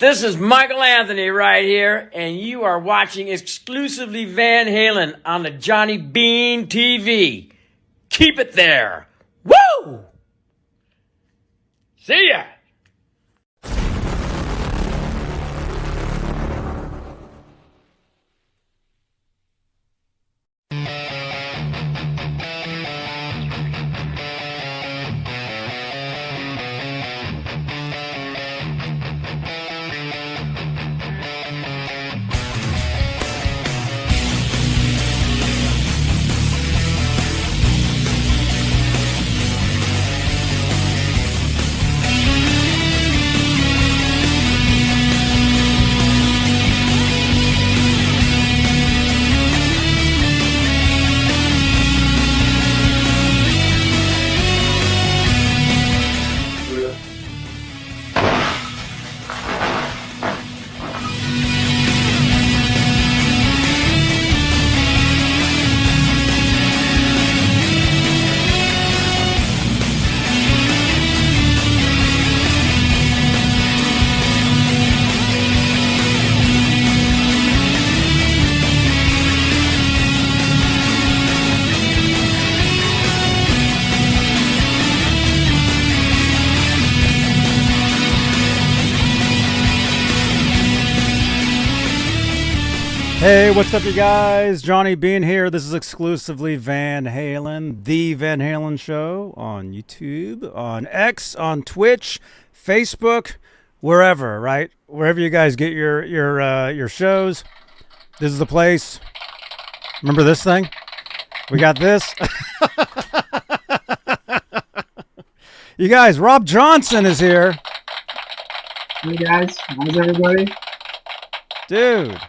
This is Michael Anthony right here, and you are watching Exclusively Van Halen on the Johnny Beane TV. Keep it there. Woo! See ya! Hey, what's up, you guys? Johnny Beane here. This is Exclusively Van Halen, the Van Halen Show on YouTube, on X, on Twitch, Facebook, wherever, right? Wherever you guys get your shows, this is the place. Remember this thing? We got this. You guys, Rob Johnson is here. Hey guys, how's everybody? Dude.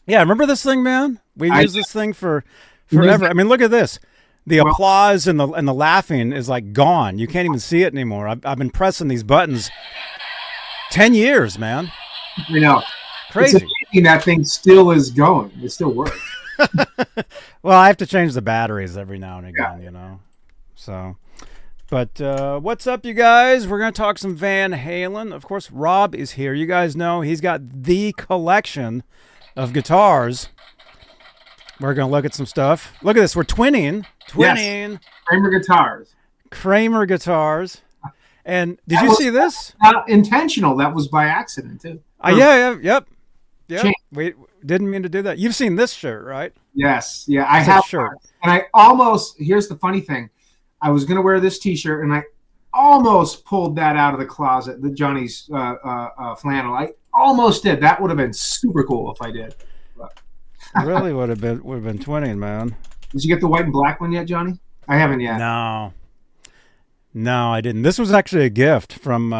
Yeah, remember this thing, man? We used this thing for forever. I mean, look at this. The applause and the laughing is like gone. You can't even see it anymore. I've been pressing these buttons 10 years, man. I know. Crazy. It's amazing that thing still is going. It still works. Well, I have to change the batteries every now and again, you know. So, but what's up, you guys? We're going to talk some Van Halen. Of course, Rob is here. You guys know he's got the collection of guitars. We're gonna look at some stuff. Look at this. We're twinning. Yes. Kramer guitars. And did you see this? Not intentional. That was by accident too. Yep. We didn't mean to do that. You've seen this shirt, right? Yes. Yeah, I have. Shirt. And I almost. Here's the funny thing. I was gonna wear this T-shirt, and I almost pulled that out of the closet. The Johnny's flannel. I almost did. That would have been super cool if I did. But. Really would have been twinning, man. Did you get the white and black one yet, Johnny? I haven't yet. No, I didn't. This was actually a gift from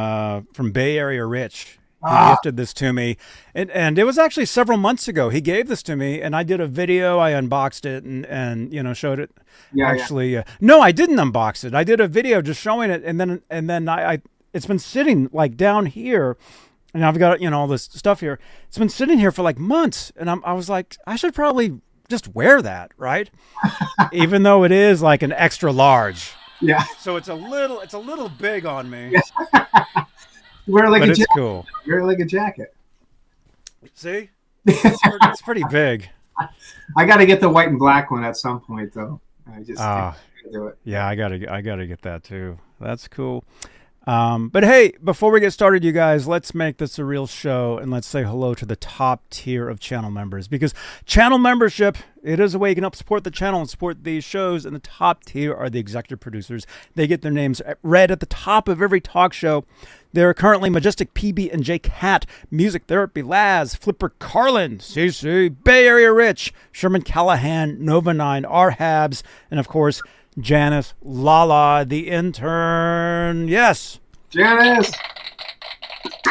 Bay Area Rich. He gifted this to me, and it was actually several months ago. He gave this to me, and I did a video. I unboxed it and you know, showed it. Yeah. No, I didn't unbox it. I did a video just showing it, and then I it's been sitting like down here. And I've got, you know, all this stuff here. It's been sitting here for like months. And I was like, I should probably just wear that, right? Even though it is like an extra large. Yeah. So it's a little big on me. Wear like but it's cool. Wear like a jacket. See? It's pretty big. I got to get the white and black one at some point, though. I just do it. Yeah, I gotta get that too. That's cool. But hey, before we get started, you guys, let's make this a real show and let's say hello to the top tier of channel members, because channel membership, it is a way you can help support the channel and support these shows. And the top tier are the executive producers. They get their names read at the top of every talk show. They're currently Majestic PB and J Cat, Music Therapy Laz, Flipper Carlin, CC, Bay Area Rich, Sherman Callahan, Nova 9, R Habs, and of course, Janice Lala, the intern. Yes. Janice.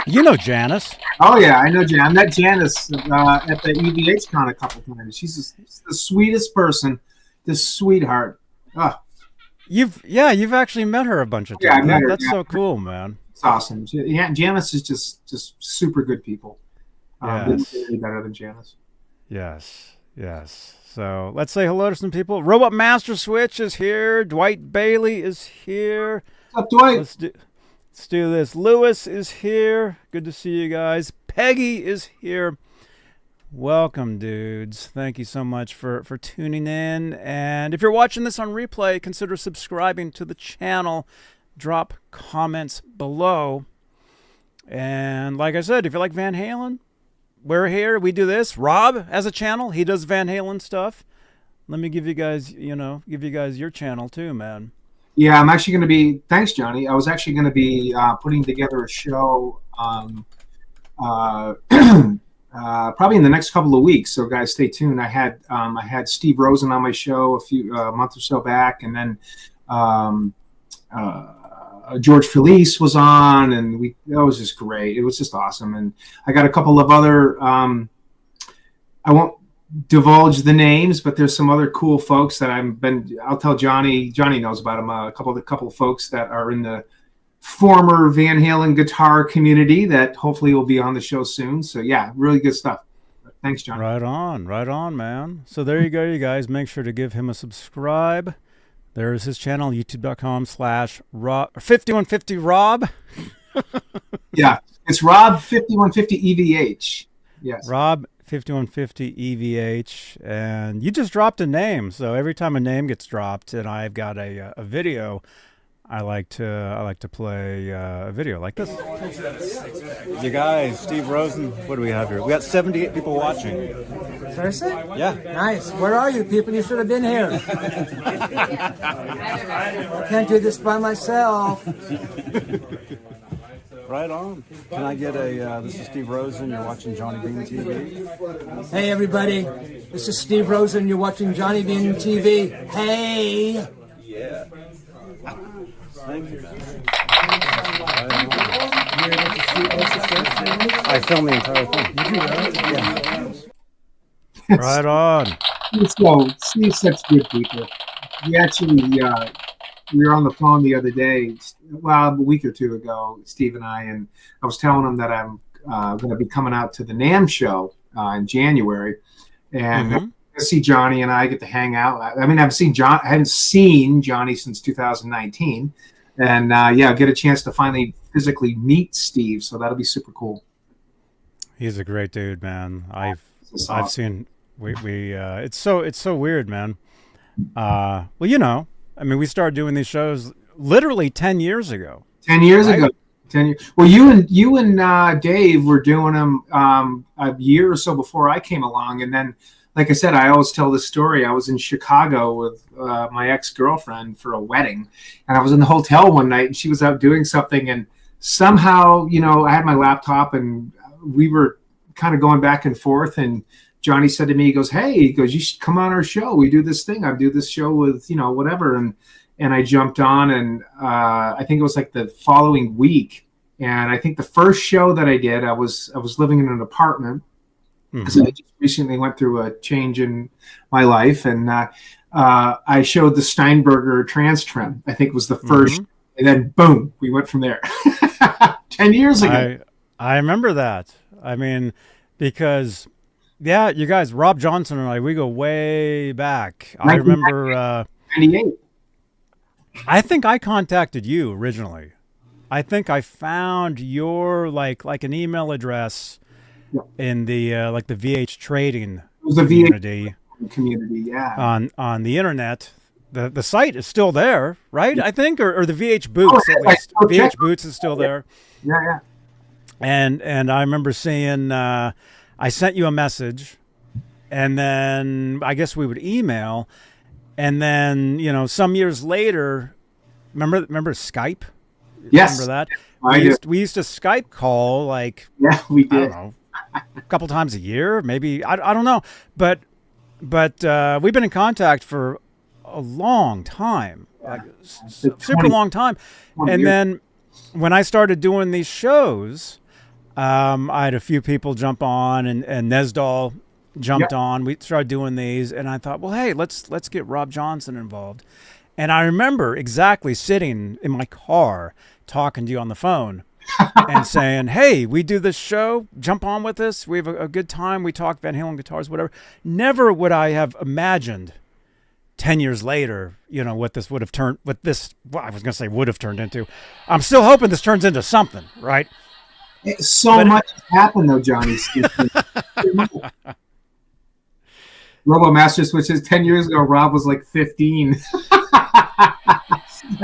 You know Janice. Oh, yeah, I know Janice. I met Janice at the EVH Con a couple times. She's the sweetest person, this sweetheart. You've actually met her a bunch of times. Yeah, I met her. That's so cool, man. It's awesome. Janice is just super good people. Really better than Janice. Yes. So let's say hello to some people. Robot Master Switch is here. Dwight Bailey is here. What's up, Dwight? Let's do this. Lewis is here. Good to see you guys. Peggy is here. Welcome, dudes. Thank you so much for tuning in. And if you're watching this on replay, consider subscribing to the channel. Drop comments below. And like I said, if you like Van Halen, we're here. We do this. Rob has a channel. He does Van Halen stuff. Let me give you guys, your channel too, man. Yeah, I'm actually going to be. Thanks, Johnny. I was actually going to be putting together a show probably in the next couple of weeks. So, guys, stay tuned. I had Steve Rosen on my show a month or so back, and then George Felice was on, and that was just great. It was just awesome. And I got a couple of other. I won't divulge the names, but there's some other cool folks that I'll tell Johnny. Johnny knows about them. A couple of folks that are in the former Van Halen guitar community that hopefully will be on the show soon. So yeah, really good stuff. Thanks, Johnny. Right on, man. So there you go, you guys. Make sure to give him a subscribe. There's his channel, youtube.com/5150rob. Yeah, it's Rob 5150 EVH. Yes, Rob 5150 EVH, and you just dropped a name. So every time a name gets dropped, and I've got a video, I like to play a video like this. You guys, Steve Rosen. What do we have here? We got 78 people watching. Seriously? Yeah. Nice. Where are you people? You should have been here. I can't do this by myself. Right on. Can I get this is Steve Rosen, you're watching Johnny Beane TV. Hey everybody, this is Steve Rosen, you're watching Johnny Beane TV. Hey! Yeah. Thank you. I filmed the entire thing. Did you really? Yeah. Right on. Steve's such good people. We actually we were on the phone the other day, a week or two ago, Steve and I was telling him that I'm going to be coming out to the NAMM show in January, and see Johnny and I get to hang out. I mean, I haven't seen Johnny since 2019, and get a chance to finally physically meet Steve. So that'll be super cool. He's a great dude, man. I've seen it's so weird, man. Well, I mean, we started doing these shows literally 10 years ago. 10 years ago. 10 years. Well, you and Dave were doing them a year or so before I came along, and then, like I said, I always tell this story. I was in Chicago with my ex-girlfriend for a wedding, and I was in the hotel one night, and she was out doing something, and somehow, I had my laptop, and we were kind of going back and forth, and Johnny said to me, he goes, you should come on our show. We do this thing. I do this show with, whatever. And I jumped on, and I think it was like the following week. And I think the first show that I did, I was living in an apartment because I just recently went through a change in my life. And I showed the Steinberger Trans Trim. I think it was the first. And then, boom, we went from there. 10 years ago. I remember that. I mean, because... Yeah, you guys, Rob Johnson and I, we go way back. I remember... 98. I think I contacted you originally. I think I found your, like an email address in the, the VH trading community. Yeah. On the internet. The site is still there, right? I think, or the VH Boots, at least. VH Boots is still there. Yeah. And I remember seeing... I sent you a message, and then I guess we would email, and then some years later, remember Skype? Yes, remember that? We used to Skype call we did. I don't know, a couple times a year, maybe I don't know, but we've been in contact for a long time, super long time, and then when I started doing these shows. I had a few people jump on, and Nesdal jumped on. We started doing these, and I thought, well, hey, let's get Rob Johnson involved. And I remember exactly sitting in my car talking to you on the phone and saying, hey, we do this show, jump on with us. We have a good time. We talk Van Halen guitars, whatever. Never would I have imagined 10 years later, you know, what this would have turned, what this, well, I was going to say would have turned into. I'm still hoping this turns into something, right? So much has happened, though, Johnny. Robo Master Switch says 10 years ago, Rob was like 15.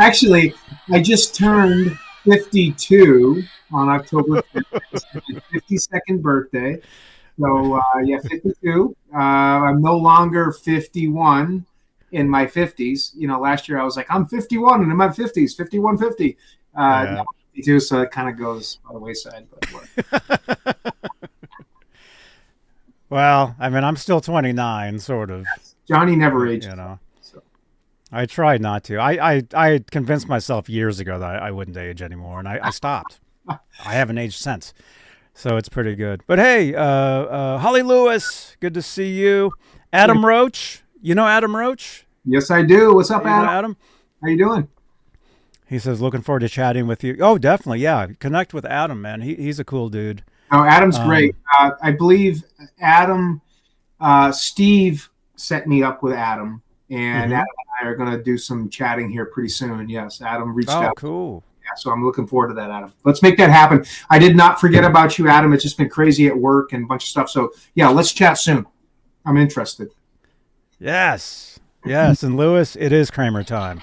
Actually, I just turned 52 on October 5th. It's my 52nd birthday. So, yeah, 52. I'm no longer 51 in my 50s. You know, last year I was like, I'm 51 and in my 50s, 51, 50. Now I'm 52, so it kind of goes by the wayside. But well, I mean, I'm still 29, sort of. Johnny never ages. You know, so. I tried not to. I convinced myself years ago that I wouldn't age anymore, and I stopped. I haven't aged since. So it's pretty good. But hey, Holly Lewis, good to see you. Adam Roach, you know Adam Roach? Yes, I do. What's up, Adam? Adam? How you doing? He says, looking forward to chatting with you. Oh, definitely, yeah. Connect with Adam, man. He's a cool dude. No, Adam's great. I believe Adam, Steve set me up with Adam, and Adam and I are going to do some chatting here pretty soon. Yes, Adam reached out. Oh, cool. Yeah, so I'm looking forward to that, Adam. Let's make that happen. I did not forget about you, Adam. It's just been crazy at work and a bunch of stuff. So, yeah, let's chat soon. I'm interested. Yes. Yes. And Lewis, it is Kramer time.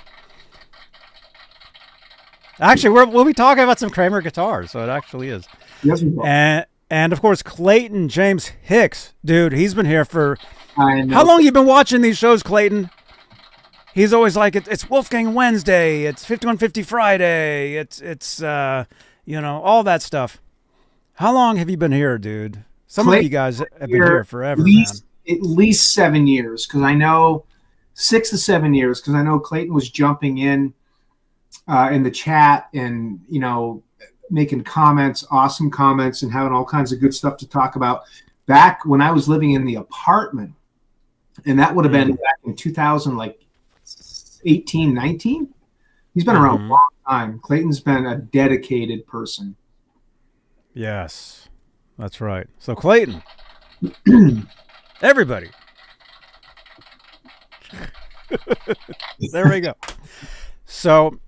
Actually, we'll be talking about some Kramer guitars, so it actually is. Yes, we will. And of course, Clayton James Hicks. Dude, he's been here for... I know. How long you been watching these shows, Clayton? He's always like, it's Wolfgang Wednesday, it's 5150 Friday, it's you know, all that stuff. How long have you been here, dude? Some of you guys have been here forever, at least 7 years, because I know 6 to 7 years, because I know Clayton was jumping in the chat and, you know, making comments, awesome comments, and having all kinds of good stuff to talk about back when I was living in the apartment. And that would have been back in 2000, like 18, 19. He's been around a long time. Clayton's been a dedicated person. Yes, that's right. So Clayton, everybody. There we go. So,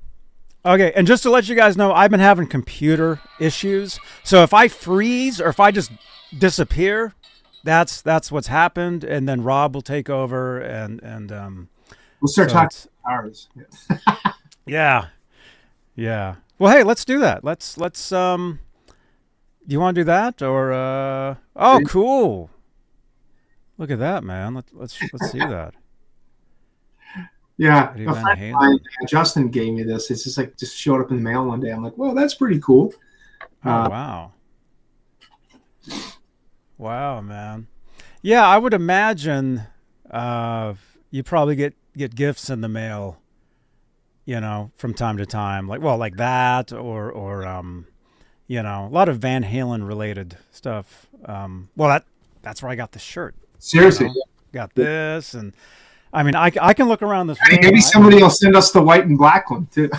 okay, and just to let you guys know, I've been having computer issues. So if I freeze or if I just disappear, that's what's happened, and then Rob will take over, and we'll start talking ours. Yeah. Well, hey, let's do that. Let's do you want to do that or oh, cool. Look at that, man. Let's see that. Yeah, a friend of mine, Justin gave me this. It's just showed up in the mail one day. I'm like, well, that's pretty cool. Oh, wow. Wow, man. Yeah, I would imagine you probably get gifts in the mail, you know, from time to time, like that, or you know, a lot of Van Halen related stuff. Well, that's where I got the shirt. Seriously, you know? Got this, and I mean, I can look around this. Hey, maybe somebody will send us the white and black one too.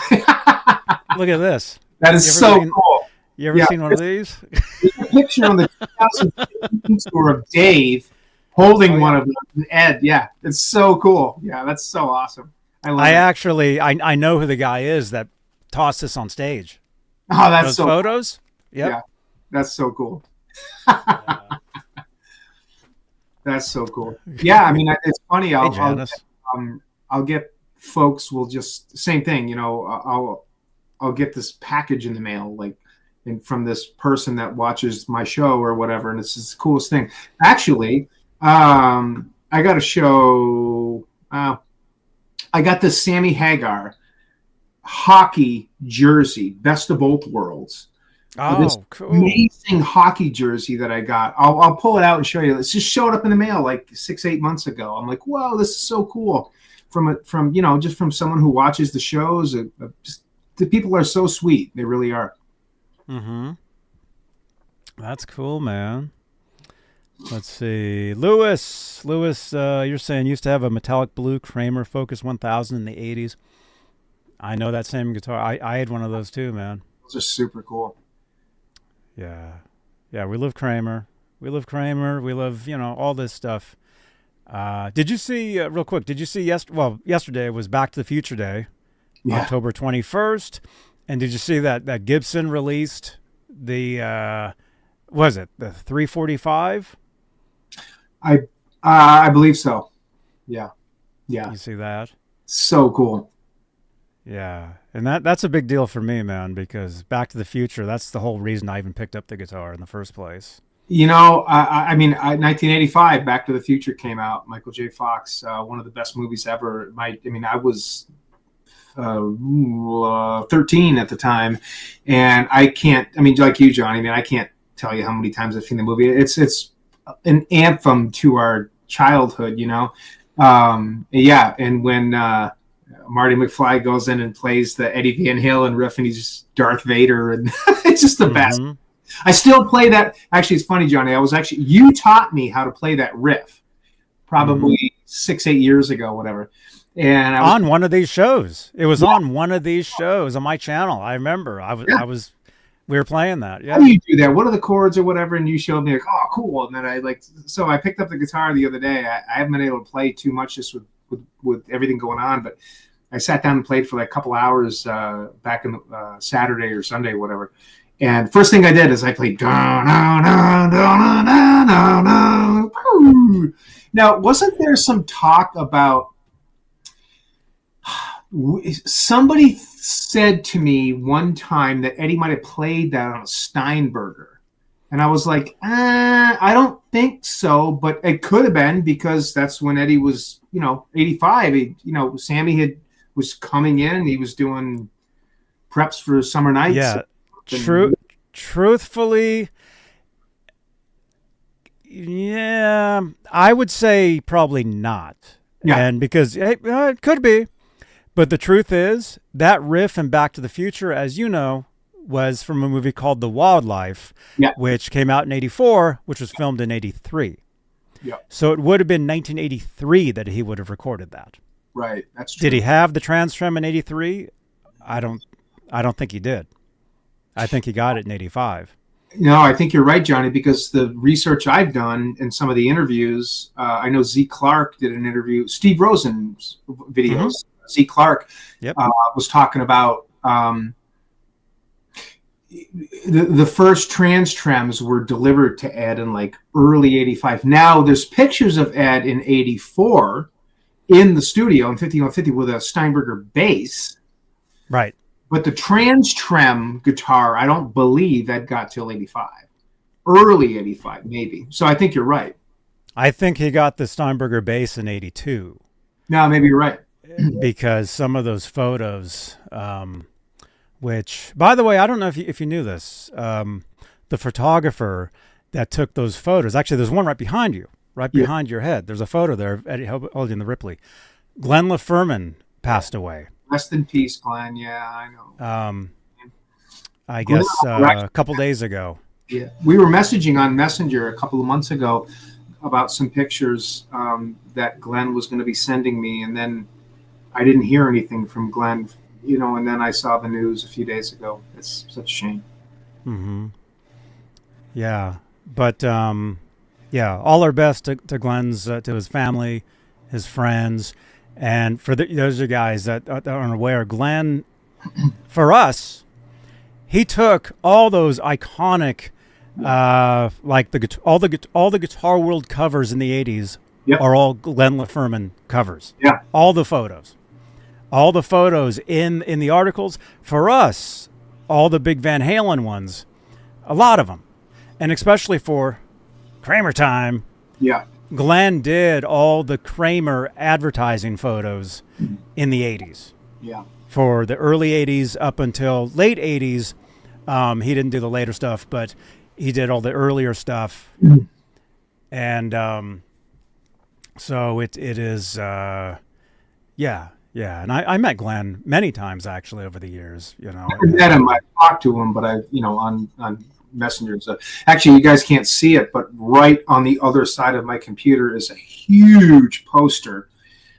Look at this. That is so cool. You ever seen one of these? There's a picture on the 2015 tour of Dave holding one of them, and Ed. Yeah, it's so cool. Yeah, that's so awesome. I love it. Actually, I know who the guy is that tossed this on stage. Oh, that's those so photos. Cool. Yep. Yeah, that's so cool. That's so cool. Yeah, I mean, it's funny. I'll get folks will just same thing. You know, I'll get this package in the mail, like, from this person that watches my show or whatever, and it's just the coolest thing. Actually, I got a show. I got this Sammy Hagar hockey jersey, best of both worlds. Oh, this cool! Amazing hockey jersey that I got. I'll pull it out and show you. It just showed up in the mail like 6-8 months ago. I'm like, whoa, this is so cool. From you know, just from someone who watches the shows. Just the people are so sweet. They really are. Mm-hmm. That's cool, man. Let's see. Lewis, you're saying used to have a metallic blue Kramer Focus 1000 in the 80s. I know that same guitar. I had one of those too, man. Those are super cool. Yeah. We love Kramer. We love, you know, all this stuff. Did you see, real quick, did you see yesterday was Back to the Future Day, October 21st. And did you see that Gibson released the, was it the 345? I believe so. Yeah. Yeah. You see that? So cool. Yeah. And that's a big deal for me, man, because Back to the Future, that's the whole reason I even picked up the guitar in the first place. You know, I mean, 1985, Back to the Future came out. Michael J. Fox, one of the best movies ever. I was 13 at the time, and like you, Johnny, I can't tell you how many times I've seen the movie. It's an anthem to our childhood, you know. Yeah, and when Marty McFly goes in and plays the Eddie Van Halen riff, and he's Darth Vader, and it's just the best. I still play that. Actually, it's funny, Johnny. You taught me how to play that riff probably 6-8 years ago, whatever. And I was on one of these shows. It was on one of these shows on my channel. I remember. We were playing that. Yeah. How do you do that? What are the chords or whatever? And you showed me, like, oh, cool. And then I picked up the guitar the other day. I haven't been able to play too much just with everything going on, but I sat down and played for like a couple hours back in Saturday or Sunday, whatever. And first thing I did is I played. Now, wasn't there some talk about? Somebody said to me one time that Eddie might have played that on a Steinberger. And I was like, I don't think so, but it could have been, because that's when Eddie was, 85. Sammy was coming in. He was doing preps for Summer Nights. Yeah, truthfully, yeah, I would say probably not. Yeah. And because it could be. But the truth is, that riff in Back to the Future, as you know, was from a movie called The Wildlife, which came out in 84, which was filmed in 83. Yeah. So it would have been 1983 that he would have recorded that. Right. That's true. Did he have the Trans-Trem in 83? I don't think he did. I think he got it in 85. No, I think you're right, Johnny, because the research I've done and some of the interviews, I know Z Clark did an interview, Steve Rosen's videos. Z Clark was talking about the first Trans-Trems were delivered to Ed in like early 85. Now there's pictures of Ed in 84 in the studio in 5150 with a Steinberger bass. Right. But the Trans-Trem guitar, I don't believe Ed got till 85. Early 85, maybe. So I think you're right. I think he got the Steinberger bass in 82. No, maybe you're right. Because some of those photos, which, by the way, I don't know if you knew this, the photographer that took those photos, actually, there's one right behind you, behind your head. There's a photo there of Eddie holding the Ripley. Glenn LaFerman passed away. Rest in peace, Glenn. Yeah, I know. I guess a couple days ago. Yeah, we were messaging on Messenger a couple of months ago about some pictures that Glenn was going to be sending me, and then I didn't hear anything from Glenn, and then I saw the news a few days ago. It's such a shame. Mm-hmm. Yeah. But, all our best to Glenn's, to his family, his friends. And for those are guys that aren't aware, Glenn, for us, he took all those iconic, like all the Guitar World covers in the 80s are all Glenn LaFerman covers. Yeah. All the photos in the articles. For us, all the big Van Halen ones, a lot of them, and especially for Kramer time. Yeah. Glenn did all the Kramer advertising photos in the 80s. Yeah. For the early 80s up until late 80s, he didn't do the later stuff, but he did all the earlier stuff. And so it is, yeah. And I met Glenn many times, actually, over the years. I met him. I talked to him, but on Messenger. So actually, you guys can't see it, but right on the other side of my computer is a huge poster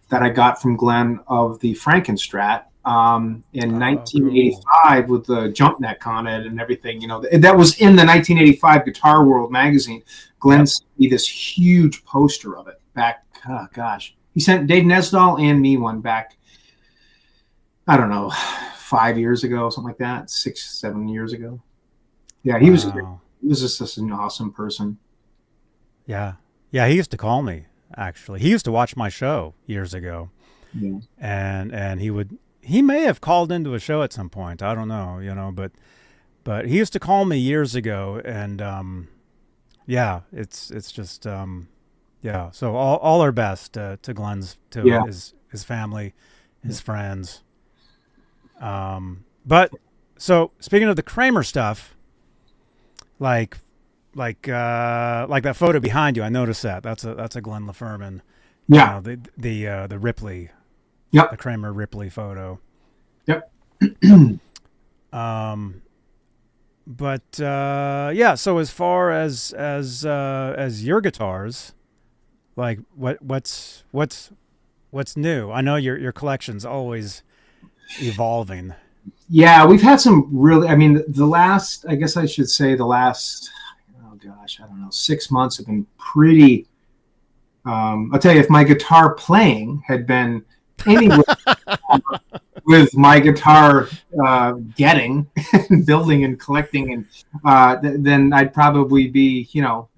that I got from Glenn of the Frankenstrat in 1985 with the jump neck on it and everything. That was in the 1985 Guitar World magazine. Glenn sent me this huge poster of it back oh gosh, he sent Dave Nesdahl and me one back, I don't know, 5 years ago, something like that, 6-7 years ago. Yeah, he was just an awesome person. Yeah. Yeah, he used to call me, actually. He used to watch my show years ago. Yeah. And he may have called into a show at some point. I don't know, but he used to call me years ago, and yeah, it's just yeah. So all our best to Glenn's, to his family, his friends. But so speaking of the Kramer stuff, like that photo behind you, I noticed that's a Glenn LaFerman. Yeah. The Ripley. Yep. The Kramer Ripley photo. Yep. But yeah. So as far as your guitars, like what's new? I know your collection's always evolving. Yeah, we've had some really. I mean, the last 6 months have been pretty. I'll tell you, if my guitar playing had been anywhere with my guitar getting, building and collecting, and then I'd probably be,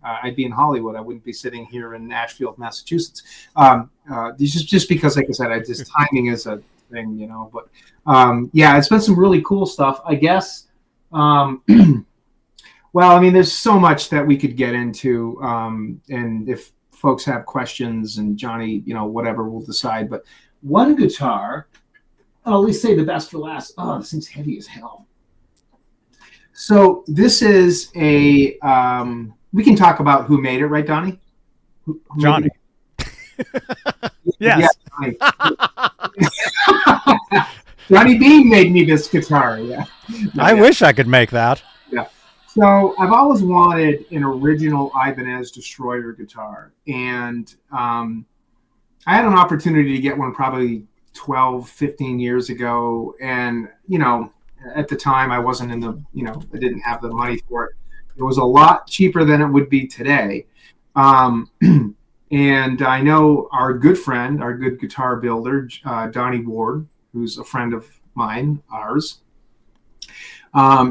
I'd be in Hollywood. I wouldn't be sitting here in Ashfield, Massachusetts. Just because, like I said, timing is a thing, But yeah, it's been some really cool stuff, I guess. Well, I mean, there's so much that we could get into, and if folks have questions, and Johnny, whatever, we'll decide. But one guitar, I'll at least say the best for last. Oh, this thing's heavy as hell. So this is a, we can talk about who made it, right, Donnie? Who Johnny. Yes. Yeah, Johnny Beane made me this guitar. Yeah. I wish I could make that. Yeah. So I've always wanted an original Ibanez Destroyer guitar, and I had an opportunity to get one probably 12, 15 years ago, and at the time I wasn't in the, I didn't have the money for it. It was a lot cheaper than it would be today. And I know our good friend, our good guitar builder, Donnie Ward, who's a friend of mine, ours,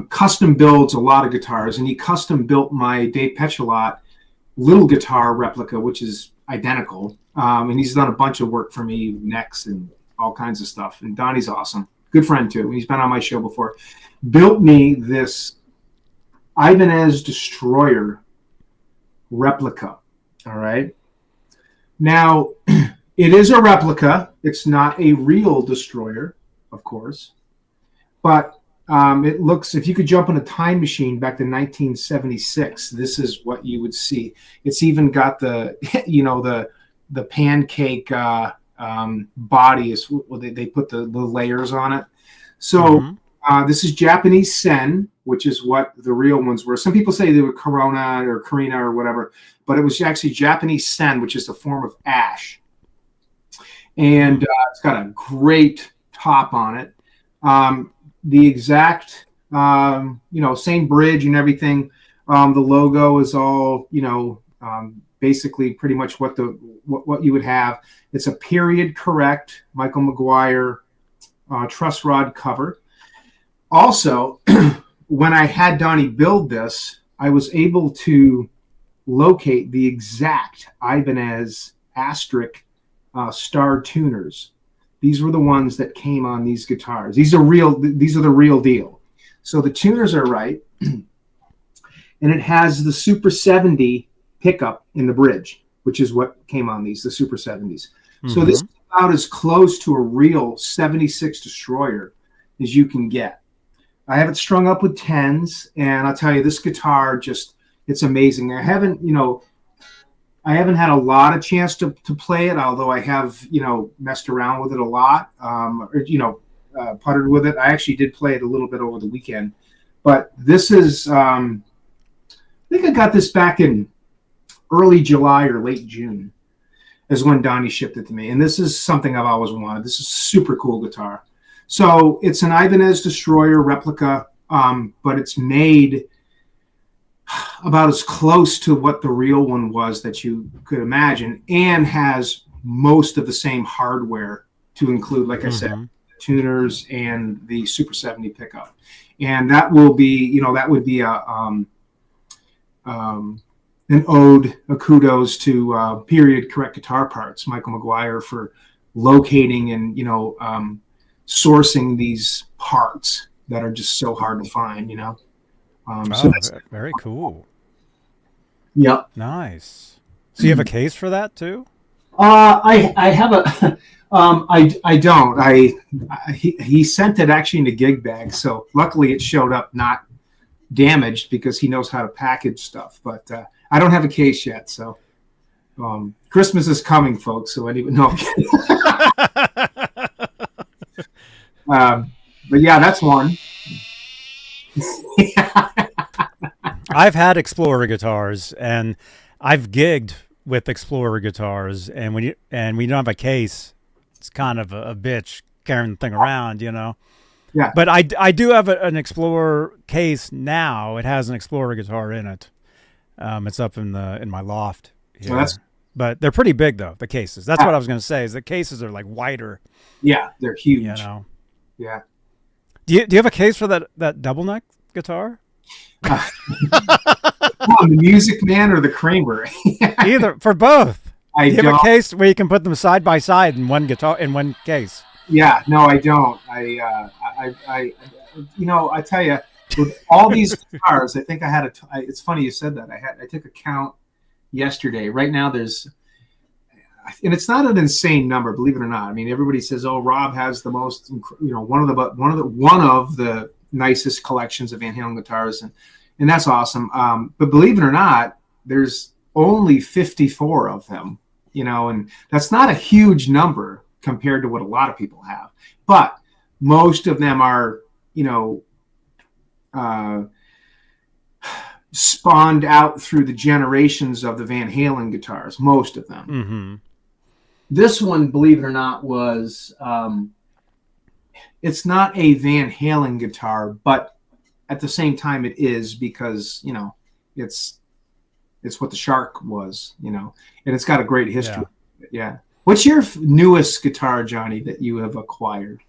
custom builds a lot of guitars, and he custom built my Dave Petchalot little guitar replica, which is identical. And he's done a bunch of work for me, necks and all kinds of stuff. And Donnie's awesome. Good friend too. He's been on my show before. Built me this Ibanez Destroyer replica. All right. Now, it is a replica. It's not a real Destroyer, of course. But it looks, if you could jump in a time machine back to 1976, this is what you would see. It's even got the, the pancake body. Is they put the layers on it. So this is Japanese sen, which is what the real ones were. Some people say they were Corona or Carina or whatever, but it was actually Japanese sen, which is a form of ash. And it's got a great top on it. The exact, same bridge and everything. The logo is all, basically pretty much what you would have. It's a period correct Michael McGuire truss rod cover. Also, when I had Donnie build this, I was able to locate the exact Ibanez asterisk star tuners. These were the ones that came on these guitars. These are the real deal. So the tuners are right. And it has the Super 70 pickup in the bridge, which is what came on these, the Super 70s. So this is about as close to a real 76 Destroyer as you can get. I have it strung up with 10s, and I'll tell you, this guitar it's amazing. I haven't had a lot of chance to play it, although I have, messed around with it a lot, puttered with it. I actually did play it a little bit over the weekend. But this is, I think I got this back in early July or late June is when Donnie shipped it to me. And this is something I've always wanted. This is a super cool guitar. So it's an Ibanez Destroyer replica, but it's made about as close to what the real one was that you could imagine, and has most of the same hardware to include, like I said, the tuners and the Super 70 pickup. And that will be, you know, that would be an ode, a kudos to Period Correct Guitar Parts, Michael McGuire, for locating and, you know, sourcing these parts that are just so hard to find, you know. So that's very cool. Yep. Nice. So you have a case for that too? I have a I don't. He sent it actually in a gig bag, so luckily it showed up not damaged because he knows how to package stuff. But I don't have a case yet, so Christmas is coming, folks. So anyway, no. But yeah, that's one. I've had Explorer guitars, and I've gigged with Explorer guitars, and when you don't have a case, it's kind of a bitch carrying the thing around, you know. Yeah. But I do have an Explorer case now. It has an Explorer guitar in it. It's up in my loft here. Well, but they're pretty big though, the cases. That's what I was going to say. Is the cases are like wider. Yeah, they're huge. You know. Yeah. Do you have a case for that double neck guitar? The Music Man or the Kramer? Either, for both. Do you have a case where you can put them side by side in one case? Yeah, no, I don't. I you know, I tell you, with all these guitars, I think I had it's funny you said that. I took a count yesterday. Right now, there's, and it's not an insane number, believe it or not. I mean, everybody says, "Oh, Rob has the most," you know, one of the nicest collections of Van Halen guitars, and that's awesome. But believe it or not, there's only 54 of them, you know, and that's not a huge number compared to what a lot of people have. But most of them are, you know, spawned out through the generations of the Van Halen guitars, most of them. Mm-hmm. This one, believe it or not, was it's not a Van Halen guitar, but at the same time it is, because, you know, it's what the Shark was, you know, and it's got a great history. Yeah. What's your newest guitar, Johnny, that you have acquired?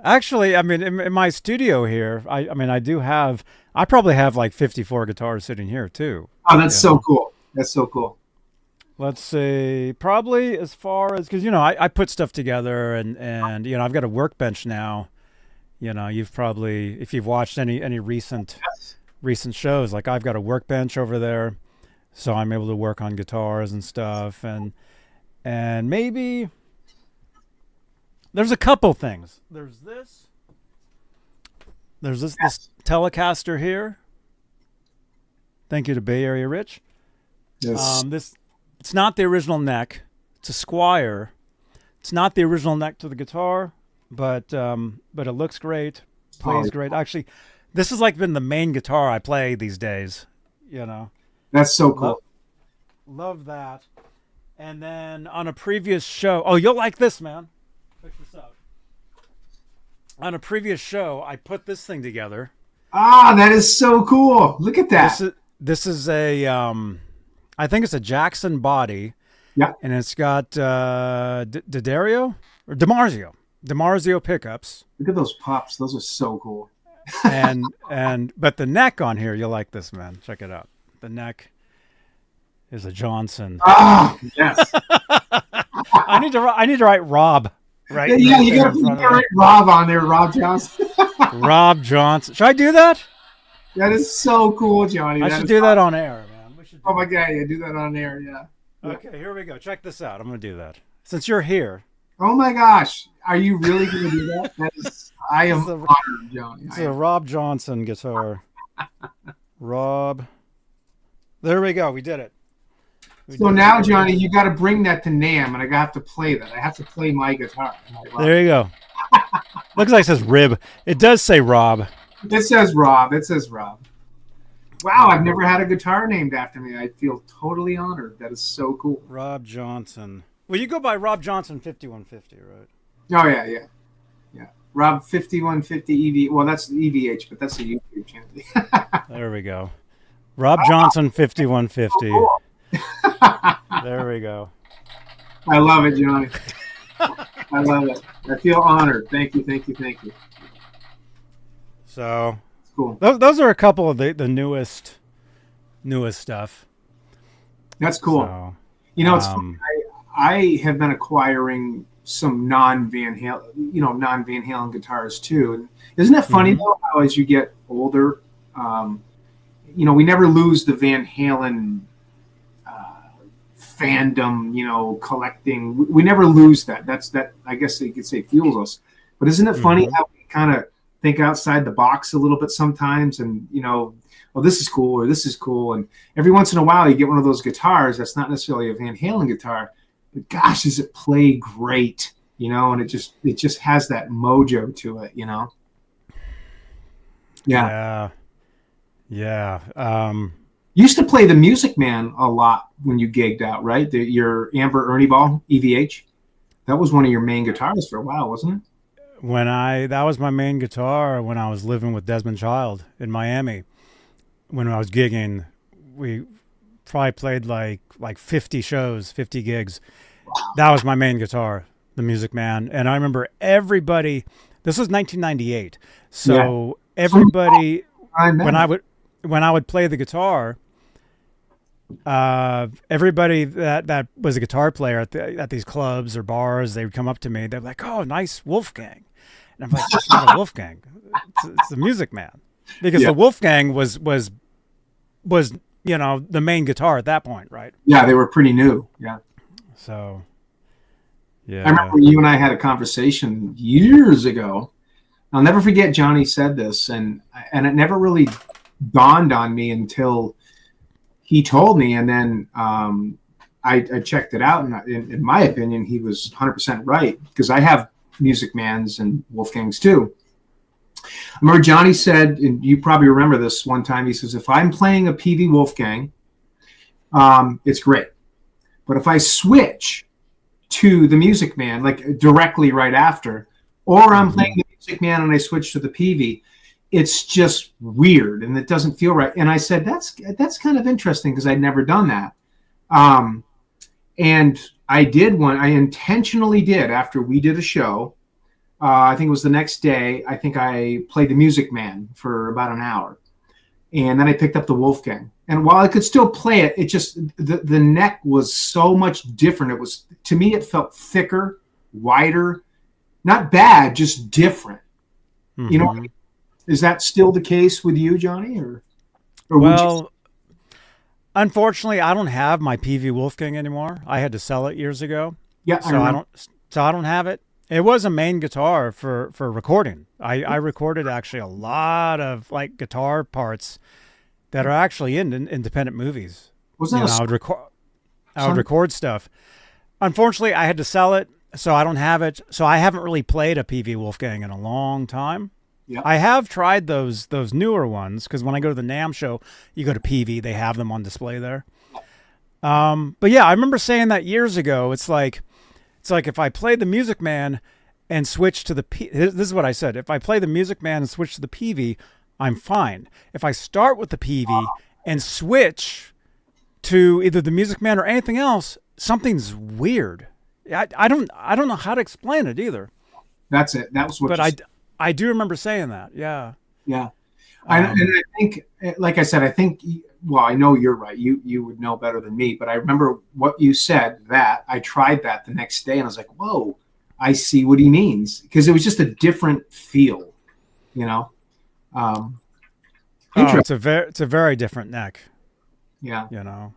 Actually, I mean, in my studio here, I probably have like 54 guitars sitting here too. Oh, that's so cool. That's so cool. Let's see, probably as far as, because, you know, I put stuff together, and you know, I've got a workbench now. You know, you've probably, if you've watched any recent shows, like I've got a workbench over there, so I'm able to work on guitars and stuff, and maybe there's a couple things. There's this Telecaster here. Thank you to Bay Area Rich. Yes. It's not the original neck. It's a Squire. It's not the original neck to the guitar, but it looks great, plays great. Actually, this has like been the main guitar I play these days. You know. That's so cool. Love that. And then on a previous show, oh, you'll like this, man. Check this out. On a previous show, I put this thing together. Ah, that is so cool. Look at that. This is a I think it's a Jackson body. Yeah. And it's got DiMarzio pickups. Look at those pops. Those are so cool. But the neck on here, you'll like this, man. Check it out. The neck is a Johnson. Ah, yes. I need to write Rob. Right? Yeah, you got to write Rob on there, Rob Johnson. Rob Johnson. Should I do that? That is so cool, Johnny. I should do that on air, man. Oh my God, yeah, do that on air, yeah. Okay, here we go. Check this out. I'm going to do that. Since you're here. Oh my gosh. Are you really going to do that? I am honored, Johnny. It's a Rob Johnson guitar. Rob. There we go. We did it. So now, Johnny, you got to bring that to NAMM, and I have to play that. I have to play my guitar. There you go. Looks like it says Rib. It does say Rob. It says Rob. Wow, I've never had a guitar named after me. I feel totally honored. That is so cool. Rob Johnson. Well, you go by Rob Johnson 5150, right? Oh yeah, yeah, yeah. Rob 5150 EV. Well, that's EVH, but that's a YouTube channel. There we go. Rob Johnson 5150. There we go. I love it, Johnny. I love it. I feel honored. Thank you, thank you, thank you. So It's cool. those are a couple of the newest stuff. That's cool. So, It's funny. I have been acquiring some non-Van Halen guitars too. And isn't it funny though how as you get older, we never lose the Van Halen fandom, collecting. We never lose that. That I guess you could say fuels us. But isn't it funny how we kind of think outside the box a little bit sometimes, and this is cool or this is cool, and every once in a while you get one of those guitars that's not necessarily a Van Halen guitar, but gosh, does it play great, and it just has that mojo to it, Yeah. You used to play the Music Man a lot when you gigged out, right? Your Amber Ernie Ball EVH. That was one of your main guitars for a while, wasn't it? That was my main guitar when I was living with Desmond Child in Miami. When I was gigging, we probably played like 50 shows, 50 gigs. That was my main guitar, the Music Man. And I remember everybody. This was 1998, so everybody when I would play the guitar. Everybody that was a guitar player at these clubs or bars, they would come up to me. They're like, "Oh, nice Wolfgang," and I'm like, "It's not a Wolfgang. It's the Music Man," because the Wolfgang was the main guitar at that point, right? Yeah, they were pretty new. Yeah. So, yeah. I remember you and I had a conversation years ago. I'll never forget Johnny said this, and it never really dawned on me until he told me, and then I checked it out, and in my opinion, he was 100% right, because I have Music Mans and Wolfgangs too. I remember Johnny said, and you probably remember this one time, he says, if I'm playing a PV Wolfgang, it's great. But if I switch to the Music Man, like directly right after, or I'm playing the Music Man and I switch to the PV, it's just weird and it doesn't feel right. And I said, that's kind of interesting, because I'd never done that. And I did one, I intentionally did after we did a show. I think it was the next day. I think I played the Music Man for about an hour. And then I picked up the Wolfgang. And while I could still play it, it just, the neck was so much different. It was, to me, it felt thicker, wider, not bad, just different. You know what I mean? Is that still the case with you, Johnny? Or well, unfortunately, I don't have my PV Wolfgang anymore. I had to sell it years ago. Yeah, so I don't have it. It was a main guitar for recording. I recorded actually a lot of like guitar parts that are actually in independent movies. Was that I would record stuff. Unfortunately, I had to sell it, so I don't have it. So I haven't really played a PV Wolfgang in a long time. Yep. I have tried those newer ones, because when I go to the NAMM show, you go to PV, they have them on display there. But yeah, I remember saying that years ago. It's like if I play the Music Man and switch to the this is what I said. If I play the Music Man and switch to the PV, I'm fine. If I start with the PV and switch to either the Music Man or anything else, something's weird. I don't know how to explain it either. That's it. That was what. But I do remember saying that. Yeah. Yeah. And I think, like I said, well, I know you're right. You would know better than me, but I remember what you said, that I tried that the next day and I was like, whoa, I see what he means. Because it was just a different feel, it's a very different neck. Yeah. They're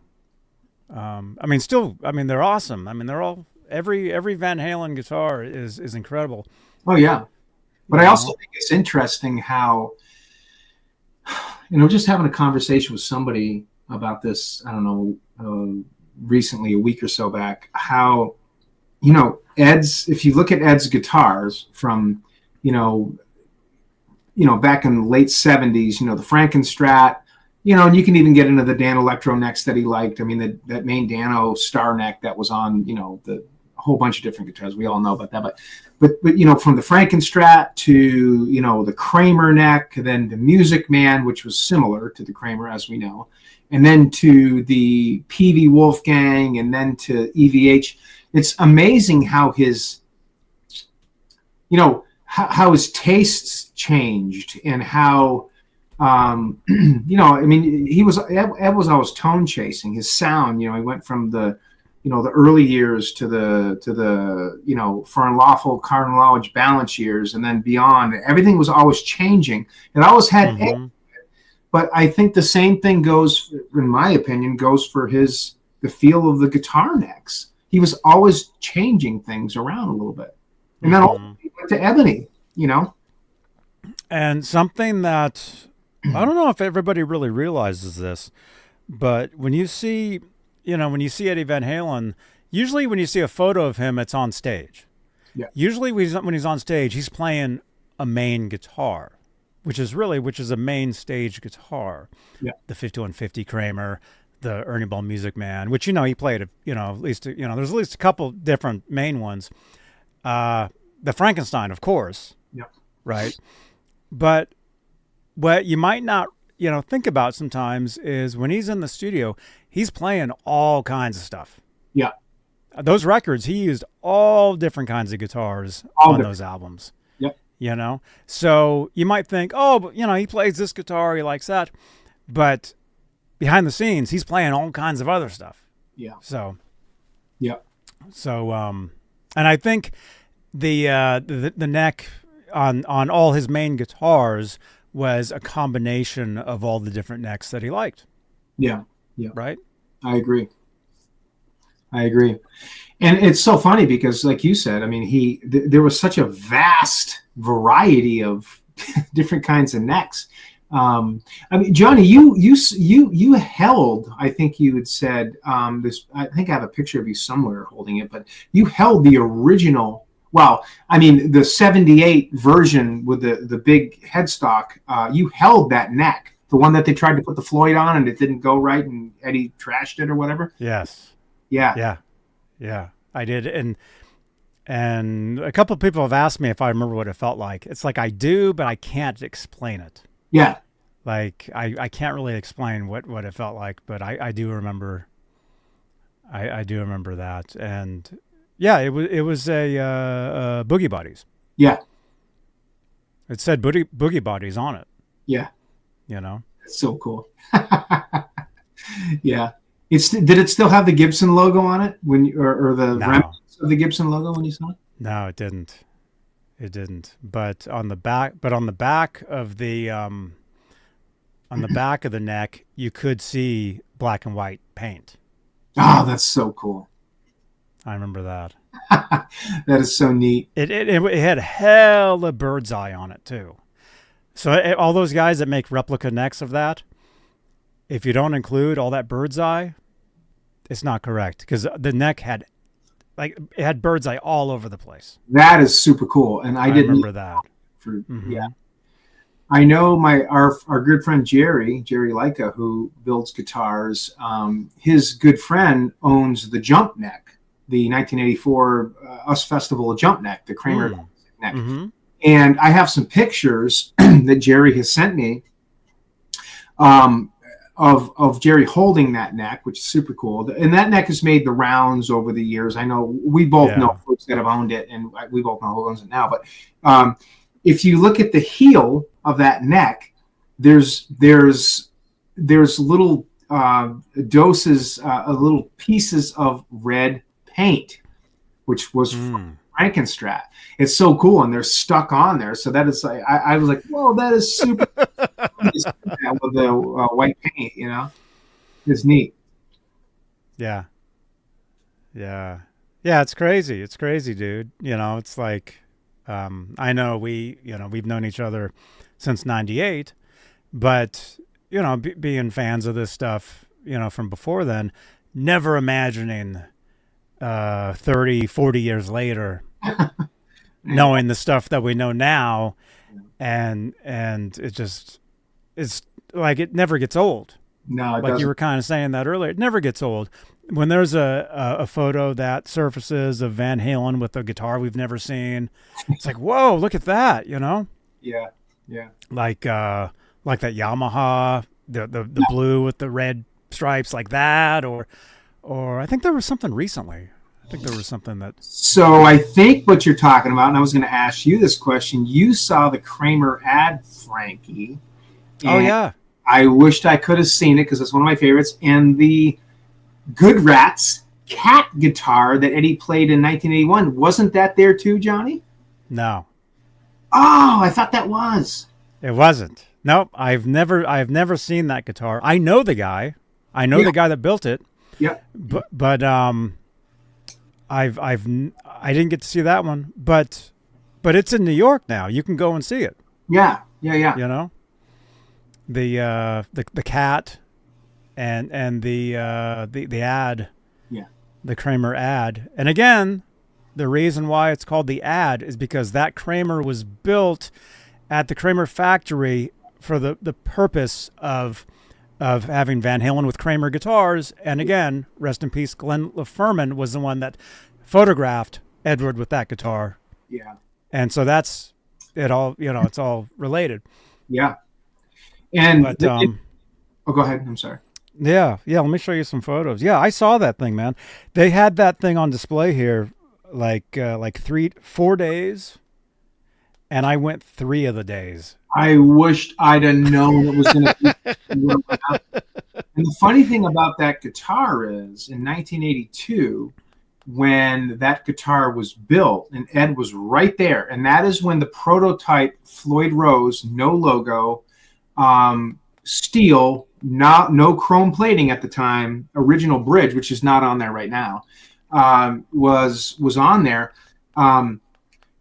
awesome. They're all, every Van Halen guitar is incredible. Oh yeah. But I also think it's interesting how, just having a conversation with somebody about this, I don't know, recently, a week or so back, how, if you look at Ed's guitars from, back in the late 70s, the Frankenstrat, and you can even get into the Dan Electro necks that he liked. I mean, that main Dano star neck that was on, the whole bunch of different guitars. We all know about that, but you know, from the Frankenstrat to, you know, the Kramer neck, then the Music Man, which was similar to the Kramer, as we know, and then to the PV Wolfgang, and then to EVH. It's amazing how his, you know, how his tastes changed, and how, you know, I mean, Ed was always tone chasing his sound. You know, he went from the, you know, the early years to the, you know, for unlawful carnage balance years, and then beyond. Everything was always changing. It always had Ed, but I think the same thing goes, in my opinion, goes for the feel of the guitar necks. He was always changing things around a little bit. And then ultimately went to ebony, you know? And something that, I don't know if everybody really realizes this, but when you see, you know, when you see Eddie Van Halen, usually when you see a photo of him, it's on stage. Yeah. Usually when he's on stage, he's playing a main guitar, which is a main stage guitar. Yeah. The 5150 Kramer, the Ernie Ball Music Man, which, you know, he played, you know, at least, you know, there's at least a couple different main ones. The Frankenstein, of course. Yep. Right. But what you might not, you know, think about sometimes is when he's in the studio, he's playing all kinds of stuff. Yeah. Those records, he used all different kinds of guitars on those albums. Yep. You know? So you might think, oh, but, you know, he plays this guitar, he likes that. But behind the scenes, he's playing all kinds of other stuff. Yeah. So. Yeah. So, and I think the neck on all his main guitars was a combination of all the different necks that he liked. Yeah. Yeah. Right? I agree. And it's so funny because, like you said, I mean, there was such a vast variety of different kinds of necks. I mean, Johnny, you held, I think you had said, this, I think I have a picture of you somewhere holding it, but you held the original, well, I mean, the 78 version with the big headstock, you held that neck, the one that they tried to put the Floyd on and it didn't go right and Eddie trashed it or whatever. Yes. Yeah. Yeah, I did. And a couple of people have asked me if I remember what it felt like. It's like I do, but I can't explain it. Yeah. Like I can't really explain what it felt like, but I do remember. I do remember that, and yeah, it was a Boogie Buddies. Yeah. It said Boogie Buddies on it. Yeah. You know. It's so cool. Yeah. Did it still have the Gibson logo on it or the remnants of the Gibson logo when you saw it? No, it didn't. It didn't. But on the back of the on the back of the neck, you could see black and white paint. Oh, that's so cool. I remember that. That is so neat. It had hella bird's eye on it too. So all those guys that make replica necks of that, if you don't include all that bird's eye, it's not correct because the neck had bird's eye all over the place. That is super cool, and I didn't remember that. Yeah, I know our good friend Jerry Leica, who builds guitars. His good friend owns the Jump Neck, the 1984 US Festival Jump Neck, the Kramer neck. Mm-hmm. And I have some pictures that Jerry has sent me of Jerry holding that neck, which is super cool. And that neck has made the rounds over the years. I know we both know folks that have owned it, and we both know who owns it now. But if you look at the heel of that neck, there's little doses, little pieces of red paint, which was from Frankenstrat. It's so cool, and they're stuck on there. So that is like, I was like, whoa, that is super. With the white paint, you know, it's neat. Yeah. It's crazy. It's crazy, dude. You know, it's like, I know we've known each other since '98, but you know, being fans of this stuff, you know, from before then, never imagining 30, 40 years later, knowing the stuff that we know now, and it's like it never gets old. No, like you were kind of saying that earlier. It never gets old. when there's a photo that surfaces of Van Halen with a guitar we've never seen, it's like, whoa, look at that, you know? Yeah, yeah. Like that Yamaha, the blue with the red stripes, like that, or I think there was something recently. I think there was something that. So I think what you're talking about, and I was going to ask you this question. You saw the Kramer ad, Frankie. Oh yeah. I wished I could have seen it because it's one of my favorites. And the Good Rats cat guitar that Eddie played in 1981, wasn't that there too, Johnny? No. Oh, I thought that was. It wasn't. Nope. I've never seen that guitar. I know the guy. I know the guy that built it. Yeah. But I didn't get to see that one. But it's in New York now. You can go and see it. Yeah. You know, the cat and the ad. Yeah. The Kramer ad. And again, the reason why it's called the ad is because that Kramer was built at the Kramer factory for the purpose of having Van Halen with Kramer guitars. And again, rest in peace, Glenn LaFerman was the one that photographed Edward with that guitar. Yeah. And so that's it all, you know, it's all related. Yeah. And but, go ahead. I'm sorry. Yeah. Let me show you some photos. Yeah, I saw that thing, man. They had that thing on display here like 4 days, and I went 3 of the days. I wished I'd have known it was going to be. And the funny thing about that guitar is, in 1982, when that guitar was built, and Ed was right there, and that is when the prototype Floyd Rose, no logo, steel, no chrome plating at the time, original bridge, which is not on there right now, was on there.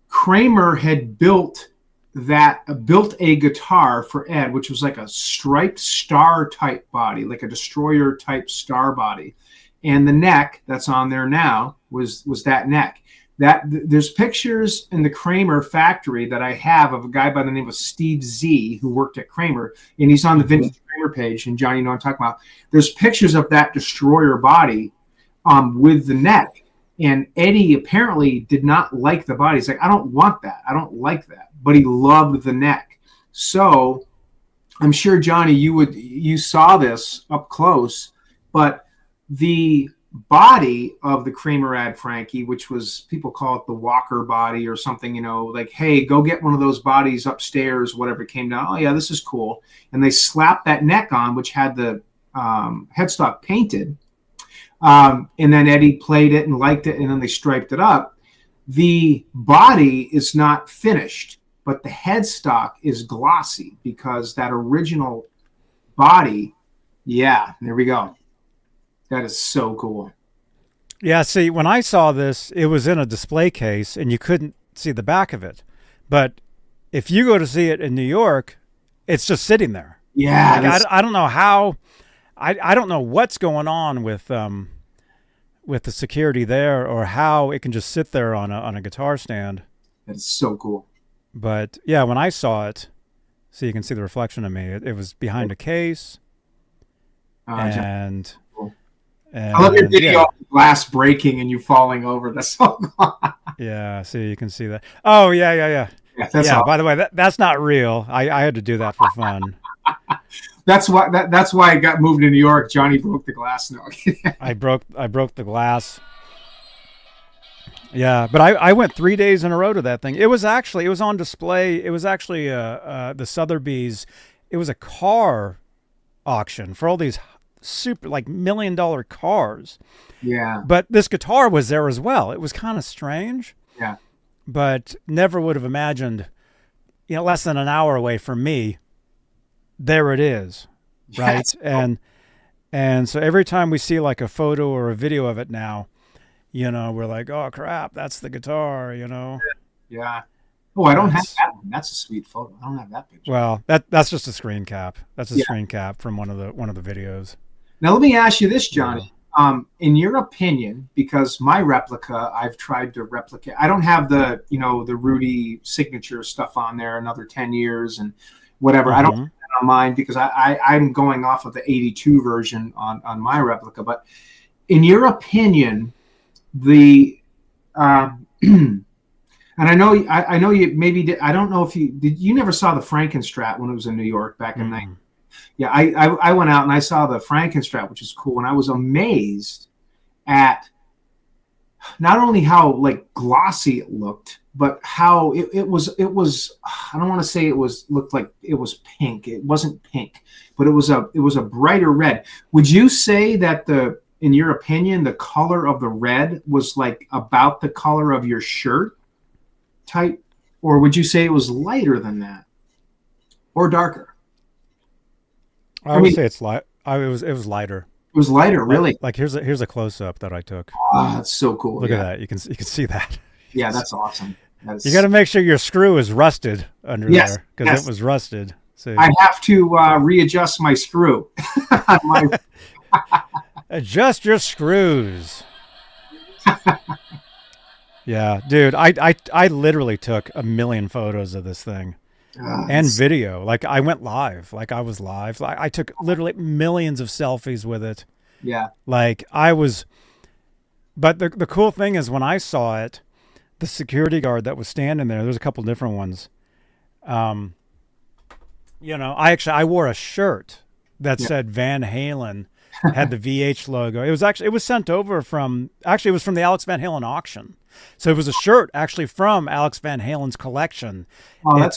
Kramer had built a guitar for Ed, which was like a striped star type body, like a destroyer type star body, and the neck that's on there now was that neck. There's pictures in the Kramer factory that I have of a guy by the name of Steve Z who worked at Kramer, and he's on the Vintage Kramer page. And Johnny, you know what I'm talking about. There's pictures of that destroyer body with the neck. And Eddie apparently did not like the body. He's like, I don't want that. I don't like that. But he loved the neck. So I'm sure, Johnny, you saw this up close, but the body of the Kramer ad, Frankie, which was, people call it the Walker body or something, you know, like, hey, go get one of those bodies upstairs, whatever came down. Oh yeah, this is cool. And they slapped that neck on, which had the headstock painted. And then Eddie played it and liked it, and then they striped it up. The body is not finished, but the headstock is glossy because that original body, yeah, there we go. That is so cool. Yeah, see, when I saw this, it was in a display case, and you couldn't see the back of it. But if you go to see it in New York, it's just sitting there. Yeah. Like, I don't know how... I don't know what's going on with the security there, or how it can just sit there on a guitar stand. That's so cool. But yeah, when I saw it, so you can see the reflection of me, it was behind a case. And I love your video of the glass breaking and you falling over. That's so cool. Yeah, see, you can see that. Oh yeah. Yeah, that's By the way, that's not real. I had to do that for fun. That's why I got moved to New York. Johnny broke the glass. No, I broke the glass. Yeah, but I went 3 days in a row to that thing. It was on display. It was actually the Sotheby's. It was a car auction for all these super like $1 million cars. Yeah. But this guitar was there as well. It was kind of strange. Yeah. But never would have imagined, less than an hour away from me. There it is, right? Yes. And so every time we see like a photo or a video of it now, we're like, oh crap, that's the guitar, Yeah. Oh, I don't have that one. That's a sweet photo. I don't have that picture. Well, that's just a screen cap. That's a screen cap from one of the videos. Now let me ask you this, Johnny. In your opinion, because my replica, I've tried to replicate. I don't have the the Rudy signature stuff on there. Another 10 years and whatever. I don't have that on mine because I'm going off of the 82 version on my replica. But in your opinion, the and I know you maybe did, I don't know if you never saw the Frankenstrat when it was in New York back in '90. Yeah, I went out and I saw the Frankenstrat, which is cool, and I was amazed at not only how like glossy it looked, but how it was I don't want to say looked like it was pink. It wasn't pink, but it was a brighter red. Would you say that in your opinion, the color of the red was like about the color of your shirt type, or would you say it was lighter than that or darker? I would say it's light. It was lighter. It was lighter, really. Like here's a close up that I took. Oh, that's so cool. Look at that. You can see that. Yeah, that's awesome. You got to make sure your screw is rusted under there because it was rusted. So I have to readjust my screw. Adjust your screws. Yeah, dude, I literally took a million photos of this thing. And video. Like I went live. Like I was live. I took literally millions of selfies with it. Yeah. Like I was. But the cool thing is when I saw it, the security guard that was standing there, there's a couple different ones. I wore a shirt that said Van Halen, had the VH logo. It was sent over from the Alex Van Halen auction. So it was a shirt actually from Alex Van Halen's collection. Oh,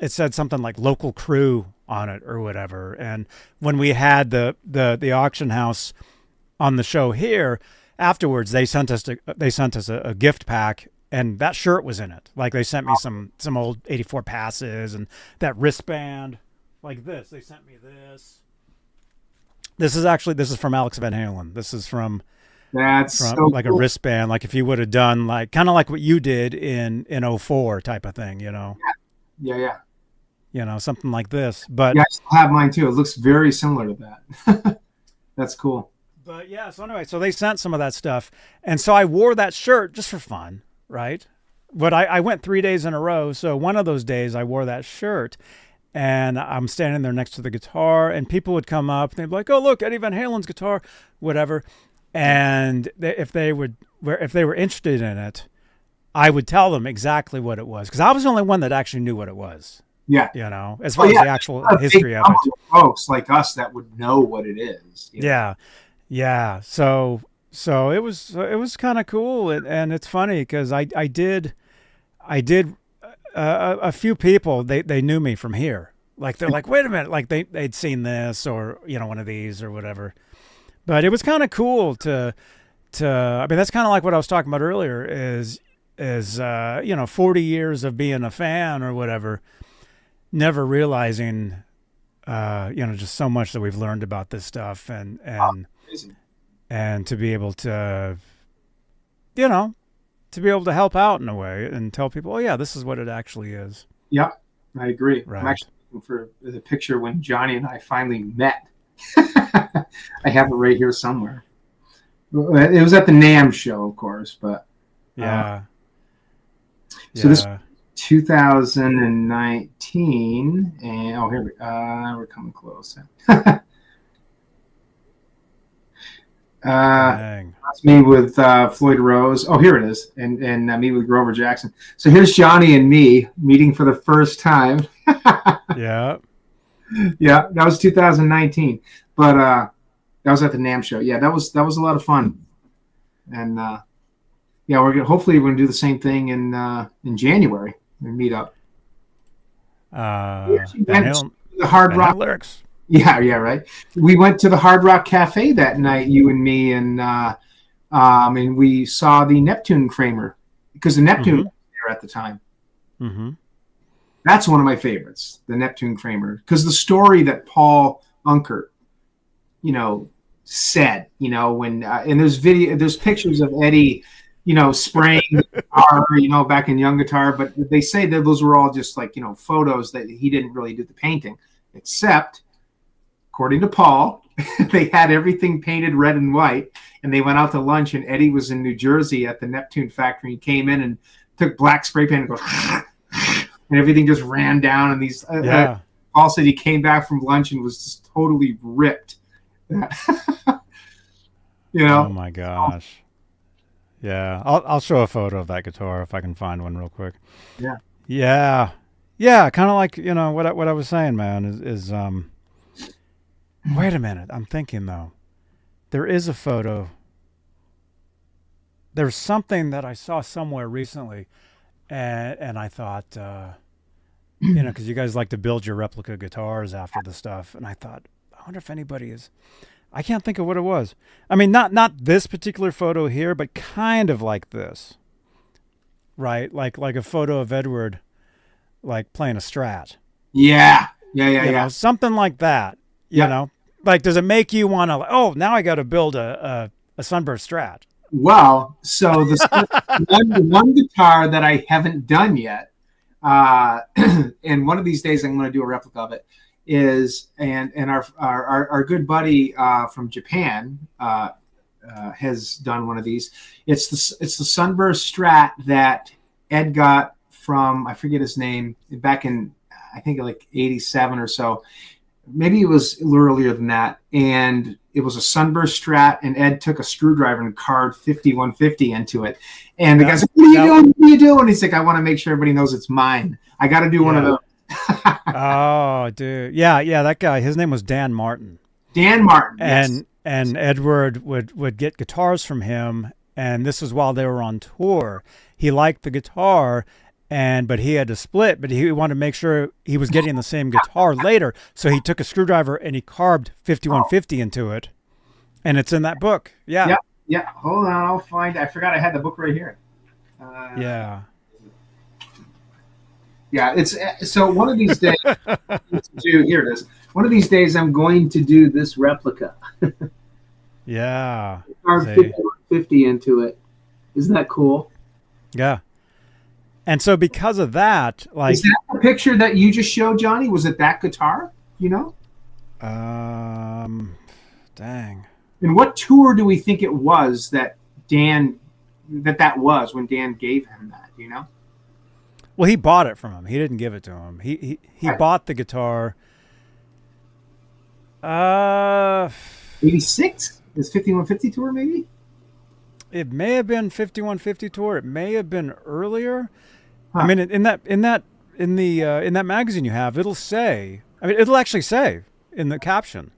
It said something like local crew on it or whatever. And when we had the auction house on the show here, afterwards they sent us a gift pack, and that shirt was in it. Like they sent me some old 84 passes and that wristband like this. They sent me this. This is from Alex Van Halen. This is from so like cool. A wristband, like if you would have done like kind of like what you did in 04 type of thing, Yeah. Something like this. But yeah, I still have mine too. It looks very similar to that. That's cool. But yeah, so anyway, so they sent some of that stuff. And so I wore that shirt just for fun, right? But I went 3 days in a row. So one of those days I wore that shirt and I'm standing there next to the guitar and people would come up and they'd be like, oh, look, Eddie Van Halen's guitar, whatever. And if they were interested in it, I would tell them exactly what it was. Because I was the only one that actually knew what it was. Yeah. As far as the actual history of it. Folks like us that would know what it is. Yeah. Yeah. So it was kind of cool. And it's funny because I did a few people, they knew me from here. Like, they're like, wait a minute. Like they'd seen this or, one of these or whatever. But it was kind of cool to, I mean, that's kind of like what I was talking about earlier is 40 years of being a fan or whatever, never realizing, just so much that we've learned about this stuff and to be able to, help out in a way and tell people, oh yeah, this is what it actually is. Yeah, I agree. Right. I'm actually looking for the picture when Johnny and I finally met. I have it right here somewhere. It was at the NAMM show, of course, but yeah. So this 2019, and here we're coming close. That's me with Floyd Rose. Oh, here it is, and me with Grover Jackson. So here's Johnny and me meeting for the first time. Yeah. Yeah, that was 2019, but that was at the NAMM show. Yeah, that was a lot of fun, and hopefully we're gonna do the same thing in January. We meet up. The Hard Rock lyrics. Yeah, right. We went to the Hard Rock Cafe that night, you and me, and we saw the Neptune Kramer because the Neptune was there at the time. Mm-hmm. That's one of my favorites, the Neptune Kramer, because the story that Paul Unkert, said, when and there's pictures of Eddie, spraying the guitar, back in Young Guitar, but they say that those were all just like, photos that he didn't really do the painting, except, according to Paul, they had everything painted red and white, and they went out to lunch, and Eddie was in New Jersey at the Neptune factory and came in and took black spray paint and goes, and everything just ran down, and these Paul said he came back from lunch and was just totally ripped. You know? Oh my gosh. Yeah, I'll show a photo of that guitar if I can find one real quick. Yeah. Yeah. Yeah, kind of like, what I was saying, man, is wait a minute. I'm thinking though. There is a photo. There's something that I saw somewhere recently, and I thought, because you guys like to build your replica guitars after the stuff, and I thought, I wonder if anybody is. I can't think of what it was. I mean, not this particular photo here, but kind of like this, right? Like a photo of Edward, like playing a Strat. Yeah. Something like that. You know, like, does it make you want to? Oh, now I got to build a Sunburst Strat. Well, so the one guitar that I haven't done yet, and one of these days I'm going to do a replica of it, is and our good buddy from Japan has done one of these. It's the Sunburst Strat that Ed got from, I forget his name, back in I think like 87 or so. Maybe it was a little earlier than that, and it was a Sunburst Strat, and Ed took a screwdriver and carved 5150 into it. And the guy's like, what are you doing? What are you doing? He's like, I want to make sure everybody knows it's mine. I got to do one of those. Oh, dude. Yeah, that guy, his name was Dan Martin. Dan Martin, yes. And Edward would get guitars from him, and this was while they were on tour. He liked the guitar, but he had to split, but he wanted to make sure he was getting the same guitar later. So he took a screwdriver and he carved 5150 into it. And it's in that book. Yeah. Yeah. Hold on. I'll find. I forgot I had the book right here. Yeah. Yeah. It's so one of these days. Here it is. One of these days, I'm going to do this replica. Yeah. Carve 5150 into it. Isn't that cool? Yeah. And so because of that, like, is that the picture that you just showed, Johnny? Was it that guitar? Dang. And what tour do we think it was that that was when Dan gave him that? Well, he bought it from him. He didn't give it to him. He bought the guitar. 86? Is 5150 tour maybe? It may have been 5150 tour. It may have been earlier. Huh. I mean, in that magazine you have, it'll actually say in the caption.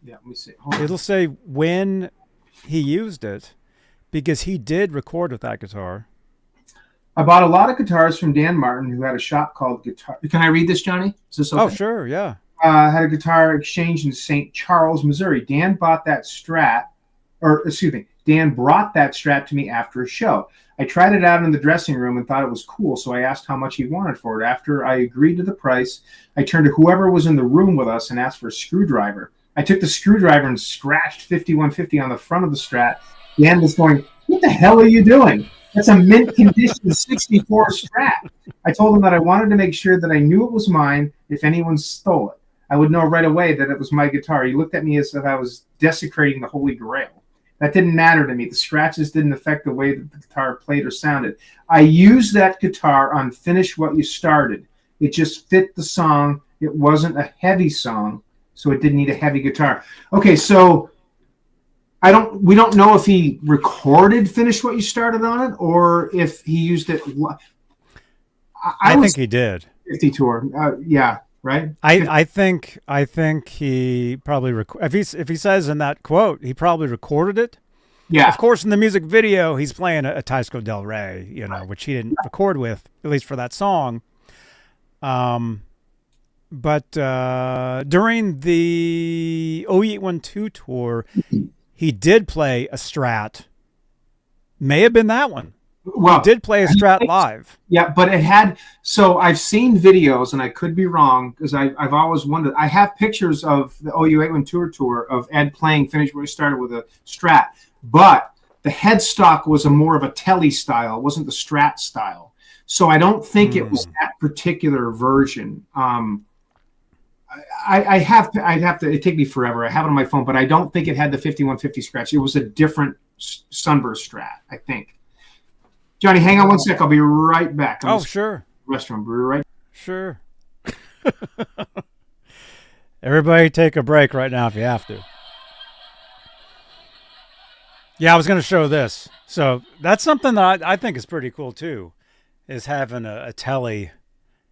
Yeah, let me see. It'll say when he used it, because he did record with that guitar. I bought a lot of guitars from Dan Martin, who had a shop called Guitar. Can I read this, Johnny? Is this okay? Oh, sure, yeah. Had a guitar exchange in St. Charles, Missouri. Dan brought that Strat to me after a show. I tried it out in the dressing room and thought it was cool, so I asked how much he wanted for it. After I agreed to the price, I turned to whoever was in the room with us and asked for a screwdriver. I took the screwdriver and scratched 5150 on the front of the Strat. Dan was going, what the hell are you doing? That's a mint condition 64 Strat. I told him that I wanted to make sure that I knew it was mine if anyone stole it. I would know right away that it was my guitar. He looked at me as if I was desecrating the Holy Grail. That didn't matter to me. The scratches didn't affect the way that the guitar played or sounded. I used that guitar on Finish What You Started. It just fit the song. It wasn't a heavy song, so it didn't need a heavy guitar. Okay, so we don't know if he recorded Finish What You Started on it or if he used it. I think he did. 50 tour. Yeah. Right. I think he probably if he says in that quote he probably recorded it. Yeah. Of course, in the music video he's playing a Tisco Del Rey, which he didn't record with, at least for that song. But during the 0812 tour, he did play a Strat. May have been that one. Well, he did play a Strat live. Yeah, but it had. So I've seen videos, and I could be wrong because I've always wondered. I have pictures of the OU812 tour of Ed playing Finish Where He Started with a Strat, but the headstock was more of a Telly style. It wasn't the Strat style. So I don't think it was that particular version. I'd have to. It'd take me forever. I have it on my phone, but I don't think it had the 5150 scratch. It was a different Sunburst Strat, I think. Johnny, hang on one sec. I'll be right back. Sure. Restroom. Be right. Sure. Everybody take a break right now if you have to. Yeah, I was going to show this. So that's something that I think is pretty cool too, is having a telly,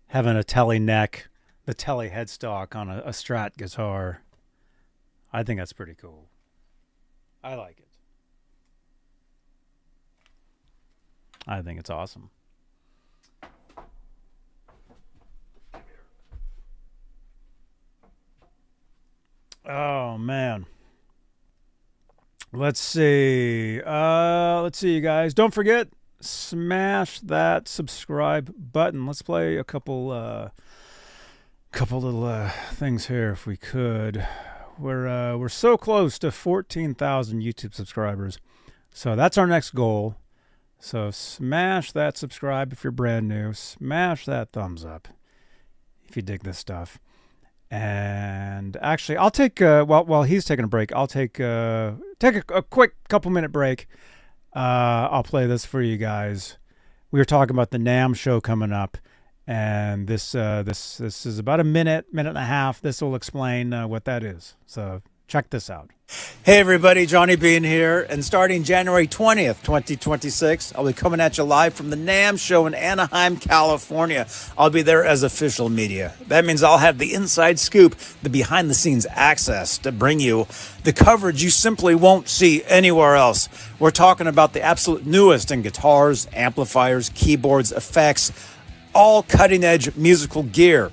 having a telly neck, the telly headstock on a Strat guitar. I think that's pretty cool. I like it. I think it's awesome. Oh man. Let's see. Let's see, you guys. Don't forget, smash that subscribe button. Let's play a couple little things here if we could. We're so close to 14,000 YouTube subscribers. So that's our next goal. So smash that subscribe if you're brand new. Smash that thumbs up if you dig this stuff. And actually, I'll take while he's taking a break, I'll take a quick couple-minute break. I'll play this for you guys. We were talking about the NAMM show coming up, and this is about a minute and a half. This will explain what that is. So check this out. Hey everybody, Johnny Beane here, and starting January 20th, 2026, I'll be coming at you live from the NAMM show in Anaheim, California. I'll be there as official media. That means I'll have the inside scoop, the behind-the-scenes access to bring you the coverage you simply won't see anywhere else. We're talking about the absolute newest in guitars, amplifiers, keyboards, effects, all cutting-edge musical gear.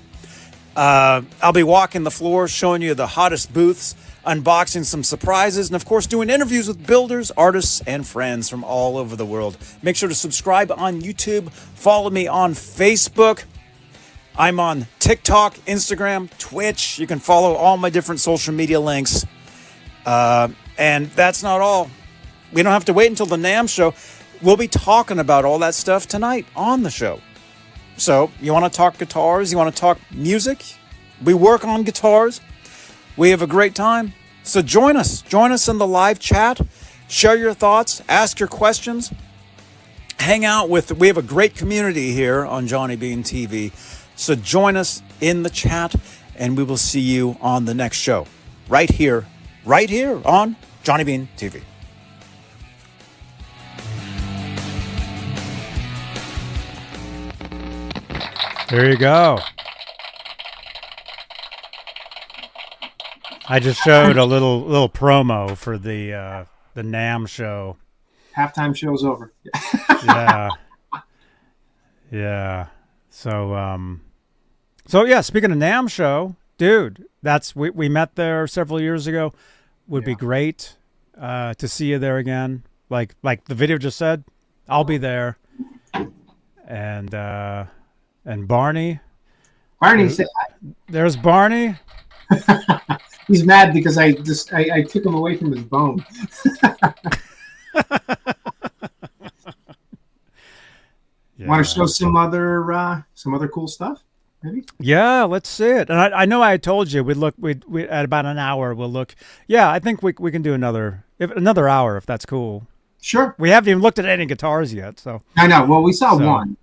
I'll be walking the floor, showing you the hottest booths, unboxing some surprises, and of course doing interviews with builders, artists, and friends from all over the world. Make sure to subscribe on YouTube, follow me on Facebook. I'm on TikTok, Instagram, Twitch. You can follow all my different social media links. And that's not all. We don't have to wait until the NAMM show. We'll be talking about all that stuff tonight on the show. So you want to talk guitars, you want to talk music, we work on guitars. We have a great time. So join us in the live chat, share your thoughts, ask your questions, hang out we have a great community here on Johnny Beane TV. So join us in the chat, and we will see you on the next show right here on Johnny Beane TV. There you go. I just showed a little promo for the NAMM show. Halftime show's over. Yeah. So yeah, speaking of NAMM show, dude, we met there several years ago. Would be great to see you there again. Like the video just said, I'll be there. And Barney. There's Barney. He's mad because I took him away from his bone. Want to show some other cool stuff, maybe? Yeah, let's see it. And I know I told you we at about an hour we'll look. Yeah, I think we can do another hour if that's cool. Sure. We haven't even looked at any guitars yet, so. I know. Well, we saw one.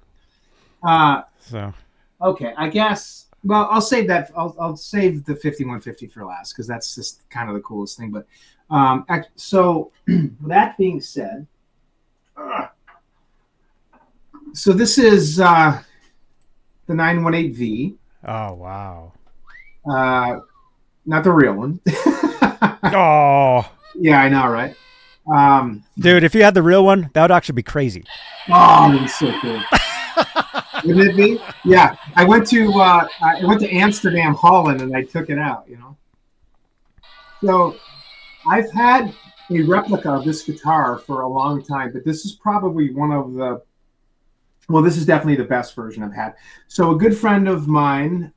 So. Okay, I guess. Well, I'll save that. I'll save the 5150 for last because that's just kind of the coolest thing. But so that being said, so this is the 918V. Oh wow! Not the real one. Oh. Yeah, I know, right? Dude, if you had the real one, that would actually be crazy. Oh, it'd be so cool. Wouldn't it be? Yeah, I went to Amsterdam, Holland, and I took it out. So I've had a replica of this guitar for a long time, but this is probably one of the. Well, this is definitely the best version I've had. So a good friend of mine,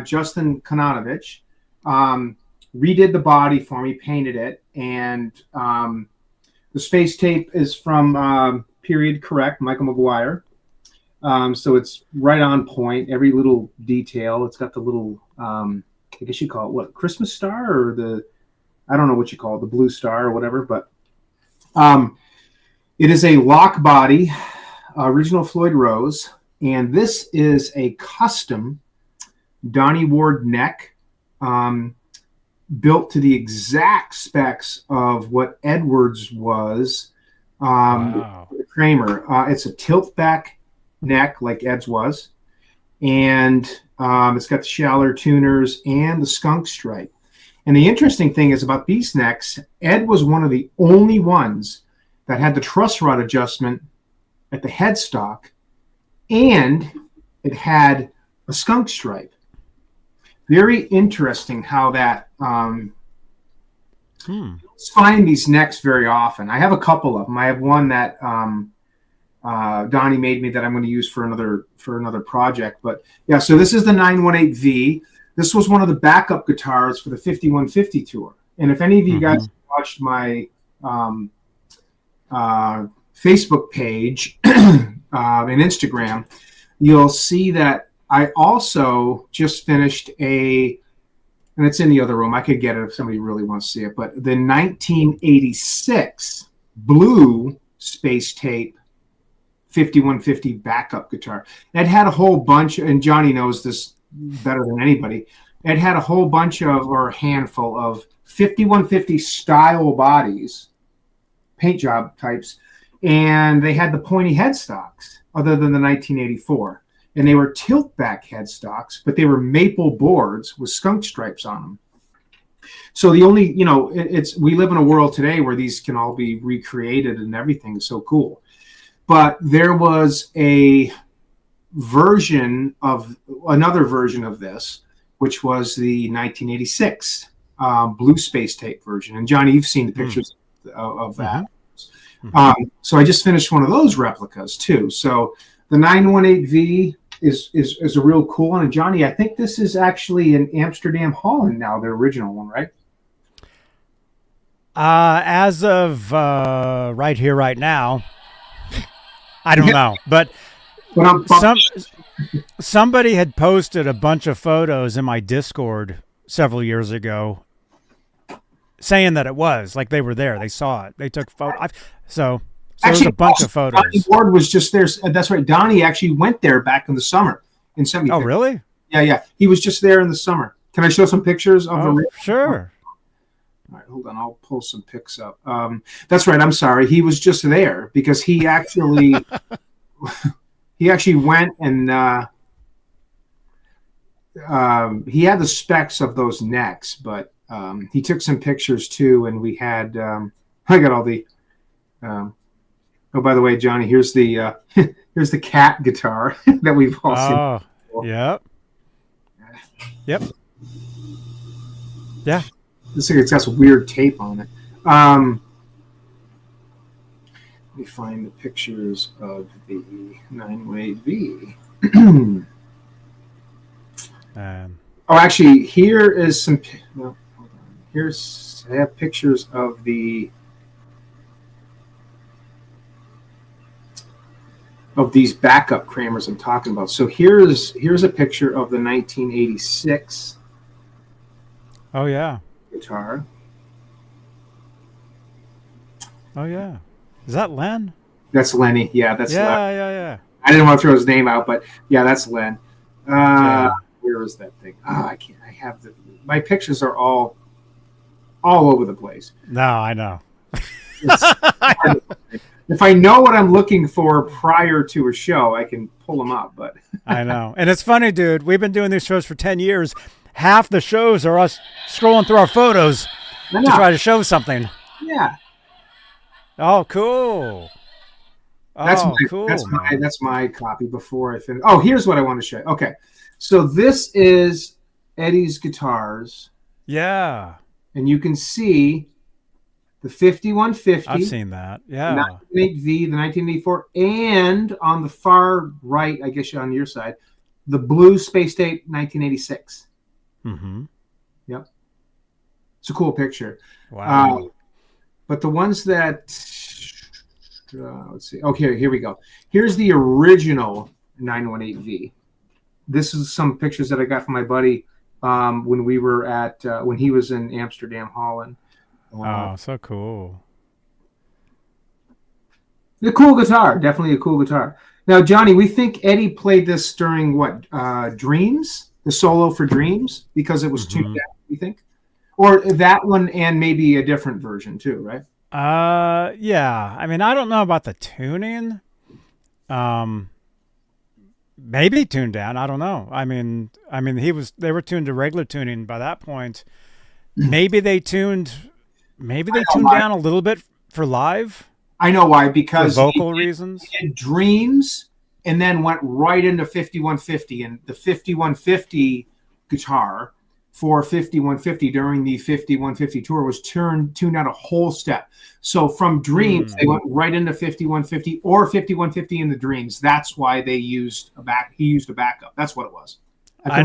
Justin Kananovich, redid the body for me, painted it, and the space tape is from Period Correct, Michael McGuire. So it's right on point, every little detail. It's got the little, I guess you call it, what, Christmas star or I don't know what you call it, the blue star or whatever. But it is a lock body, original Floyd Rose. And this is a custom Donnie Ward neck. built to the exact specs of what Edwards was. Wow. Kramer. It's a tilt back neck like Ed's was, and it's got the shallower tuners and the skunk stripe. And the interesting thing is about these necks, Ed was one of the only ones that had the truss rod adjustment at the headstock, and it had a skunk stripe. Very interesting how that find these necks very often. I have a couple of them. I have one that Donnie made me that I'm going to use for another project. But yeah, so this is the 918V. This was one of the backup guitars for the 5150 tour. And if any of you guys watched my Facebook page and Instagram, you'll see that I also just finished and it's in the other room. I could get it if somebody really wants to see it. But the 1986 blue space tape 5150 backup guitar. It had a whole bunch, and Johnny knows this better than anybody. It had a whole bunch of, or a handful of 5150 style bodies, paint job types, and they had the pointy headstocks other than the 1984. And they were tilt back headstocks, but they were maple boards with skunk stripes on them. So the only, we live in a world today where these can all be recreated and everything is so cool. But there was another version of this, which was the 1986 blue space tape version. And Johnny, you've seen the pictures of that. So I just finished one of those replicas too. So the 918V is a real cool one. And Johnny, I think this is actually in Amsterdam, Holland now, the original one, right? As of right here, right now, I don't know, but somebody had posted a bunch of photos in my Discord several years ago saying that it was like they were there. They saw it. They took photos. So there's a bunch of photos. Donnie Ward was just there. That's right. Donnie actually went there back in the summer and sent me pictures. Really? Yeah. He was just there in the summer. Can I show some pictures of the? Sure. All right, hold on. I'll pull some pics up. That's right. I'm sorry. He was just there because he actually went and he had the specs of those necks, but he took some pictures too. And we had I got all the. Oh, by the way, Johnny, here's the here's the cat guitar that we've all seen. Oh, yep. Yeah. This thing, it's got some weird tape on it. Let me find the pictures of the 918V. Oh, actually, here is some. No, hold on. I have pictures of these backup Kramers I'm talking about. So here's a picture of the 1986. Oh yeah. Guitar. Oh yeah. Is that Len? That's Lenny. Yeah, that's Len. Yeah. I didn't want to throw his name out, but yeah, that's Len. Where is that thing? I can't. I have my pictures are all over the place. No, I know. If I know what I'm looking for prior to a show, I can pull them up. But I know, and it's funny, dude. We've been doing these shows for 10 years. Half the shows are us scrolling through our photos to try to show something. Yeah. Oh, cool. Cool. That's my copy before I finish. Oh, here's what I want to show you. Okay. So this is Eddie's guitars. Yeah. And you can see the 5150. I've seen that. Yeah. The 918V, the 1984, and on the far right, I guess on your side, the blue space tape 1986. Mm-hmm. Yep. It's a cool picture. Wow. But the ones that let's see. Okay, here we go. Here's the original 918V. This is some pictures that I got from my buddy when we were when he was in Amsterdam, Holland. Oh, so cool. A cool guitar. Definitely a cool guitar. Now, Johnny, we think Eddie played this during what? Dreams? The solo for Dreams? Because it was tuned down, you think? Or that one and maybe a different version too, right? Yeah. I mean, I don't know about the tuning. Maybe tuned down. I don't know. They were tuned to regular tuning by that point. Maybe they tuned down a little bit for live. I know why, because for vocal reasons. He had Dreams and then went right into 5150, and the 5150 guitar for 5150 during the 5150 tour was tuned out a whole step. So from Dreams, they went right into 5150 or 5150 in the Dreams. That's why he used a backup. That's what it was. I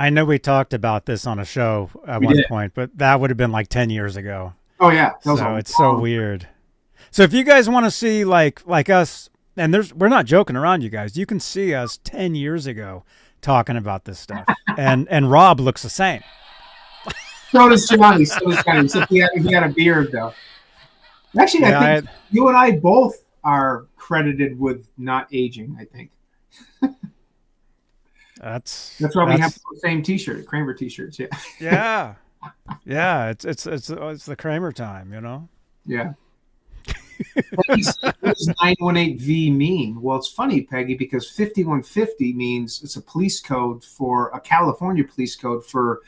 know we talked about this on a show at one point, but that would have been like 10 years ago. Oh yeah. So it's so weird. So if you guys want to see like us, and we're not joking around, you guys, you can see us 10 years ago talking about this stuff. and Rob looks the same. So does Johnny. Except he had a beard though. Actually, yeah, I think you and I both are credited with not aging, I think. That's why we have the same T-shirt, Kramer T-shirts. Yeah. Yeah. Yeah. It's the Kramer time, you know. Yeah. What does 918V mean? Well, it's funny, Peggy, because 5150 means it's a police code for a California police code for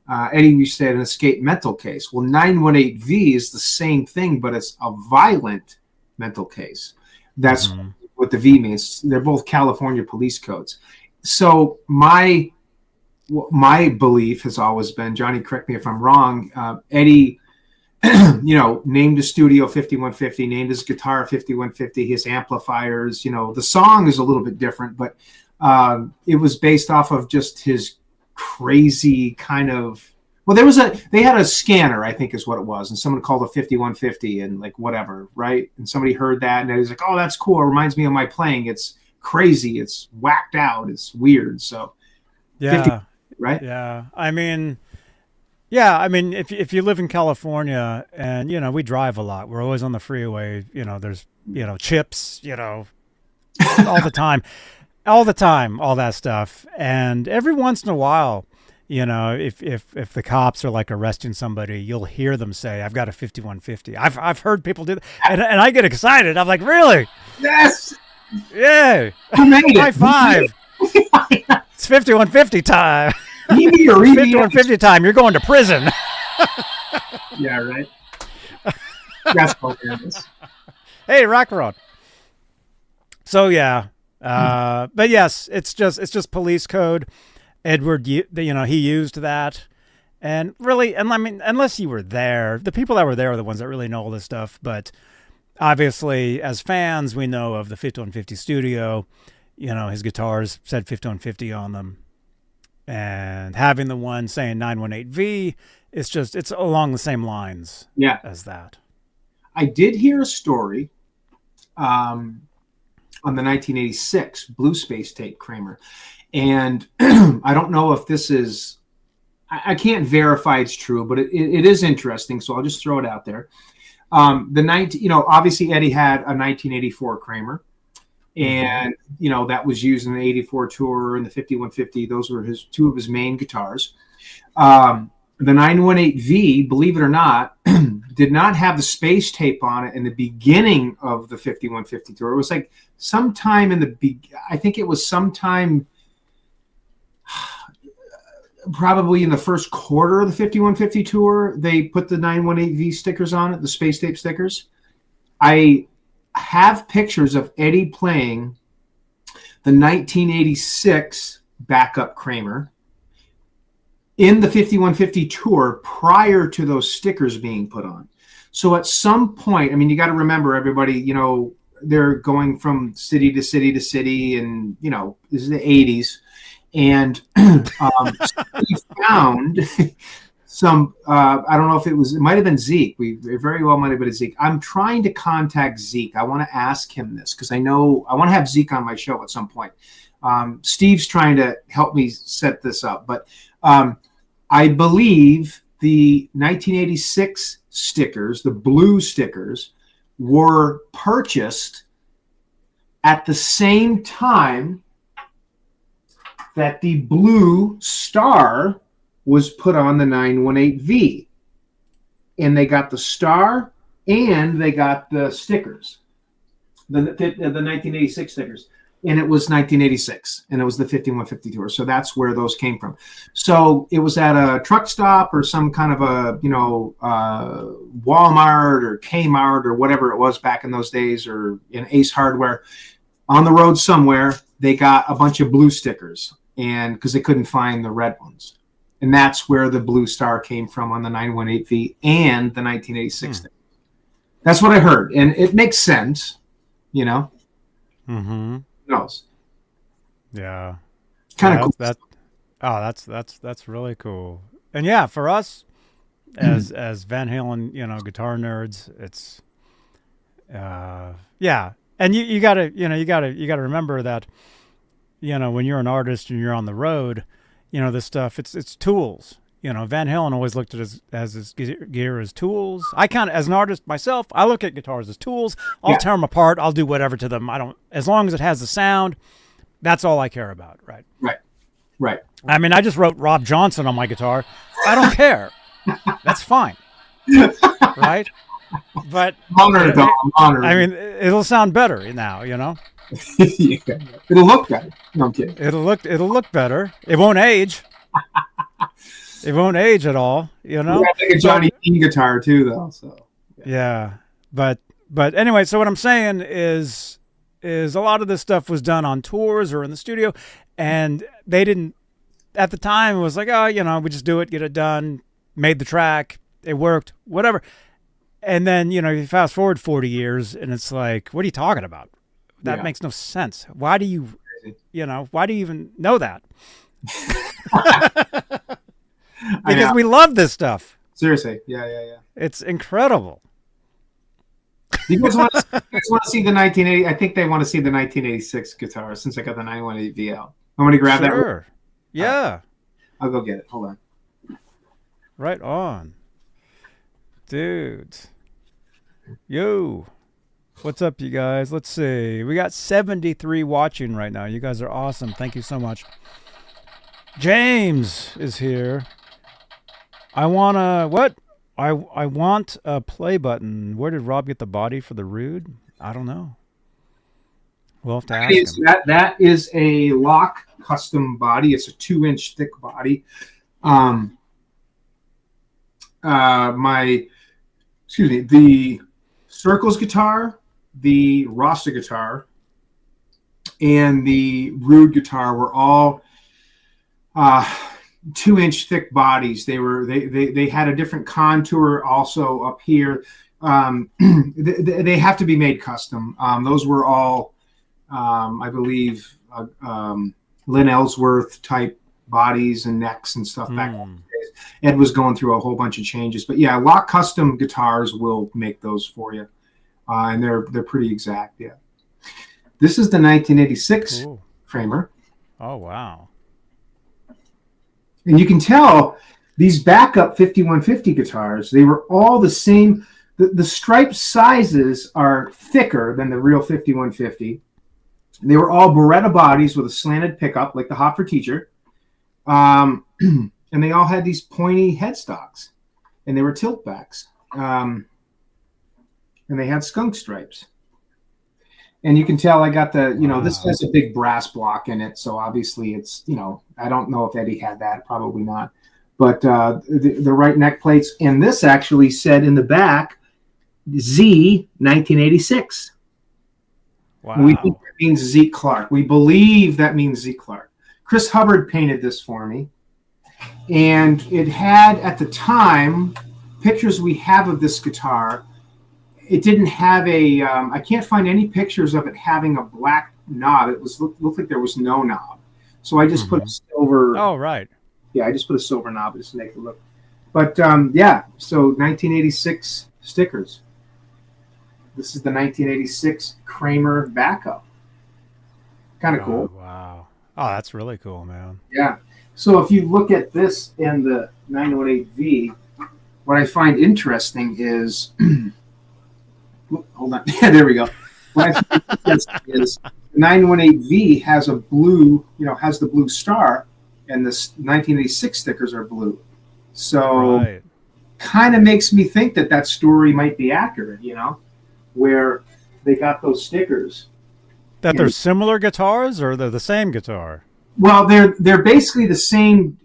Eddie used to say an escape mental case. Well, 918V is the same thing, but it's a violent mental case. That's what the V means. They're both California police codes. So my belief has always been, Johnny, correct me if I'm wrong, Eddie, named his studio 5150, named his guitar 5150, his amplifiers, the song is a little bit different, but it was based off of just his crazy kind of, they had a scanner, I think is what it was, and someone called it 5150 and like whatever, right? And somebody heard that and he was like, oh, that's cool. It reminds me of my playing. It's crazy. It's whacked out. It's weird. So yeah, 50, right? Yeah. I mean, if you live in California and, we drive a lot, we're always on the freeway, there's, chips, all the time, all that stuff. And every once in a while, if the cops are like arresting somebody, you'll hear them say, I've got a 5150. I've heard people do that. And I get excited. I'm like, really? Yes. Yeah. High five. It's 5150 time. 5150 time. You're going to prison. Yeah, right. That's hilarious. Hey, rock road. So yeah, but yes, it's just police code. Edward, he used that, and really, and I mean, unless you were there, the people that were there are the ones that really know all this stuff. But obviously, as fans, we know of the 5150 studio. His guitars said 5150 on them. And having the one saying 918V, it's along the same lines as that. I did hear a story on the 1986 Blue Space tape, Kramer. And I don't know if this is, I can't verify it's true, but it is interesting. So I'll just throw it out there. Obviously Eddie had a 1984 Kramer. And, that was used in the 84 tour and the 5150. Those were two of his main guitars. The 918V, believe it or not, did not have the space tape on it in the beginning of the 5150 tour. It was like sometime I think it was sometime probably in the first quarter of the 5150 tour, they put the 918V stickers on it, the space tape stickers. I have pictures of Eddie playing the 1986 backup Kramer in the 5150 tour prior to those stickers being put on. So at some point, I mean, you got to remember, everybody, they're going from city to city to city, and this is the 80s, and we found some, I don't know if it might have been Zeke. It very well might have been Zeke. I'm trying to contact Zeke. I want to ask him this because I want to have Zeke on my show at some point. Steve's trying to help me set this up, but I believe the 1986 stickers, the blue stickers, were purchased at the same time that the blue star was put on the 918V. And they got the star and they got the stickers, the 1986 stickers. And it was 1986, and it was the 5150 tour. So that's where those came from. So it was at a truck stop or some kind of a, Walmart or Kmart or whatever it was back in those days, or in Ace Hardware. On the road somewhere, they got a bunch of blue stickers, and because they couldn't find the red ones. And that's where the blue star came from on the 918V and the 1986 sticker. That's what I heard, and it makes sense, Mm-hmm. Knows. Yeah. Kind of cool. That's really cool. And yeah, for us as Van Halen, guitar nerds, it's yeah. And you gotta remember that, when you're an artist and you're on the road, this stuff, it's tools. Van Halen always looked at his gear as tools. I as an artist myself, I look at guitars as tools. I'll tear them apart. I'll do whatever to them. As long as it has the sound, that's all I care about. Right. Right. I mean, I just wrote Rob Johnson on my guitar. I don't care. That's fine. Right. But honored. I mean, it'll sound better now, Yeah. It'll look better. No, I'm kidding. It'll look better. It won't age. It won't age at all, Yeah, like a Johnny Beane guitar too, though. So yeah. But anyway, so what I'm saying is a lot of this stuff was done on tours or in the studio, and they didn't at the time. It was like, we just do it, get it done, made the track, it worked, whatever. And then you fast forward 40 years, and it's like, what are you talking about? That makes no sense. Why do you even know that? Because we love this stuff. Seriously, yeah. It's incredible. You guys want to see the 1980? I think they want to see the 1986 guitar since I got the 918V out. I'm going to grab that. Sure. Yeah. I'll go get it. Hold on. Right on. Dude. Yo. What's up, you guys? Let's see. We got 73 watching right now. You guys are awesome. Thank you so much. James is here. I want a play button. Where did Rob get the body for the Rude? I don't know. We'll have to ask him. That is a Lock custom body. It's a 2-inch thick body. The Circles guitar, the Rasta guitar, and the Rude guitar were all 2-inch thick bodies. They had a different contour also up here. They have to be made custom. Those were all, I believe, Lynn Ellsworth type bodies and necks and stuff back in the days. Ed was going through a whole bunch of changes, but yeah, Lock custom guitars will make those for you, and they're pretty exact. Yeah, this is the 1986 Kramer. Oh wow. And you can tell these backup 5150 guitars, they were all the same. The stripe sizes are thicker than the real 5150. They were all Beretta bodies with a slanted pickup, like the Hot for Teacher. And they all had these pointy headstocks, and they were tilt backs. And they had skunk stripes. And you can tell I got the, this has a big brass block in it. So obviously it's, I don't know if Eddie had that, probably not. But the right neck plates. And this actually said in the back, Z 1986. Wow. We think that means Zeke Clark. We believe that means Zeke Clark. Chris Hubbard painted this for me. And it had, at the time, pictures we have of this guitar. It didn't have I can't find any pictures of it having a black knob. It looked like there was no knob. So I just put a silver. Oh, right. Yeah, I just put a silver knob just to make it look. But, yeah, so 1986 stickers. This is the 1986 Kramer backup. Kind of cool. Wow. Oh, that's really cool, man. Yeah. So if you look at this and the 918V, what I find interesting is... hold on. Yeah, there we go. What I think is the 918V has a blue, has the blue star, and the 1986 stickers are blue. So Right. kind of makes me think that story might be accurate, where they got those stickers. That they're similar guitars, or they're the same guitar? Well, they're basically the same,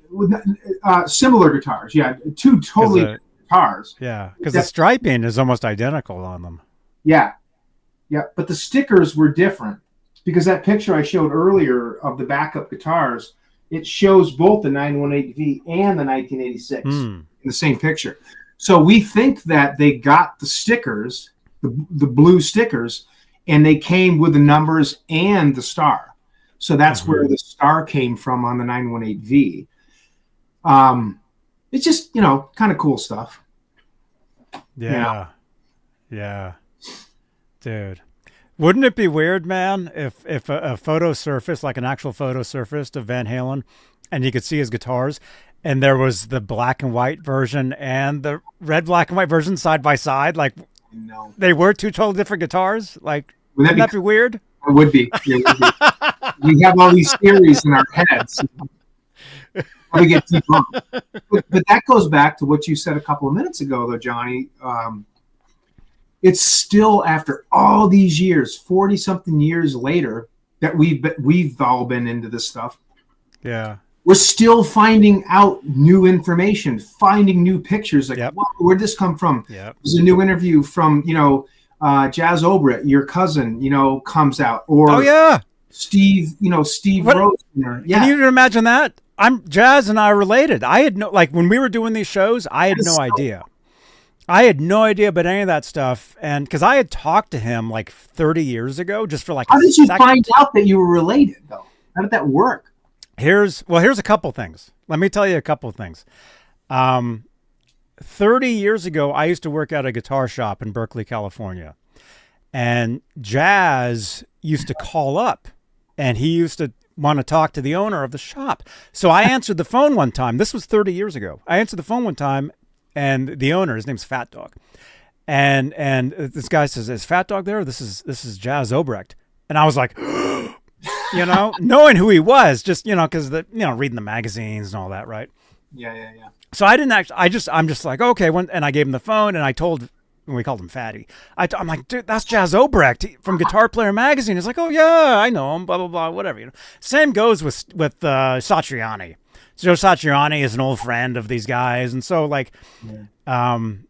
similar guitars. Yeah, two totally different guitars. Yeah, because the striping is almost identical on them. Yeah, but the stickers were different because that picture I showed earlier of the backup guitars, it shows both the 918V and the 1986 in the same picture. So we think that they got the stickers, the blue stickers, and they came with the numbers and the star. So that's where the star came from on the 918V. It's just, kind of cool stuff. Yeah. Yeah. Dude. Wouldn't it be weird, man, if a photo surfaced, like an actual photo surfaced of Van Halen, and you could see his guitars, and there was the black and white version and the red, black, and white version side by side? Like, No. they were two totally different guitars? Like, wouldn't that be weird? It would be. It would be. We have all these theories in our heads. We get too long. But that goes back to what you said a couple of minutes ago, though, Johnny. It's still, after all these years, 40-something years later, that we've all been into this stuff. Yeah. We're still finding out new information, finding new pictures. Like, wow, where'd this come from? Yep. There's a new interview from, Jazz Obrecht, your cousin, comes out. Or Steve Rose. Yeah. Can you imagine that? Jazz and I are related. I had when we were doing these shows, I had no idea. I had no idea about any of that stuff. And because I had talked to him like 30 years ago, just for How did you find out that you were related, though? How did that work? Here's a couple things. Let me tell you a couple of things. 30 years ago, I used to work at a guitar shop in Berkeley, California. And Jazz used to call up, and he used to want to talk to the owner of the shop. So I answered the phone one time. This was 30 years ago. I answered the phone one time, and the owner, his name's Fat Dog. And this guy says, "Is Fat Dog there? This is Jazz Obrecht." And I was like, knowing who he was, just, because reading the magazines and all that, right? Yeah. So I didn't actually, I'm just like, okay. And I gave him the phone, and I told, and we called him Fatty. I'm like, dude, that's Jazz Obrecht from Guitar Player Magazine. He's like, oh yeah, I know him, blah, blah, blah, whatever. Same goes with Satriani. Joe Satriani is an old friend of these guys. And so and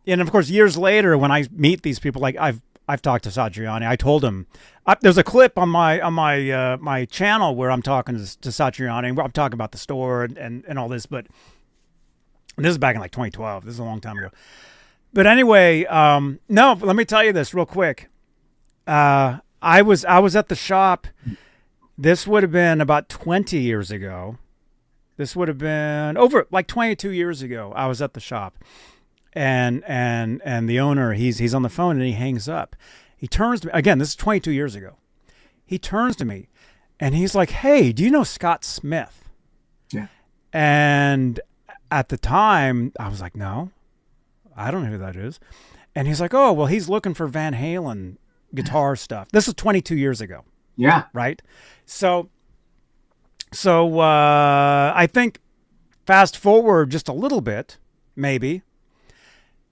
of course, years later, when I meet these people, like I've talked to Satriani. I told him, there's a clip on my channel where I'm talking to Satriani. I'm talking about the store and all this, but this is back in like 2012. This is a long time ago. But anyway, no, let me tell you this real quick. I was at the shop. This would have been about 20 years ago. This would have been over like 22 years ago. I was at the shop, and the owner, he's on the phone, and he hangs up. He turns to me again. This is 22 years ago. He turns to me, and he's like, "Hey, do you know Scott Smith?" Yeah. And at the time, I was like, "No, I don't know who that is." And he's like, "Oh, well, he's looking for Van Halen guitar stuff." This was 22 years ago. Yeah. Right. So I think fast forward just a little bit, maybe.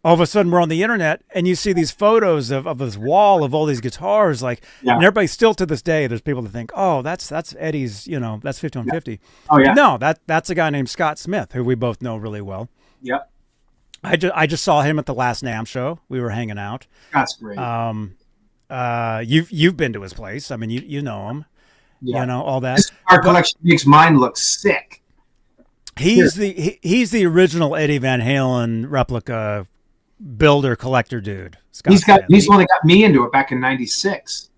All of a sudden we're on the internet, and you see these photos of this wall of all these guitars, and everybody still to this day, there's people that think, oh, that's Eddie's, that's 5150. Yeah. Oh yeah. No, that's a guy named Scott Smith, who we both know really well. Yep. I just saw him at the last NAMM show. We were hanging out. That's great. You've been to his place. I mean, you know him. Yeah. All that. This art collection makes mine look sick. He's the original Eddie Van Halen replica builder collector dude. He's the one that got me into it back in '96.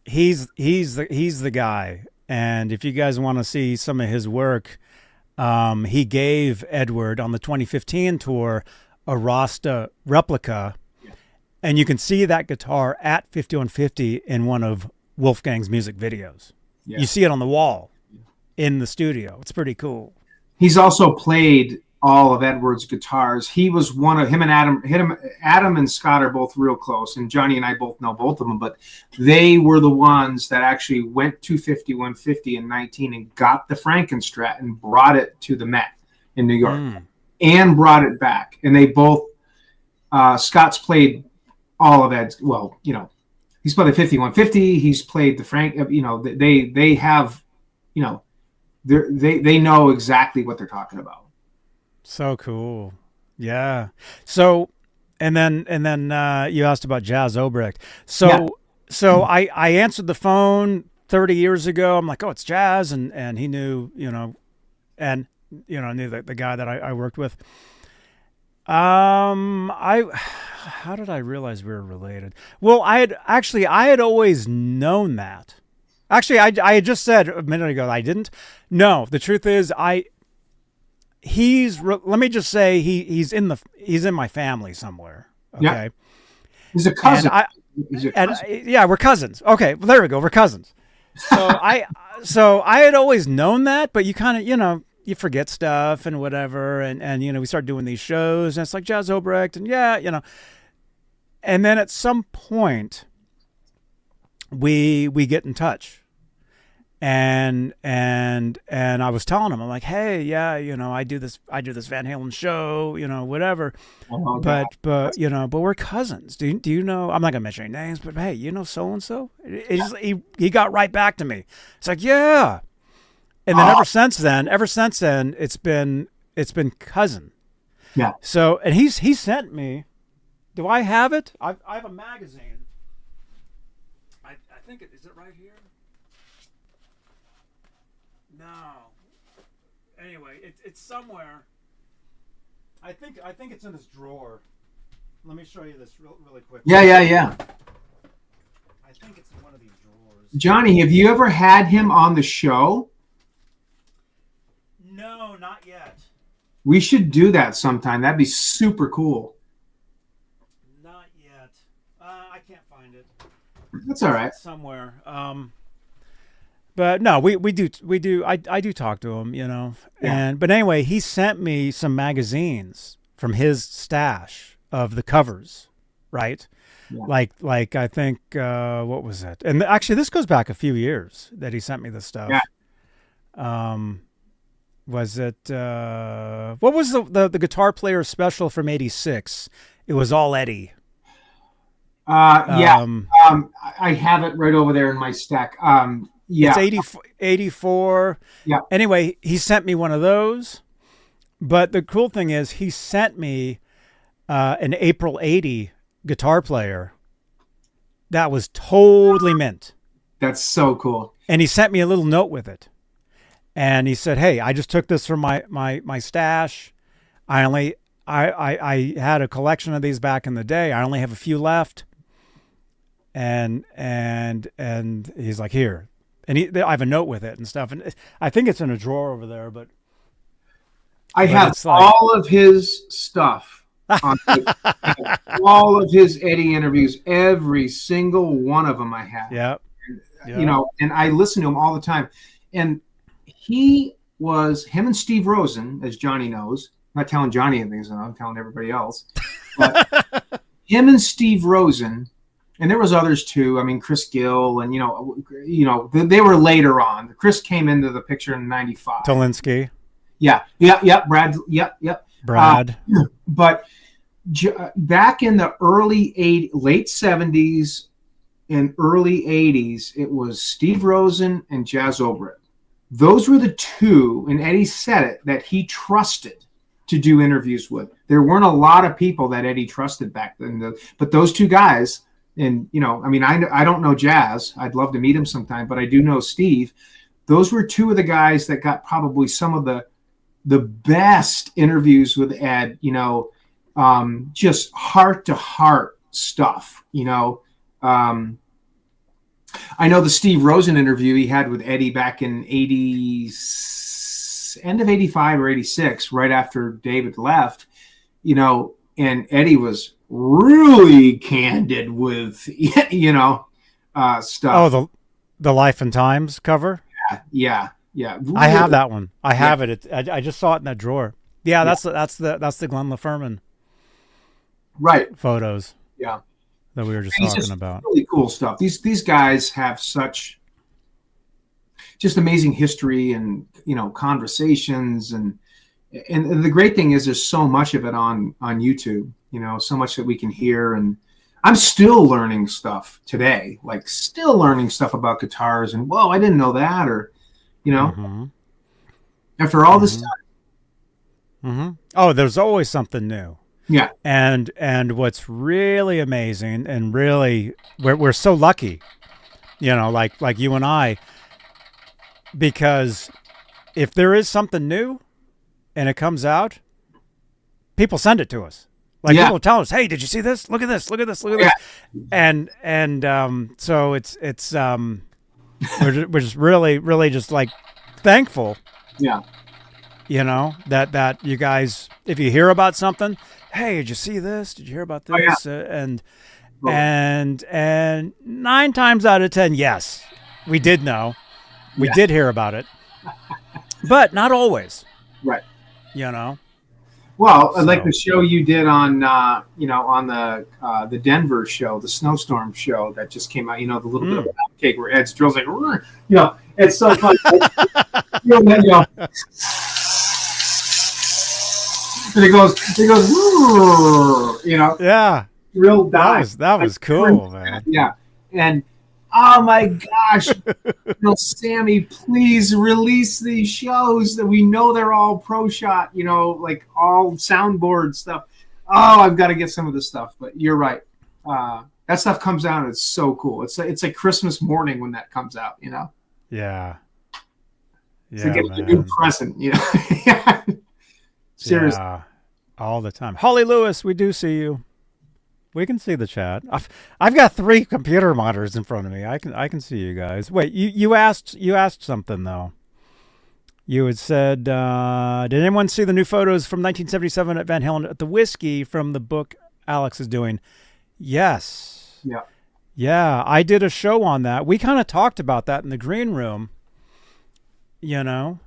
He's the guy. And if you guys want to see some of his work, he gave Edward on the 2015 tour a Rasta replica, and you can see that guitar at 5150 in one of Wolfgang's music videos. Yeah. You see it on the wall in the studio. It's pretty cool. He's also played all of Edward's guitars. He was one of him and Adam and Scott are both real close, and Johnny and I both know both of them, but they were the ones that actually went 250, 150 and 19 and got the Frankenstrat and brought it to the Met in New York and brought it back. And they both, Scott's played all of Ed's, well, you know, he's played the 5150, he's played the Frank, you know, they have, you know, they know exactly what they're talking about. So cool. Yeah. So, and then you asked about Jazz Obrecht. So I answered the phone 30 years ago. I'm like, oh, it's Jazz. And he knew, you know, and, you know, knew the guy that I worked with. How did I realize we were related? Well, I had always known that. Actually, I had just said a minute ago, I didn't. No, the truth is let me just say he's in my family somewhere. Okay. Yeah. He's a cousin. Yeah, we're cousins. Okay. Well, there we go. We're cousins. So I had always known that, but you kind of, you know, you forget stuff and whatever. And, you know, we start doing these shows and it's like Jazz Obrecht and yeah, you know, and then at some point we get in touch. And I was telling him, I'm like, hey, yeah, you know, I do this Van Halen show, you know, whatever. Oh, but you know, but we're cousins. Do you know? I'm not gonna mention any names, but hey, you know, so and so. He got right back to me. It's like, yeah. And then ever since then, it's been cousin. Yeah. So and he sent me. Do I have it? I have a magazine. I think is it right here? No. Anyway, it's somewhere. I think it's in this drawer. Let me show you this really quick. Yeah. I think it's in one of these drawers. Johnny, have you ever had him on the show? No, not yet. We should do that sometime. That'd be super cool. Not yet. I can't find it. That's all right. It's somewhere. But no, we do. I do talk to him, you know. Yeah. But anyway, he sent me some magazines from his stash of the covers, right? Yeah. Like I think what was it? And actually, this goes back a few years that he sent me this stuff. Yeah. Was it what was the guitar player special from '86? It was all Eddie. Yeah. I have it right over there in my stack. Yeah. It's 84. Yeah. Anyway, he sent me one of those. But the cool thing is he sent me an April 80 guitar player that was totally mint. That's so cool. And he sent me a little note with it. And he said, hey, I just took this from my stash. I had a collection of these back in the day. I only have a few left. And he's like, here. And I have a note with it and stuff. And I think it's in a drawer over there, but I have all of his stuff. All of his Eddie interviews, every single one of them I have. Yeah. You know, and I listen to him all the time. And him and Steve Rosen, as Johnny knows. I'm not telling Johnny anything, so I'm telling everybody else. But him and Steve Rosen, and there was others too. I mean, Chris Gill, and you know, they were later on. Chris came into the picture in '95. Tolinsky. Yeah. Brad. Yep. Brad. But back in the late '70s and early '80s, it was Steve Rosen and Jazz Obrecht. Those were the two, and Eddie said it, that he trusted to do interviews with. There weren't a lot of people that Eddie trusted back then, but those two guys. And, you know, I mean, I don't know Jazz. I'd love to meet him sometime, but I do know Steve. Those were two of the guys that got probably some of the best interviews with Ed, you know, just heart-to-heart stuff, you know. I know the Steve Rosen interview he had with Eddie back in end of 85 or 86, right after David left, you know, and Eddie was really candid with, you know, stuff. Oh, the Life and Times cover? Yeah. Really? I have that one. I have it. I just saw it in that drawer. Yeah, that's the Glenn LaFerman Right. photos. Yeah. That we were just It's talking about. Really cool stuff. These guys have such just amazing history and conversations and the great thing is there's so much of it on YouTube. So much that we can hear, and I'm still learning stuff today. Like still learning stuff about guitars, and whoa, I didn't know that, or after all this time. Mm-hmm. Oh, there's always something new. Yeah. And what's really amazing, and really we're so lucky, like you and I, because if there is something new and it comes out, people send it to us. Like people tell us, "Hey, did you see this? Look at this! Look at this! Look at this!" And so it's we're just really just like thankful. Yeah. That you guys, if you hear about something, hey, did you see this? Did you hear about this? And 9 times out of 10, yes, we did know. We did hear about it. But not always. Right. So. Well, like the show you did on on the Denver show, the snowstorm show that just came out, the little bit of an outtake where Ed's drills like, it's so fun. And it goes, Yeah. Real dive. That was cool, man. Yeah. And oh my gosh, Sammy, please release these shows that we know they're all pro shot, like all soundboard stuff. Oh, I've got to get some of this stuff. But you're right. That stuff comes out and it's so cool. It's like Christmas morning when that comes out, Yeah. It's like a new present, Seriously. Yeah, all the time. Holly Lewis, we do see you. We can see the chat. I've got 3 computer monitors in front of me. I can see you guys. Wait, you asked something though. You had said, did anyone see the new photos from 1977 at Van Halen at the Whiskey from the book Alex is doing? Yes. Yeah. Yeah, I did a show on that. We kind of talked about that in the green room. There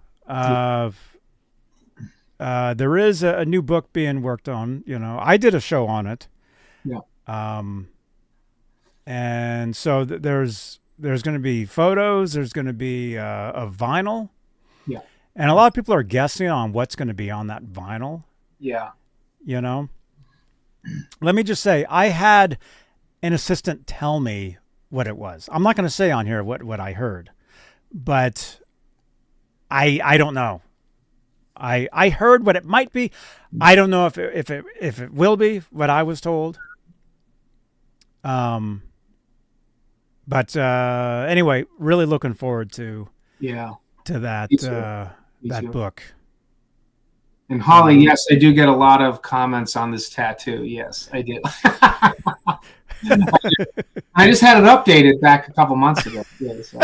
is a new book being worked on. I did a show on it. Yeah. And so there's going to be photos. There's going to be a vinyl. Yeah. And a lot of people are guessing on what's going to be on that vinyl. Yeah. Let me just say, I had an assistant tell me what it was. I'm not going to say on here what I heard, but I don't know. I heard what it might be. I don't know if it will be what I was told. But anyway, really looking forward to that that book. And Holly, yes, I do get a lot of comments on this tattoo. Yes, I do. I just had it updated back a couple months ago. Yeah, so.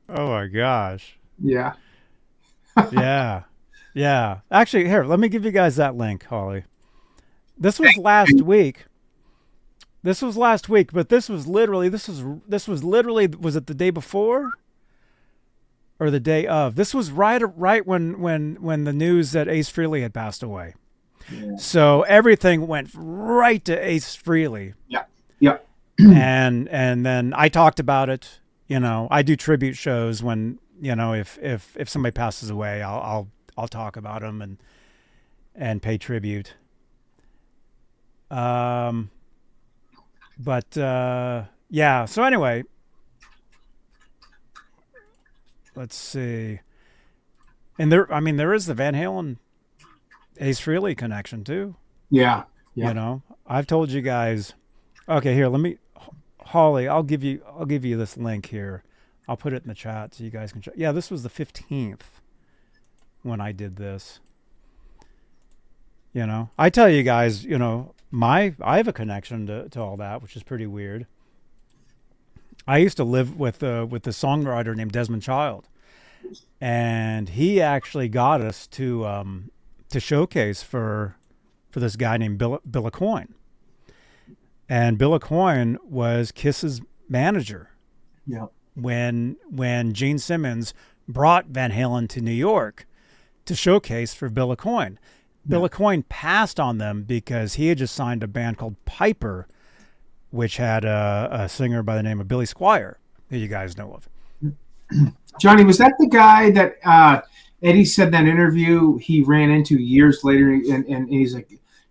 Oh my gosh. Yeah. Yeah. Actually, here, let me give you guys that link, Holly. This was last week. But this was literally was it the day before or the day of? This was right when the news that Ace Frehley had passed away. Yeah. So everything went right to Ace Frehley. Yeah. Yeah. and then I talked about it. I do tribute shows when, if somebody passes away, I'll talk about them and pay tribute. Yeah. So anyway, let's see. And there is the Van Halen Ace Frehley connection too. Yeah. I've told you guys. Okay, here, Holly, I'll give you this link here. I'll put it in the chat so you guys can check. Yeah, this was the 15th when I did this. I tell you guys, I have a connection to all that, which is pretty weird. I used to live with a songwriter named Desmond Child, and he actually got us to showcase for this guy named Bill Aucoin. And Bill Aucoin was Kiss's manager. Yeah. When Gene Simmons brought Van Halen to New York to showcase for Bill Aucoin. Bill Aucoin passed on them because he had just signed a band called Piper, which had a singer by the name of Billy Squier, who you guys know of. Johnny, was that the guy that Eddie said in that interview he ran into years later, and he's like,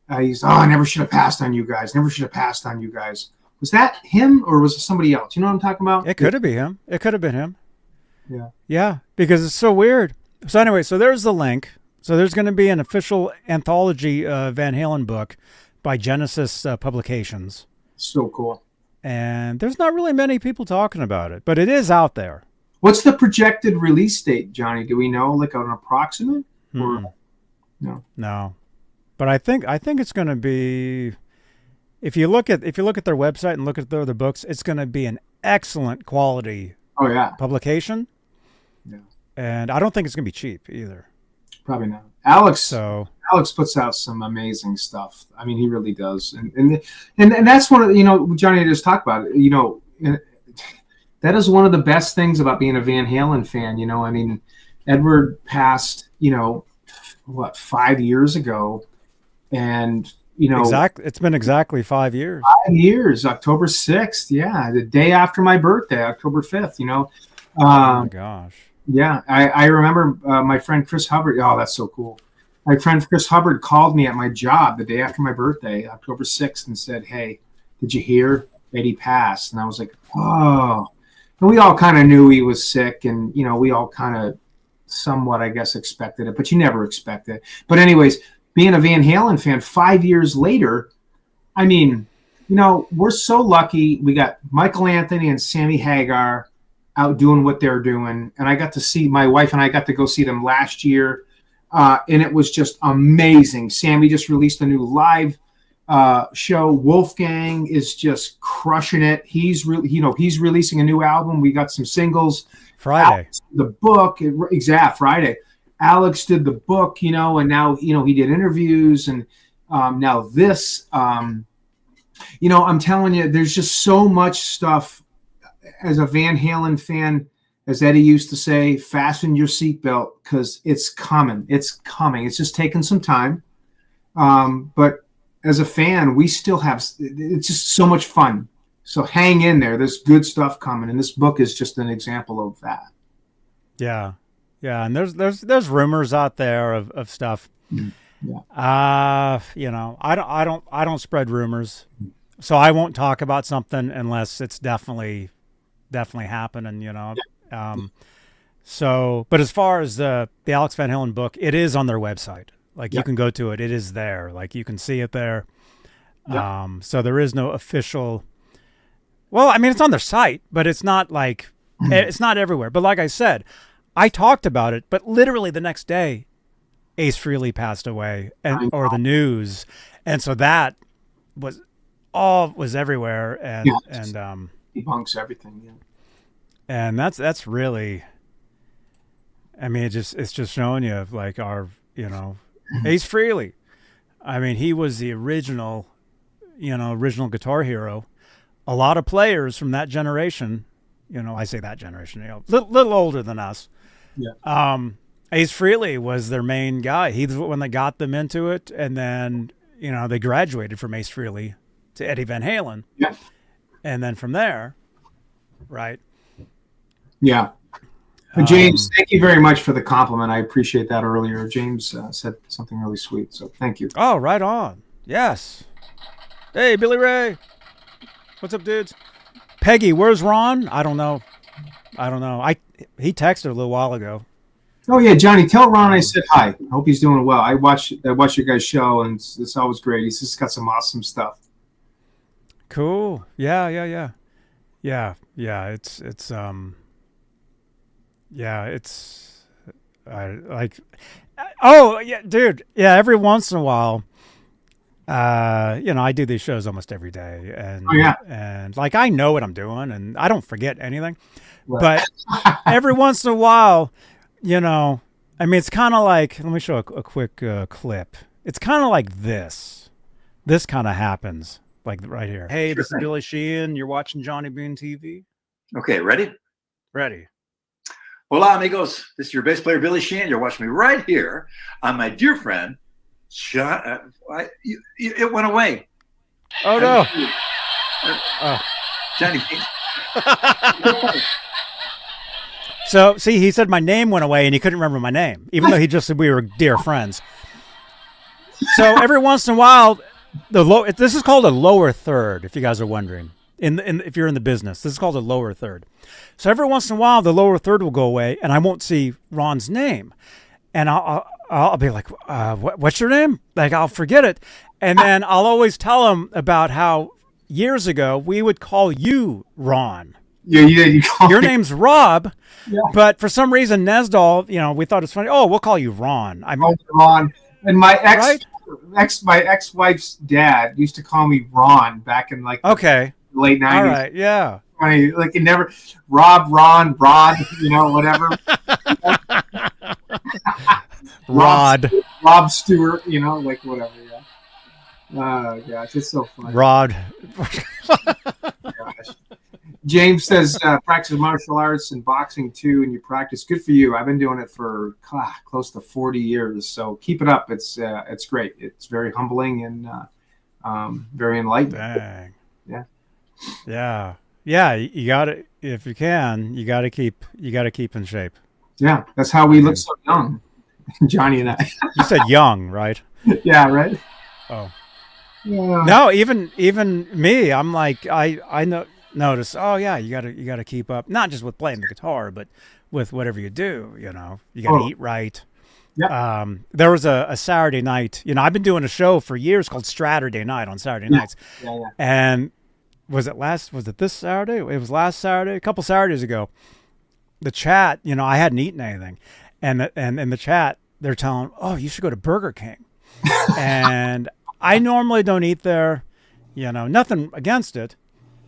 I never should have passed on you guys. Never should have passed on you guys. Was that him or was it somebody else? You know what I'm talking about? It could have been him. It could have been him. Yeah. Yeah, because it's so weird. So anyway, so there's the link. So there's going to be an official anthology Van Halen book by Genesis Publications. So cool. And there's not really many people talking about it, but it is out there. What's the projected release date, Johnny? Do we know, like an approximate? Or no? No, but I think it's going to be. If you look at their website and look at their other books, it's going to be an excellent quality. Oh yeah. Publication. Yeah. And I don't think it's going to be cheap either. Probably not. Alex puts out some amazing stuff. I mean, he really does. And that's one of Johnny just talked about it. That is one of the best things about being a Van Halen fan. I mean, Edward passed, 5 years ago, and it's been exactly 5 years. 5 years, October 6th. Yeah, the day after my birthday, October 5th. Oh my gosh. Yeah, I remember my friend Chris Hubbard. Oh, that's so cool. My friend Chris Hubbard called me at my job the day after my birthday, October 6th, and said, "Hey, did you hear Eddie passed?" And I was like, "Oh." And we all kind of knew he was sick, and we all kind of somewhat, I guess, expected it, but you never expect it. But anyways, being a Van Halen fan 5 years later, I mean, we're so lucky. We got Michael Anthony and Sammy Hagar out doing what they're doing, and I got to see my wife and I got to go see them last year, and it was just amazing. Sammy just released a new live show. Wolfgang is just crushing it. He's releasing a new album. We got some singles. Friday. The book, Friday. Alex did the book, and now he did interviews, and now this. I'm telling you, there's just so much stuff. As a Van Halen fan, as Eddie used to say, fasten your seatbelt because it's coming. It's coming. It's just taking some time, but as a fan, we still have. It's just so much fun. So hang in there. There's good stuff coming, and this book is just an example of that. Yeah, and there's rumors out there of stuff. Yeah. I don't spread rumors, so I won't talk about something unless it's definitely happening. So, but as far as the Alex Van Halen book, it is on their website. Like you can go to it. It is there. Like you can see it there. Yeah. So there is no official. Well, I mean, it's on their site, but it's not like it's not everywhere. But like I said, I talked about it, but literally the next day, Ace Frehley passed away, or the news, and so that was everywhere, and debunks everything. Yeah, and that's really. I mean, it's just showing you like our Ace Frehley. I mean, he was the original guitar hero. A lot of players from that generation, I say that generation, little older than us. Yeah. Ace Frehley was their main guy. He's the one that got them into it, and then they graduated from Ace Frehley to Eddie Van Halen. Yeah. And then from there, right? Yeah. James, thank you very much for the compliment. I appreciate that earlier. James said something really sweet, so thank you. Oh, right on. Yes. Hey, Billy Ray. What's up, dudes? Peggy, where's Ron? I don't know. He texted a little while ago. Oh yeah, Johnny, tell Ron I said hi. I hope he's doing well. I watch your guys' show, and it's always great. He's just got some awesome stuff. Cool. Yeah. Oh yeah, dude. Yeah, every once in a while, I do these shows almost every day, and and like I know what I'm doing, and I don't forget anything. Right. But every once in a while, I mean, it's kind of like, let me show a quick clip. It's kind of like this. This kind of happens, like right here. Hey, this is Billy Sheehan. You're watching Johnny Beane TV. Okay, ready? Ready. Hola, amigos. This is your bass player, Billy Sheehan. You're watching me right here on my dear friend, John. It went away. Oh, no. Johnny. So, see, he said my name went away and he couldn't remember my name, even though he just said we were dear friends. So every once in a while, this is called a lower third, if you guys are wondering. If you're in the business, this is called a lower third. So every once in a while, the lower third will go away, and I won't see Ron's name, and I'll be like, "What's your name?" Like I'll forget it, and then I'll always tell him about how years ago we would call you Ron. Yeah, you call Your me. name's Rob, Yeah. but for some reason Nesdal, we thought it's funny. Oh, we'll call you Ron. I mean, Ron. And my Right? ex-wife's dad used to call me Ron back in like okay, the late 90s. all right, yeah. Funny, like it never Rob, Ron, Rod, whatever. Rod, Rob Stewart, like whatever. Yeah. Oh gosh, it's so funny. Rod. Gosh. James says practice martial arts and boxing too, and you practice. Good for you. I've been doing it for close to 40 years. So keep it up. It's great. It's very humbling and very enlightening. Dang. Yeah. Yeah. You got to, if you can, you got to keep in shape. Yeah, that's how we look so young, Johnny and I. You said young, right? Yeah, right. Oh. Yeah. No, even me, I'm like, I notice, oh yeah, you gotta keep up, not just with playing the guitar, but with whatever you do, you gotta eat right. Yeah. There was a Saturday night, I've been doing a show for years called Saturday Night on Saturday nights. Yeah. And was it this Saturday? It was last Saturday, a couple Saturdays ago. The chat, I hadn't eaten anything. And in the chat, they're telling, oh, you should go to Burger King. And I normally don't eat there, nothing against it.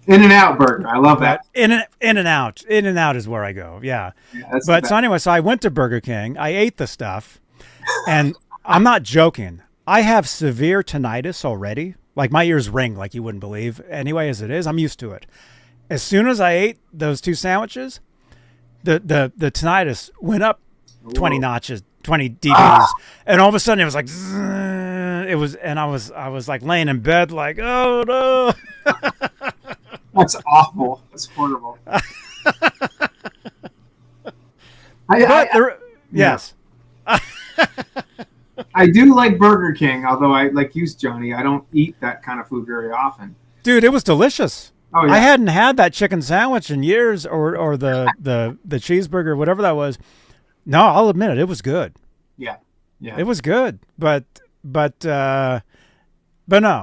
In-N-Out Burger. I love that. In-N-Out. In-N-Out is where I go. Yeah. That's But so anyway, so I went to Burger King. I ate the stuff. And I'm not joking. I have severe tinnitus already. Like my ears ring like you wouldn't believe. Anyway, as it is, I'm used to it. As soon as I ate those 2 sandwiches, the tinnitus went up 20 notches, 20 dBs. And all of a sudden it was like, and I was like laying in bed like, oh no. That's awful. That's horrible. Yes. I do like Burger King, although I like you, Johnny. I don't eat that kind of food very often. Dude, it was delicious. Oh, yeah. I hadn't had that chicken sandwich in years, or the cheeseburger, whatever that was. No, I'll admit it. It was good. Yeah. It was good, but no.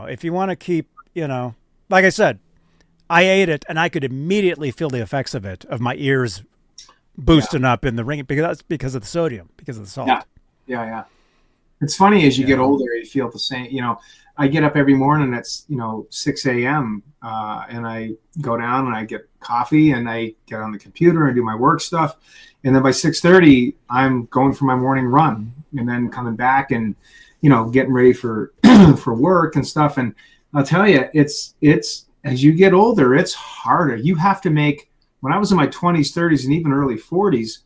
If you want to keep, like I said, I ate it and I could immediately feel the effects of it, of my ears boosting up in the ring, because that's because of the sodium, because of the salt. Yeah. It's funny as you get older, you feel the same. I get up every morning at 6 a.m. And I go down and I get coffee and I get on the computer and do my work stuff, and then by 6:30 I'm going for my morning run and then coming back and getting ready for for work and stuff. And I'll tell you, it's as you get older, it's harder. You have to make. When I was in my 20s, 30s, and even early 40s,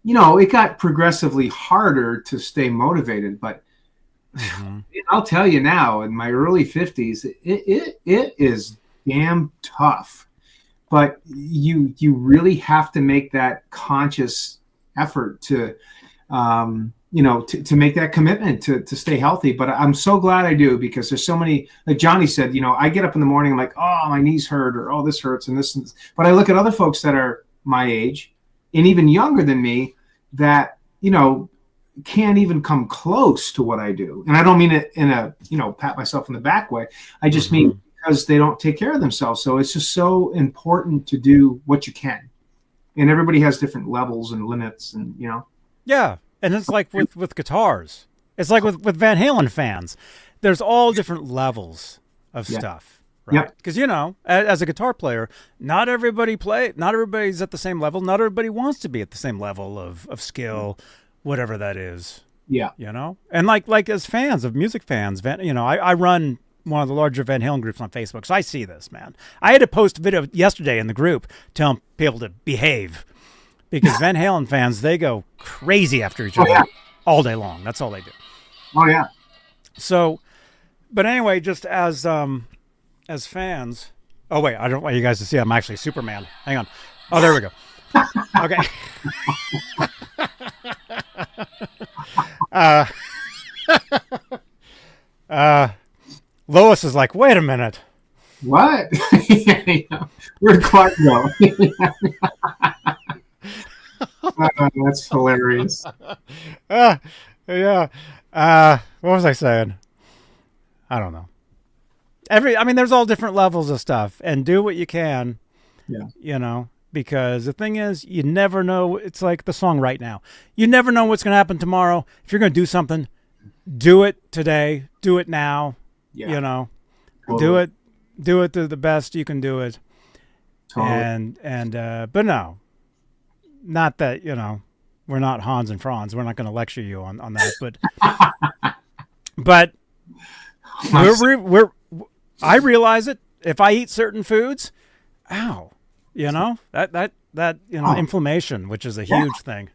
it got progressively harder to stay motivated. But I'll tell you now, in my early 50s, it is damn tough. But you really have to make that conscious effort to make that commitment to stay healthy. But I'm so glad I do, because there's so many, like Johnny said, I get up in the morning, I'm like, oh, my knees hurt, or oh, this hurts and this. But I look at other folks that are my age and even younger than me that, can't even come close to what I do. And I don't mean it in a, pat myself in the back way. I just mean because they don't take care of themselves. So it's just so important to do what you can. And everybody has different levels and limits and, Yeah. And it's like with guitars. It's like with Van Halen fans. There's all different levels of stuff, right? Because, as a guitar player, not everybody's at the same level. Not everybody wants to be at the same level of skill, whatever that is. Yeah. And like as fans of music fans, I run one of the larger Van Halen groups on Facebook, so I see this, man. I had to post a video yesterday in the group telling people to behave, because Van Halen fans, they go crazy after each other all day long. That's all they do. Oh yeah. So, but anyway, just as fans. Oh wait, I don't want you guys to see. I'm actually Superman. Hang on. Oh, there we go. Okay. Lois is like, wait a minute. What? Where'd Clark go? That's hilarious. Yeah. What was I saying? I don't know. There's all different levels of stuff, and do what you can. Yeah. You know, because the thing is, you never know. It's like the song Right Now. You never know what's going to happen tomorrow. If you're going to do something, do it today. Do it now. Yeah. You know, Totally. do it to the best you can do it. Totally. But no, not that, you know, we're not Hans and Franz. We're not going to lecture you on that, but I realize it. If I eat certain foods, ow, you know, that inflammation, which is a huge thing.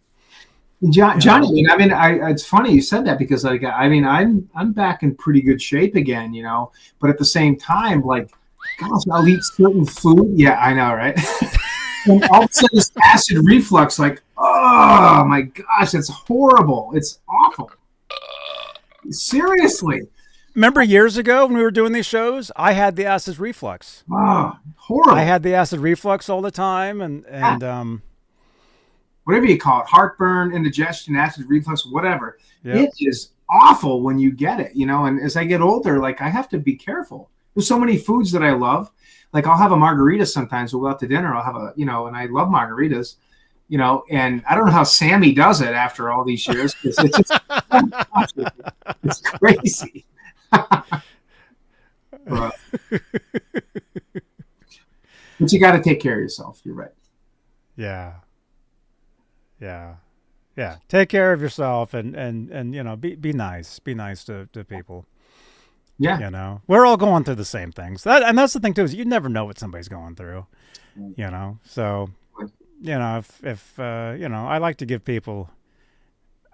Johnny, it's funny you said that, because I'm back in pretty good shape again, you know, but at the same time, like, gosh, I'll eat certain food. Yeah, I know, right? And all of a sudden this acid reflux, like, oh my gosh, it's horrible. It's awful. Seriously. Remember years ago when we were doing these shows, I had the acid reflux. Oh, horrible. I had the acid reflux all the time, and whatever you call it, heartburn, indigestion, acid reflux, whatever. Yep. It is awful when you get it, you know, and as I get older, like, I have to be careful. There's so many foods that I love. Like, I'll have a margarita sometimes. We'll go out to dinner. I'll have and I love margaritas, you know, and I don't know how Sammy does it after all these years. It's it's crazy. But you got to take care of yourself. You're right. Yeah. Take care of yourself, and you know, be nice. Be nice to people. Yeah. You know, we're all going through the same things. That's the thing too, is you never know what somebody's going through. You know, so you know, if you know, I like to give people,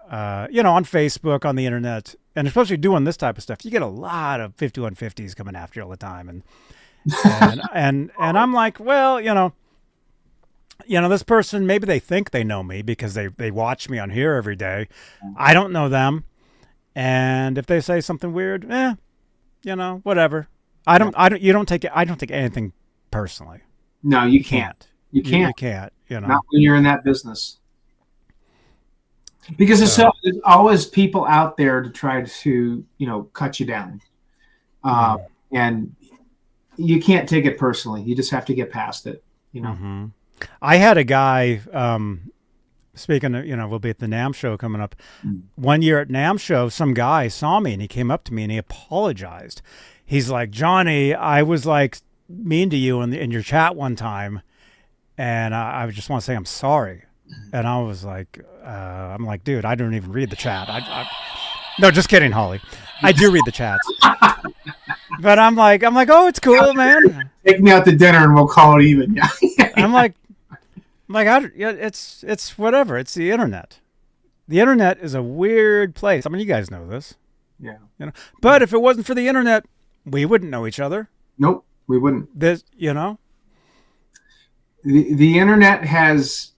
you know, on Facebook, on the internet, and especially doing this type of stuff, you get a lot of 5150s coming after you all the time, and I'm like, well, you know, this person, maybe they think they know me because they watch me on here every day. I don't know them, and if they say something weird, you know, whatever. I don't take anything personally. No, you can't. You can't. You can't. You know, not when you're in that business. Because there's always people out there to try to, you know, cut you down. And you can't take it personally. You just have to get past it, you know. Mm-hmm. I had a guy, speaking of, you know, we'll be at the NAMM show coming up. One year at NAMM show, some guy saw me and he came up to me and he apologized. He's like, Johnny, I was like mean to you in your chat one time, and I just want to say I'm sorry. And I was like, I'm like, dude, I don't even read the chat. No, just kidding, Holly. I do read the chats. But I'm like, oh, it's cool, man. Take me out to dinner and we'll call it even. I'm like, it's whatever. It's the internet. The internet is a weird place. I mean, you guys know this. Yeah. You know, but if it wasn't for the internet, we wouldn't know each other. Nope, we wouldn't. This, you know, the internet has,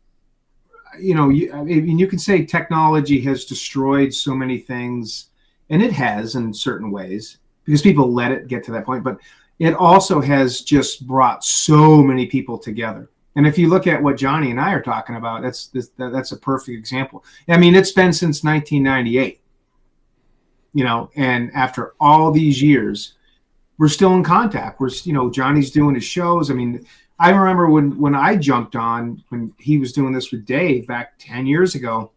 you know, you can say technology has destroyed so many things, and it has in certain ways because people let it get to that point. But it also has just brought so many people together. And if you look at what Johnny and I are talking about, that's a perfect example. I mean, it's been since 1998, you know, and after all these years, we're still in contact. You know, Johnny's doing his shows. I mean, I remember when I jumped on, when he was doing this with Dave back 10 years ago,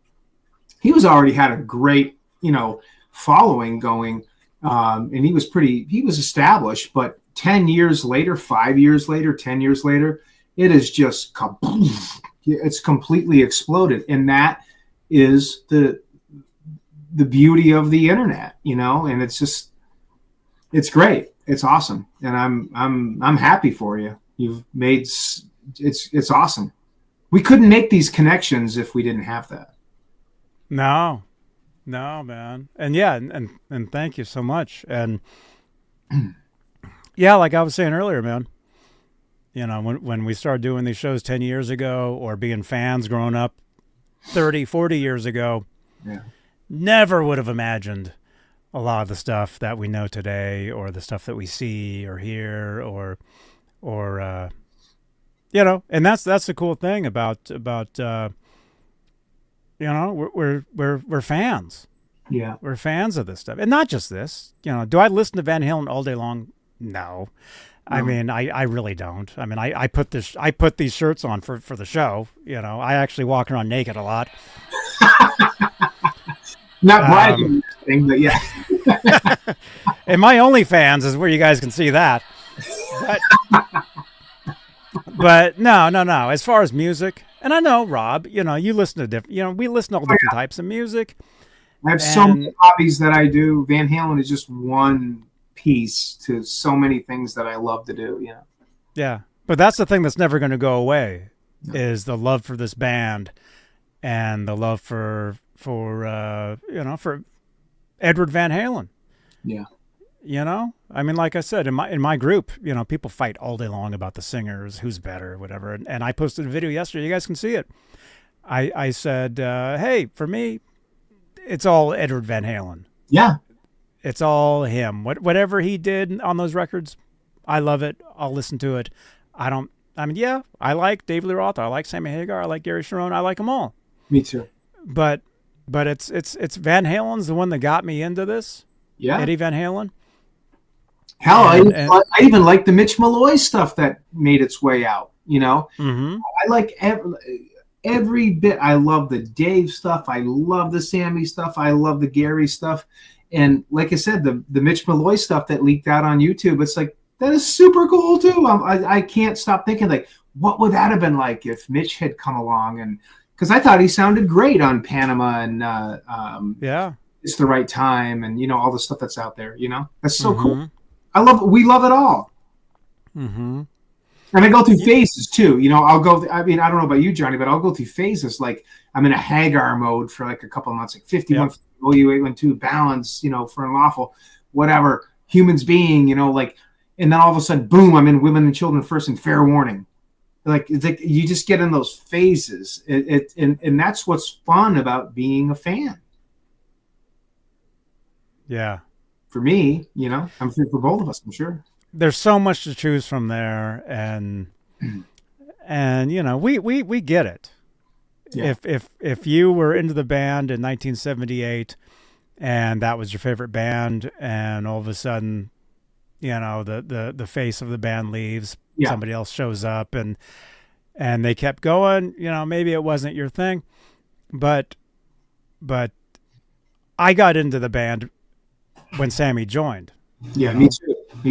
he was already had a great, you know, following going. And he was established, but 10 years later, 5 years later, 10 years later, it is just, it's completely exploded. And that is the beauty of the internet, you know, and it's great. It's awesome. And I'm happy for you. You've made, it's awesome. we couldn't make these connections if we didn't have that. No, man. And yeah, and thank you so much. And yeah, like I was saying earlier, man, when we started doing these shows 10 years ago, or being fans growing up 30, 40 years ago, Yeah. never would have imagined a lot of the stuff that we know today, or the stuff that we see or hear, or and that's the cool thing about we're fans. Yeah. We're fans of this stuff, and not just this. Do I listen to Van Halen all day long? No. I mean, I really don't. I mean, I put these shirts on for the show. I actually walk around naked a lot. Not bragging, but yeah. And my OnlyFans is where you guys can see that. But no. As far as music, and I know, Rob, you listen to different. We listen to all different types of music. I have so many hobbies that I do. Van Halen is just one piece to so many things that I love to do. Yeah. Yeah. But that's the thing that's never going to go away, is the love for this band, and the love for Edward Van Halen. Yeah. I mean, like I said, in my group, people fight all day long about the singers, who's better, whatever. And I posted a video yesterday. You guys can see it. I said, hey, for me, it's all Edward Van Halen. Yeah. It's all him. Whatever he did on those records, I love it. I'll listen to it. I like Dave Lee Roth. I like Sammy Hagar. I like Gary Sharon. I like them all. Me too. But it's Van Halen's the one that got me into this. Yeah. Eddie Van Halen. Hell, I even like the Mitch Malloy stuff that made its way out. Mm-hmm. I like every bit. I love the Dave stuff. I love the Sammy stuff. I love the Gary stuff. And like I said, the Mitch Malloy stuff that leaked out on YouTube, it's like, that is super cool too. I can't stop thinking, like, what would that have been like if Mitch had come along? And because I thought he sounded great on Panama and It's the Right Time, and all the stuff that's out there. That's so cool. We love it all. Mm-hmm. And I go through phases too. I'll go. I mean, I don't know about you, Johnny, but I'll go through phases. Like I'm in a Hagar mode for like a couple of months, like 51, OU812, Balance, for Unlawful, whatever, Humans Being, and then all of a sudden, boom, I'm in Women and Children First and Fair Warning. It's like you just get in those phases. And that's what's fun about being a fan. Yeah. For me, I'm sure for both of us, I'm sure. There's so much to choose from there, and we get it. Yeah. If you were into the band in 1978 and that was your favorite band, and all of a sudden, the face of the band leaves, somebody else shows up, and they kept going, maybe it wasn't your thing, but I got into the band when Sammy joined. Yeah, me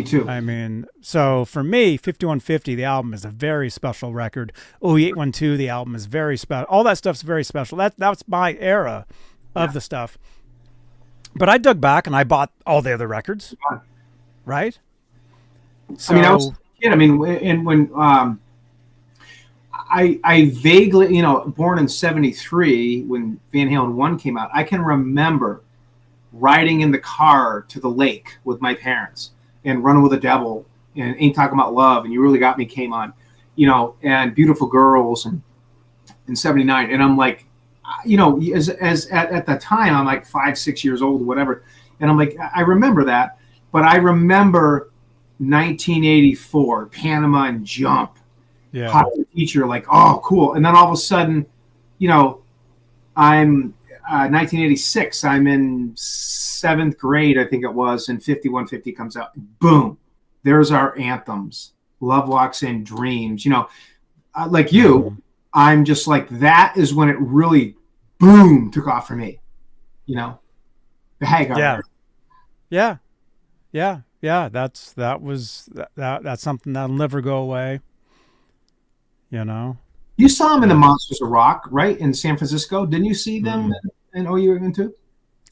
too. I mean, so for me, 5150, the album is a very special record. 0812, the album is very special. All that stuff's very special. That's my era of the stuff. But I dug back and I bought all the other records, right? So, I was a kid. And when I vaguely, born in 73, when Van Halen 1 came out, I can remember riding in the car to the lake with my parents and Running with the Devil and Ain't Talking About Love and You Really Got Me came on, and Beautiful Girls and in 79. And I'm like, as at the time, I'm like 5-6 years old or whatever. And I'm like, I remember that, but I remember 1984, Panama and Jump. Yeah. Popular Teacher, like, oh, cool. And then all of a sudden, I'm 1986. I'm in 7th grade, I think it was, and 5150 comes out. Boom. There's our anthems. Love Walks In, Dreams. Like you, I'm just like, that is when it really, boom, took off for me. The Hagar. Yeah. That's something that'll never go away. You saw them in the Monsters of Rock, right? In San Francisco. Didn't you see them in OU812?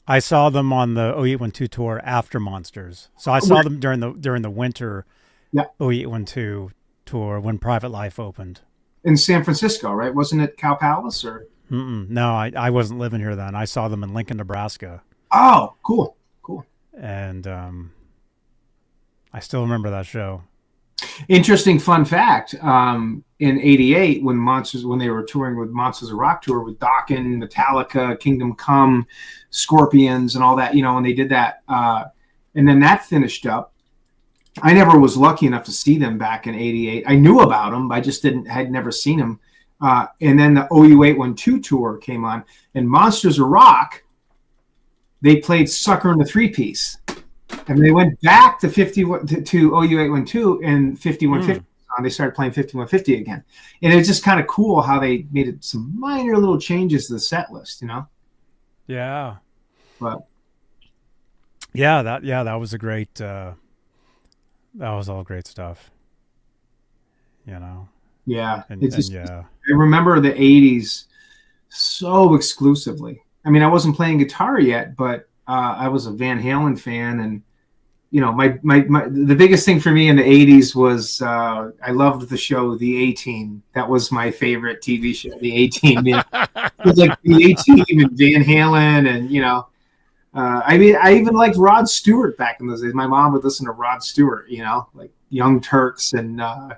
I saw them on the OU812 tour after Monsters. So I saw them during the winter OU812 tour when Private Life opened. in San Francisco, right? Wasn't it Cow Palace or? No, I wasn't living here then. I saw them in Lincoln, Nebraska. Oh, cool. And I still remember that show. Interesting fun fact. In '88, when they were touring with Monsters of Rock tour with Dokken, Metallica, Kingdom Come, Scorpions, and all that, when they did that, and then that finished up. I never was lucky enough to see them back in '88. I knew about them, but I just had never seen them. And then the OU 812 tour came on, and Monsters of Rock, they played Sucker in the Three-Piece. And they went back to OU 812 and 5150. They started playing 5150 again. And it was just kind of cool how they made some minor little changes to the set list, Yeah. But that was a great that was all great stuff. Yeah. Yeah. I remember the 80s so exclusively. I mean, I wasn't playing guitar yet, but I was a Van Halen fan, and the biggest thing for me in the 80s was I loved the show The A-Team. That was my favorite TV show, The A-Team. It was like The A-Team and Van Halen, and I even liked Rod Stewart back in those days. My mom would listen to Rod Stewart, like Young Turks and all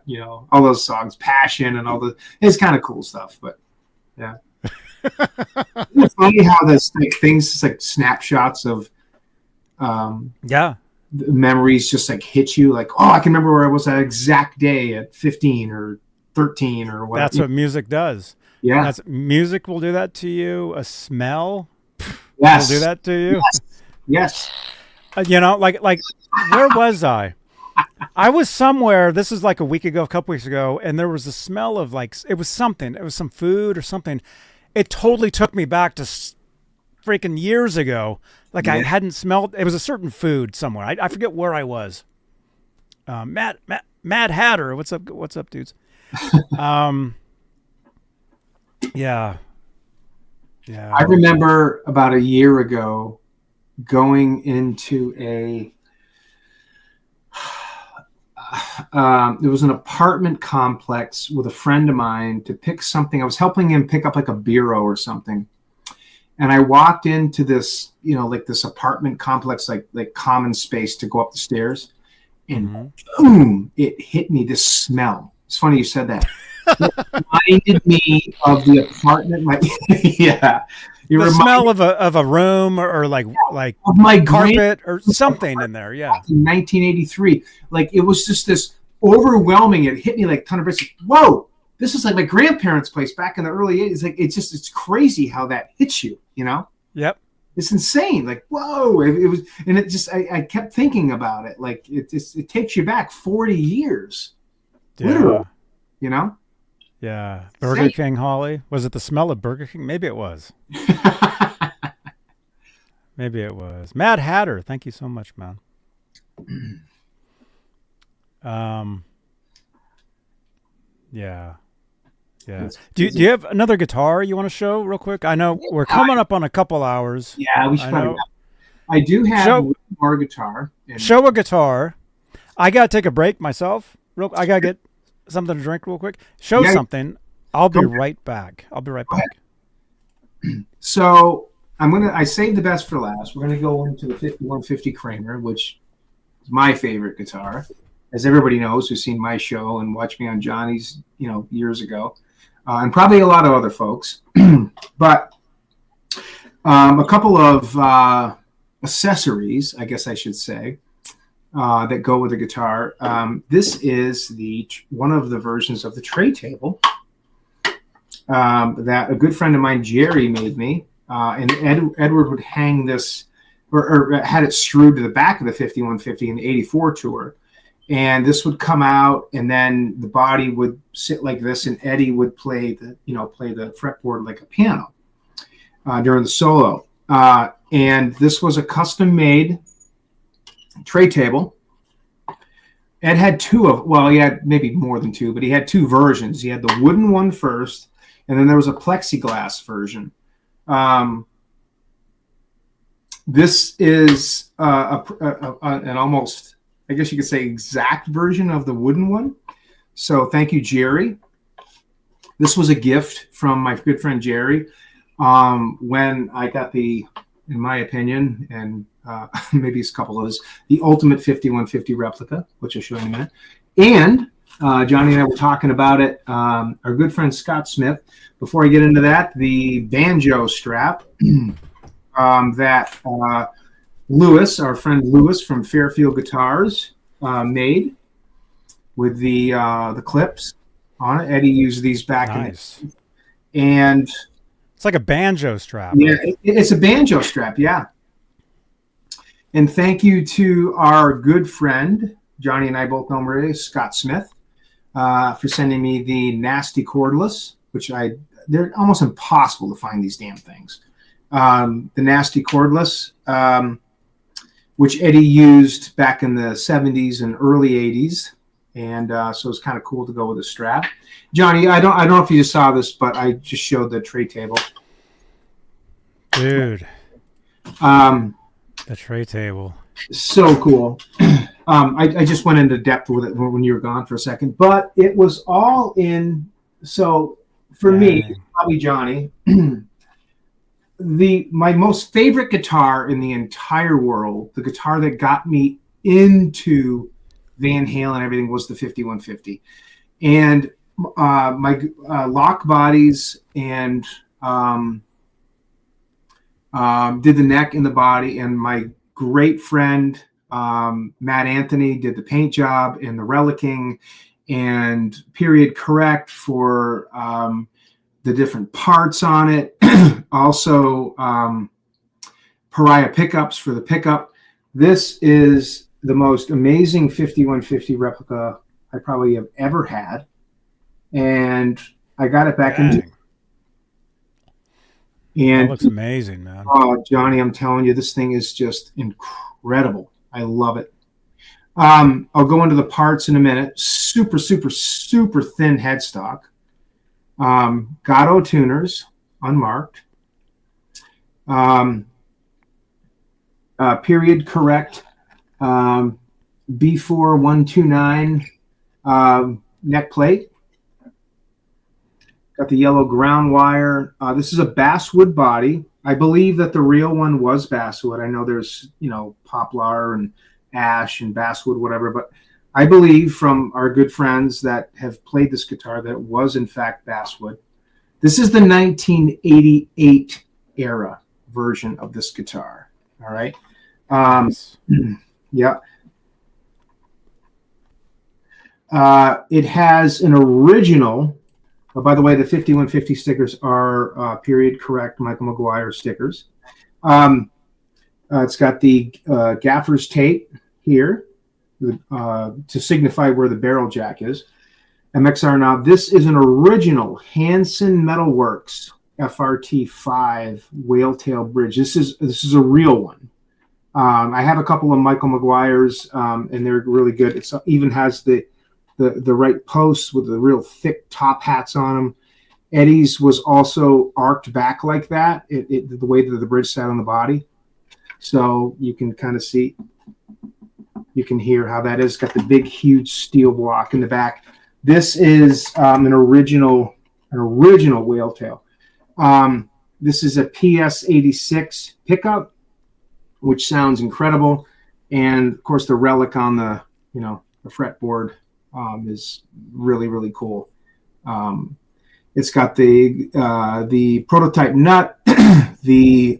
those songs, Passion, and it's kind of cool stuff. But yeah. It's funny how this things like snapshots of memories just like hit you, like, oh, I can remember where I was that exact day at 15 or 13 or whatever. That's what music does. Yeah. Music will do that to you. A smell will do that to you. Yes. Like where was I? I was somewhere, this is like a couple weeks ago, and there was a smell of it was some food or something. It totally took me back to freaking years ago. Like I hadn't smelled. It was a certain food somewhere. I forget where I was. Mad Hatter. What's up, dudes? Yeah. I remember about a year ago going into it was an apartment complex with a friend of mine to pick something. I was helping him pick up like a bureau or something. And I walked into this, this apartment complex, like common space to go up the stairs. And boom, it hit me, this smell. It's funny you said that. It reminded me of the apartment. Yeah. The smell of a room or like of my carpet or something in there. Yeah. In 1983. Like it was just this overwhelming. It hit me like a ton of bricks. Whoa, this is like my grandparents' place back in the early 80s. Like it's crazy how that hits you, Yep. It's insane. Like, whoa. It was, and it just I kept thinking about it. Like it takes you back 40 years. Yeah. Literally. Yeah. Burger King, Holly. Was it the smell of Burger King? Maybe it was. Maybe it was. Mad Hatter. Thank you so much, man. Yeah. Do you have another guitar you want to show real quick? I know we're coming up on a couple hours. Yeah, we should probably. I do have one more guitar. Show a guitar. I gotta take a break myself. I gotta get something to drink real quick. Show something. I'll be right back. So I saved the best for last. We're gonna go into the 5150 Kramer, which is my favorite guitar, as everybody knows who's seen my show and watched me on Johnny's, years ago, and probably a lot of other folks. But a couple of accessories, I guess I should say, that go with the guitar. This is one of the versions of the tray table that a good friend of mine, Jerry, made me. And Edward would hang this, or had it screwed to the back of the 5150 in the 84 tour. And this would come out, and then the body would sit like this, and Eddie would play the fretboard like a piano during the solo. And this was a custom-made tray table. Ed had he had maybe more than two, but he had two versions. He had the wooden one first, and then there was a plexiglass version. This is an almost, I guess you could say, exact version of the wooden one. So thank you, Jerry. This was a gift from my good friend Jerry. When I got in my opinion, and maybe it's a couple of those, the ultimate 5150 replica, which I'll show you in a minute. And Johnny and I were talking about it. Our good friend Scott Smith. Before I get into that, the banjo strap that Lewis, our friend Lewis from Fairfield Guitars, made with the clips on it. Eddie used these back and it's like a banjo strap. Yeah, it's a banjo strap. Yeah. And thank you to our good friend, Johnny and I both know him already, Scott Smith, for sending me the nasty cordless, which they're almost impossible to find these damn things. The nasty cordless, which Eddie used back in the 70s and early 80s. And so it's kind of cool to go with a strap. Johnny, I don't know if you just saw this, but I just showed the tray table. Dude. The tray table. So cool. I just went into depth with it when you were gone for a second, but it was all in. So for me, probably Johnny, my most favorite guitar in the entire world, the guitar that got me into Van Halen, everything, was the 5150. And my lock bodies and did the neck and the body, and my great friend Matt Anthony did the paint job and the relicking and period correct for the different parts on it. Also Pariah pickups for the pickup. This is the most amazing 5150 replica I probably have ever had, and I got it back in. And that looks amazing, man. Oh, Johnny, I'm telling you, this thing is just incredible. I love it. I'll go into the parts in a minute. Super, super, super thin headstock. Gatto tuners, unmarked. Period correct. B4129 neck plate. Got the yellow ground wire. This is a basswood body. I believe that the real one was basswood. I know there's, poplar and ash and basswood, whatever, but I believe from our good friends that have played this guitar that it was in fact basswood. This is the 1988 era version of this guitar. All right. Yeah. It has an original. Oh, by the way, the 5150 stickers are period correct Michael McGuire stickers. It's got the gaffer's tape here to signify where the barrel jack is. MXR knob. This is an original Hanson Metalworks FRT5 whale tail bridge. This is a real one. I have a couple of Michael McGuire's, and they're really good. It even has the right posts with the real thick top hats on them. Eddie's was also arced back like that, the way that the bridge sat on the body. So you can kind of see, you can hear how that is. Got the big, huge steel block in the back. This is an original whale tail. This is a PS86 pickup, which sounds incredible. And of course the relic on the, the fretboard is really, really cool. It's got the prototype nut, the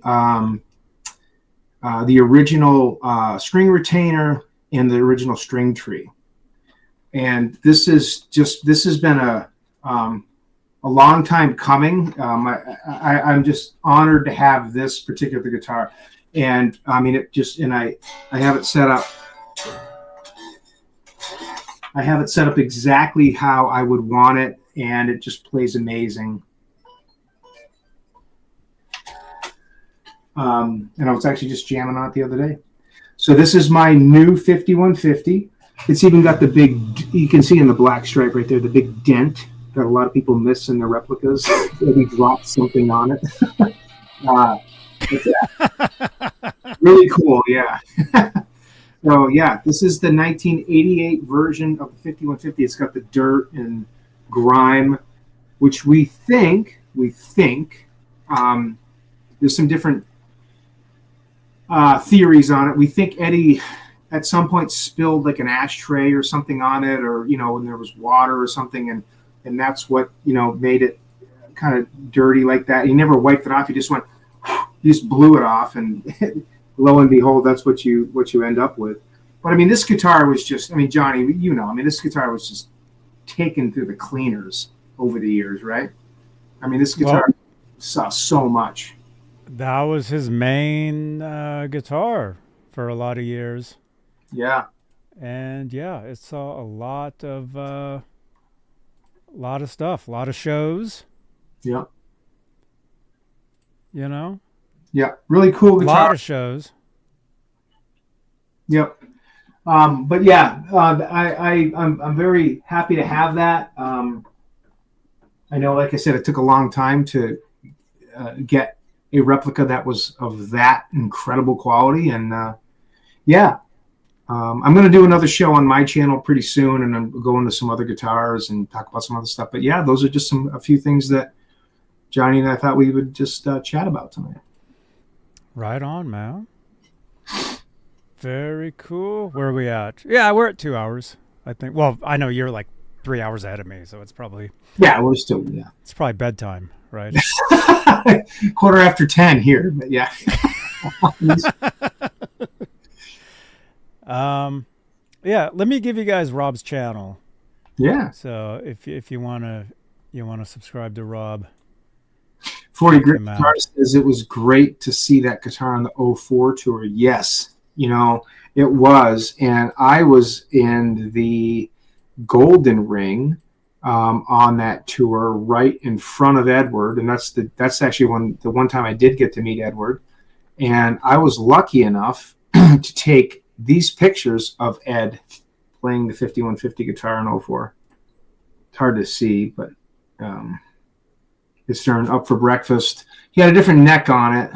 original string retainer, and the original string tree. And this has been a long time coming. I'm just honored to have this particular guitar. And I mean, I have it set up. I have it set up exactly how I would want it, and it just plays amazing. And I was actually just jamming on it the other day. So this is my new 5150. It's even got the big, you can see in the black stripe right there, the big dent that a lot of people miss in their replicas. Maybe dropped something on it. Really cool, yeah. So yeah, this is the 1988 version of the 5150. It's got the dirt and grime which we think there's some different theories on it. We think Eddie at some point spilled like an ashtray or something on it, or when there was water or something, and that's what made it kind of dirty like that. He never wiped it off. He just blew it off, and lo and behold, that's what you end up with. But I mean, this guitar was just, Johnny, this guitar was just taken through the cleaners over the years, right? I mean, this guitar saw so much. That was his main guitar for a lot of years. Yeah. And yeah, it saw a lot of stuff, a lot of shows. Yeah. Yeah, really cool guitar. A lot of shows. Yep. But yeah, I'm very happy to have that. I know, like I said, it took a long time to get a replica that was of that incredible quality, and I'm going to do another show on my channel pretty soon, and I'm going to some other guitars and talk about some other stuff. But yeah, those are just a few things that Johnny and I thought we would just chat about tonight. Right on, man. Very cool. Where are we at? Yeah, we're at 2 hours, I think. Well, I know you're like 3 hours ahead of me, so it's probably... Yeah, we're still, yeah. It's probably bedtime, right? 10:15 here, but yeah. Yeah, let me give you guys Rob's channel. Yeah. So if you wanna subscribe to Rob. 40 Grit Guitar says it was great to see that guitar on the 04 tour. Yes, it was, and I was in the Golden Ring on that tour, right in front of Edward, and that's actually the one time I did get to meet Edward, and I was lucky enough to take these pictures of Ed playing the 5150 guitar in 04. It's hard to see, but it's turned up for breakfast. He had a different neck on it,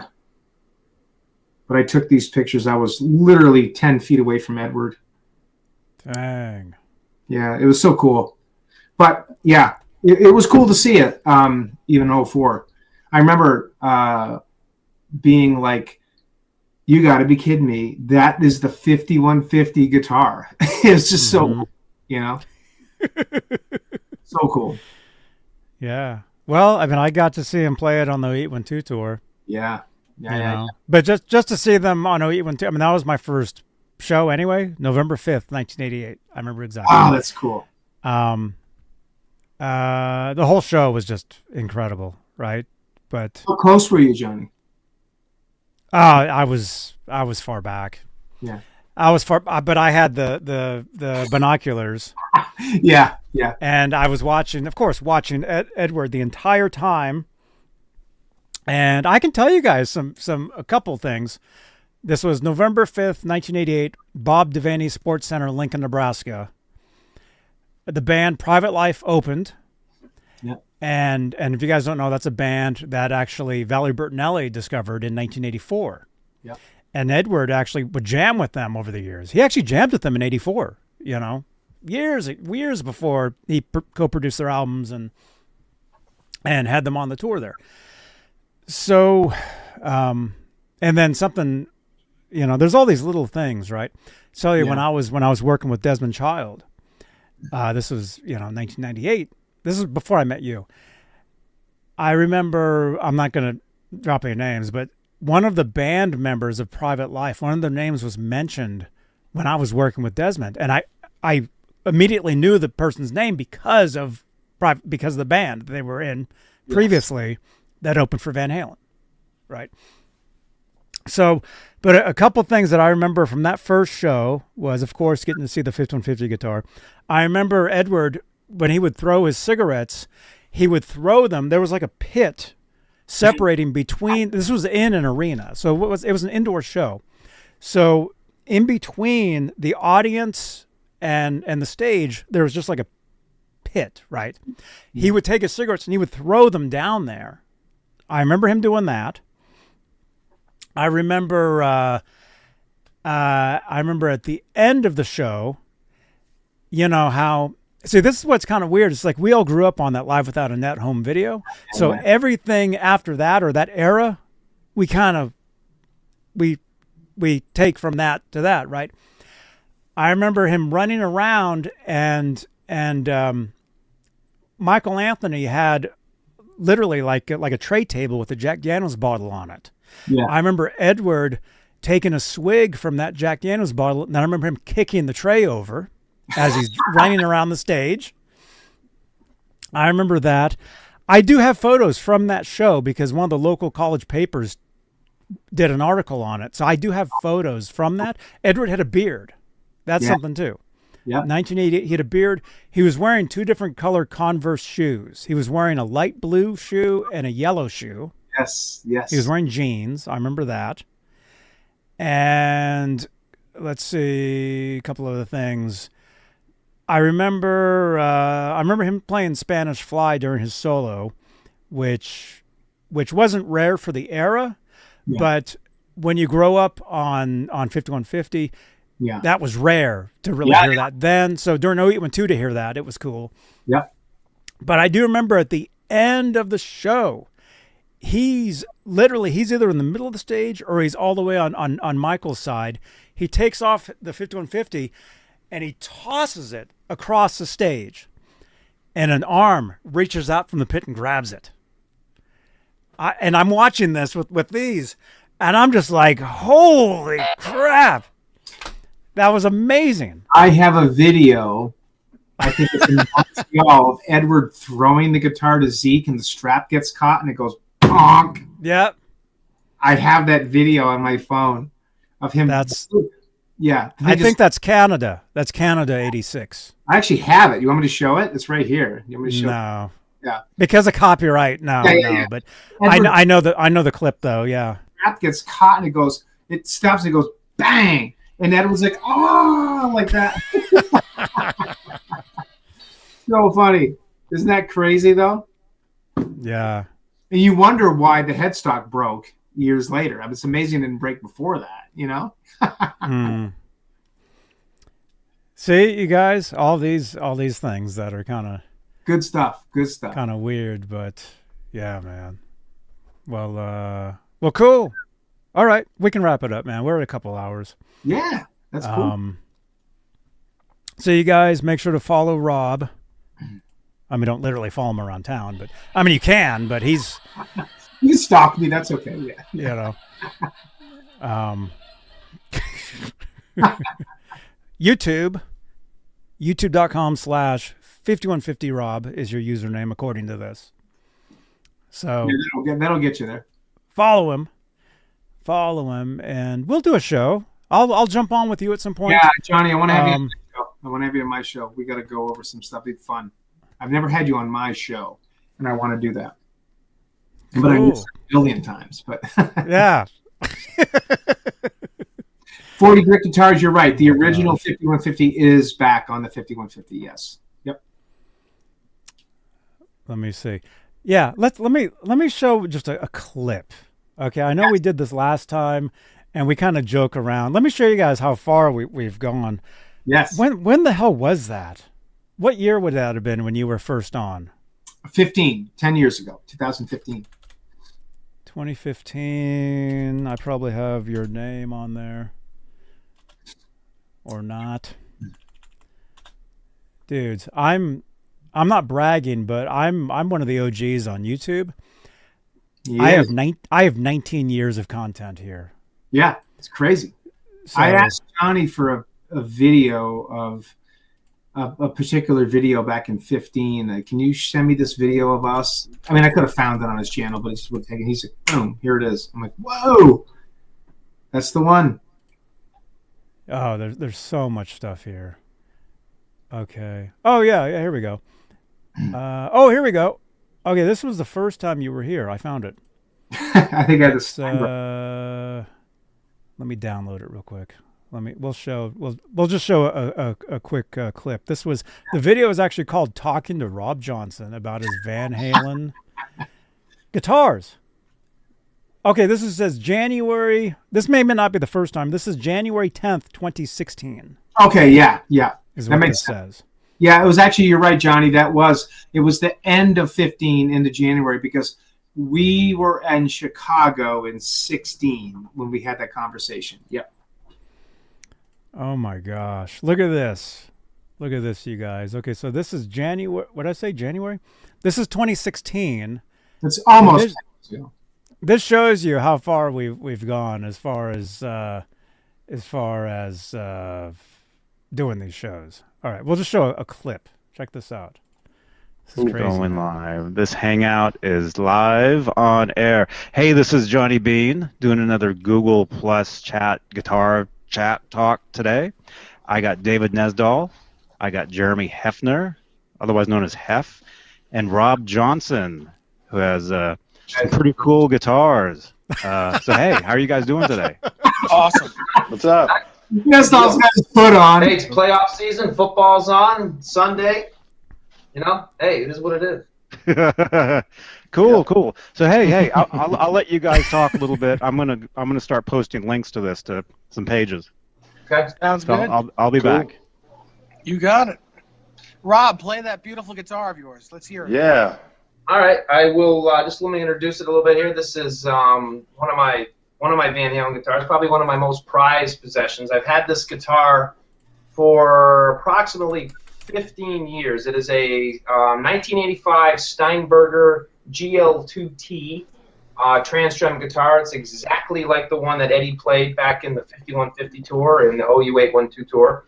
but I took these pictures. I was literally 10 feet away from Edward. Dang. Yeah, it was so cool. But yeah, it was cool to see it, even in 04. I remember being like, you got to be kidding me. That is the 5150 guitar. It's just so, so cool. Yeah. Well, I got to see him play it on the 812 tour. Yeah. But just to see them on 812, that was my first show anyway, November 5th, 1988. I remember exactly. Oh, that's cool. The whole show was just incredible, right? But how close were you, Johnny? I was far back. Yeah. I was far, but I had the binoculars. Yeah. And I was watching Edward the entire time. And I can tell you guys a couple things. This was November 5th, 1988, Bob Devaney Sports Center, Lincoln, Nebraska. The band Private Life opened. Yeah. And if you guys don't know, that's a band that actually Valerie Bertinelli discovered in 1984. Yeah. And Edward actually would jam with them over the years. He actually jammed with them in 84, years before he co-produced their albums and had them on the tour there. So, and then something, there's all these little things, right? So when I was working with Desmond Child, this was, 1998. This is before I met you. I remember, I'm not going to drop any names, but one of the band members of Private Life, one of their names was mentioned when I was working with Desmond. And I immediately knew the person's name because of the band they were in previously that opened for Van Halen. Right. So, but a couple things that I remember from that first show was, of course, getting to see the 5150 guitar. I remember Edward, when he would throw his cigarettes, he would throw them. There was like a pit separating between. This was in an arena, so it was an indoor show. So in between the audience and the stage, there was just like a pit, right? He would take his cigarettes and he would throw them down there. I remember him doing that. I remember at the end of the show, how See, this is what's kind of weird. It's like we all grew up on that Live Without a Net home video. So everything after that or that era, we kind of we take from that to that, right? I remember him running around and Michael Anthony had literally like a tray table with a Jack Daniels bottle on it. Yeah. I remember Edward taking a swig from that Jack Daniels bottle, and I remember him kicking the tray over as he's running around the stage. I remember that. I do have photos from that show because one of the local college papers did an article on it. So I do have photos from that. Edward had a beard. That's something too. Yeah. 1988, he had a beard. He was wearing 2 different color Converse shoes. He was wearing a light blue shoe and a yellow shoe. Yes. He was wearing jeans. I remember that. And let's see, a couple of other things. I remember him playing Spanish Fly during his solo, which wasn't rare for the era, but when you grow up on 5150, that was rare to really hear that then. So during 0812 to hear that, it was cool. Yeah. But I do remember at the end of the show, he's either in the middle of the stage or he's all the way on Michael's side. He takes off the 5150 and he tosses it across the stage, and an arm reaches out from the pit and grabs it. And I'm watching this with these, and I'm just like, holy crap. That was amazing. I have a video, I think it's in Montreal, of Edward throwing the guitar to Zeke, and the strap gets caught, and it goes bonk. Yep. I have that video on my phone of him. I think that's Canada. That's Canada 86. I actually have it. You want me to show it? It's right here. You want me to show No. It? Yeah. Because of copyright. No. But Edward, I know the clip though. Yeah. Strap gets caught and it stops and it goes bang. And Edward's like, oh, like that. So funny. Isn't that crazy though? Yeah. And you wonder why the headstock broke years later. I mean, it's amazing it didn't break before that, you know? See, you guys, all these things that are kind of good stuff. Kind of weird, but yeah, man. Well, cool. All right, we can wrap it up, man. We're at a couple hours. Yeah, that's cool. So you guys make sure to follow Rob. I mean, don't literally follow him around town, but I mean, you can, but he's. You stalk me. That's okay. Yeah. You know. youtube.com/5150rob is your username according to this. So that'll get you there. Follow him, and we'll do a show. I'll jump on with you at some point. Yeah, Johnny, I want to have you on my show. I want to have you on my show. We got to go over some stuff. It'd be fun. I've never had you on my show, and I want to do that. Cool. But I missed a billion times. But yeah. 40 Grit guitars. You're right. The original 5150 is back on the 5150. Yes. Yep. Let me see. Yeah. Let me show just a clip. Okay. I know we did this last time, and we kind of joke around. Let me show you guys how far we've gone. Yes. When the hell was that? What year would that have been when you were first on? 10 years ago, 2015. 2015. I probably have your name on there. Or not. Dudes, I'm not bragging, but I'm one of the OGs on YouTube. Yeah. I have 19 years of content here. Yeah, it's crazy. So, I asked Johnny for a video of a particular video back in 15. Can you send me this video of us? I mean, I could have found it on his channel, but he just would take it. He's like, boom, here it is. I'm like, whoa, that's the one. Oh, there's so much stuff here. Okay. Oh yeah, here we go. Here we go. Okay, this was the first time you were here. I found it. I think I just. Let me download it real quick. We'll just show a quick clip. The video is actually called "Talking to Rob Johnson" about his Van Halen guitars. Okay, says January. This may not be the first time. This is January 10th, 2016. Okay, yeah. Is what this says. Yeah, it was actually, you're right, Johnny. It was the end of 15 into January, because we were in Chicago in 16 when we had that conversation. Yep. Oh my gosh. Look at this. Look at this, you guys. Okay, so this is January. What did I say? January? This is 2016. It's almost. This shows you how far we've gone as far as doing these shows. All right, we'll just show a clip. Check this out. This is crazy. Going live. This hangout is live on air. Hey, this is Johnny Beane doing another Google Plus chat guitar chat talk today. I got David Nesdahl. I got Jeremy Hefner, otherwise known as Hef, and Rob Johnson, who has some pretty cool guitars. So hey, how are you guys doing today? Awesome. What's up? Nesdahl's got his foot on. Hey, it's playoff season. Football's on Sunday. You know, hey, it is what it is. Cool. So hey, I'll let you guys talk a little bit. I'm gonna start posting links to this to some pages. Okay, sounds So good. I'll be back. You got it. Rob, play that beautiful guitar of yours. Let's hear it. Yeah. all right. I will just let me introduce it a little bit here. This is one of my Van Halen guitars, probably one of my most prized possessions. I've had this guitar for approximately 15 years. It is a 1985 Steinberger GL2T trans-strum guitar. It's exactly like the one that Eddie played back in the 5150 tour and the OU812 tour.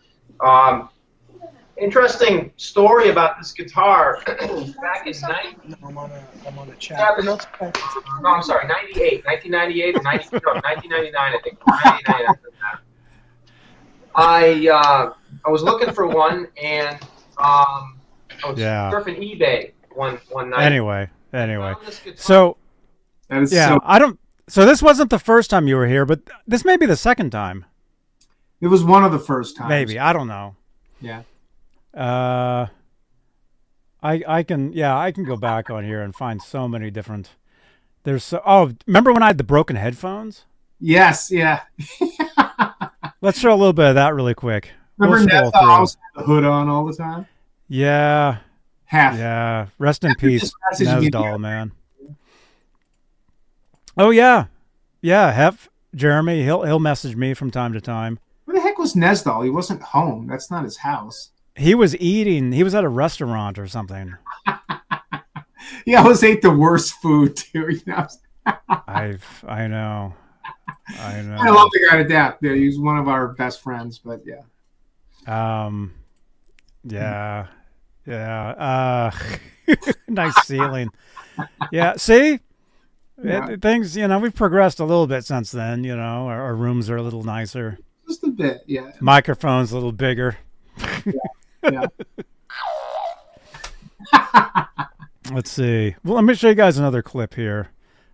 Interesting story about this guitar. Back in I'm on the chat. no, I'm sorry, 1998 and 1999, I think. 1999, I was looking for one, and I was surfing eBay one night. Anyway. So So this wasn't the first time you were here, but this may be the second time. It was one of the first times. Maybe, I don't know. Yeah. I can go back on here and find so many different. Remember when I had the broken headphones? Yes, yeah. Let's show a little bit of that really quick. Remember Nesdahl had the hood on all the time? Yeah. Half. Yeah. Rest in peace, Nesdahl, man. Oh yeah. Yeah, Hef, Jeremy, he'll message me from time to time. Where the heck was Nesdahl? He wasn't home. That's not his house. He was at a restaurant or something. He always ate the worst food too. You know? I know. I love the guy to death. Yeah, he's one of our best friends, but yeah. Yeah. Nice ceiling. Yeah, see? Yeah. Things, we've progressed a little bit since then, our rooms are a little nicer. Just a bit, yeah. Microphone's a little bigger. Yeah. Let's see. Well, let me show you guys another clip here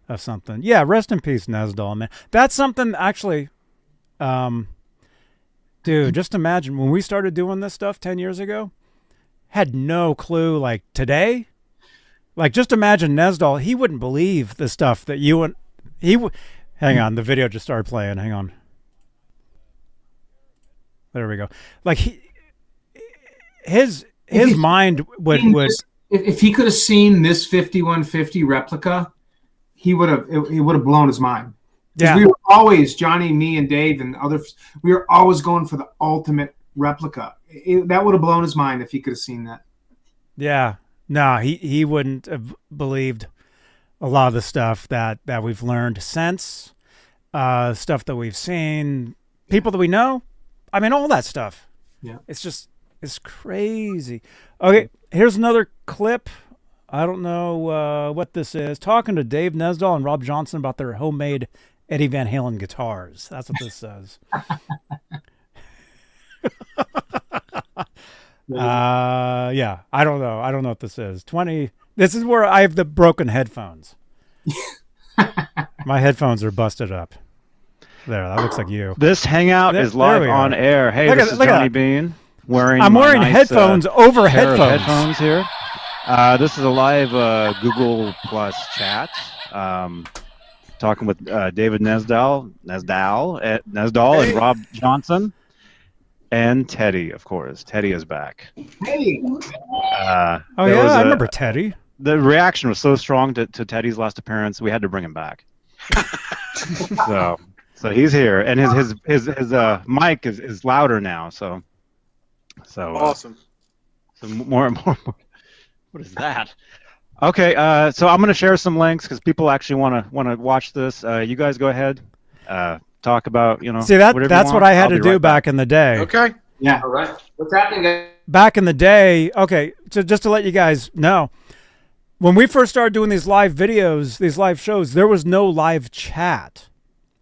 of something. Yeah, rest in peace, Nesdahl, man. That's something actually, dude, just imagine when we started doing this stuff 10 years ago, had no clue, like today, like just imagine Nesdahl, he wouldn't believe the stuff that hang on, the video just started playing, hang on. There we go. Like his mind would if he could have seen this 5150 replica, he would have blown his mind. Yeah. We were always, Johnny, me, and Dave, and others, we were always going for the ultimate replica. That would have blown his mind if he could have seen that. Yeah. No, he wouldn't have believed a lot of the stuff that we've learned since, stuff that we've seen, people that we know. I mean, all that stuff. Yeah. It's crazy. Okay, here's another clip. I don't know what this is. Talking to Dave Nesdahl and Rob Johnson about their homemade Eddie Van Halen guitars. That's what this says. Yeah, I don't know. I don't know what this is. This is where I have the broken headphones. My headphones are busted up. There, that looks like you. This hangout is live on air. Hey, this is Johnny Beane. I'm wearing headphones over headphones here. This is a live Google Plus chat. Talking with David Nesdahl and Rob Johnson. and Teddy, of course. Teddy is back. Hey. Oh yeah, I remember Teddy. The reaction was so strong to Teddy's last appearance, we had to bring him back. so he's here, and his mic is louder now. So Awesome. So more. What is that? Okay, so I'm gonna share some links because people actually want to watch this. You guys go ahead, talk about See that's what I had to do back in the day. Okay. Yeah. All right. What's happening, guys? Back in the day, okay. So just to let you guys know, when we first started doing these live videos, these live shows, there was no live chat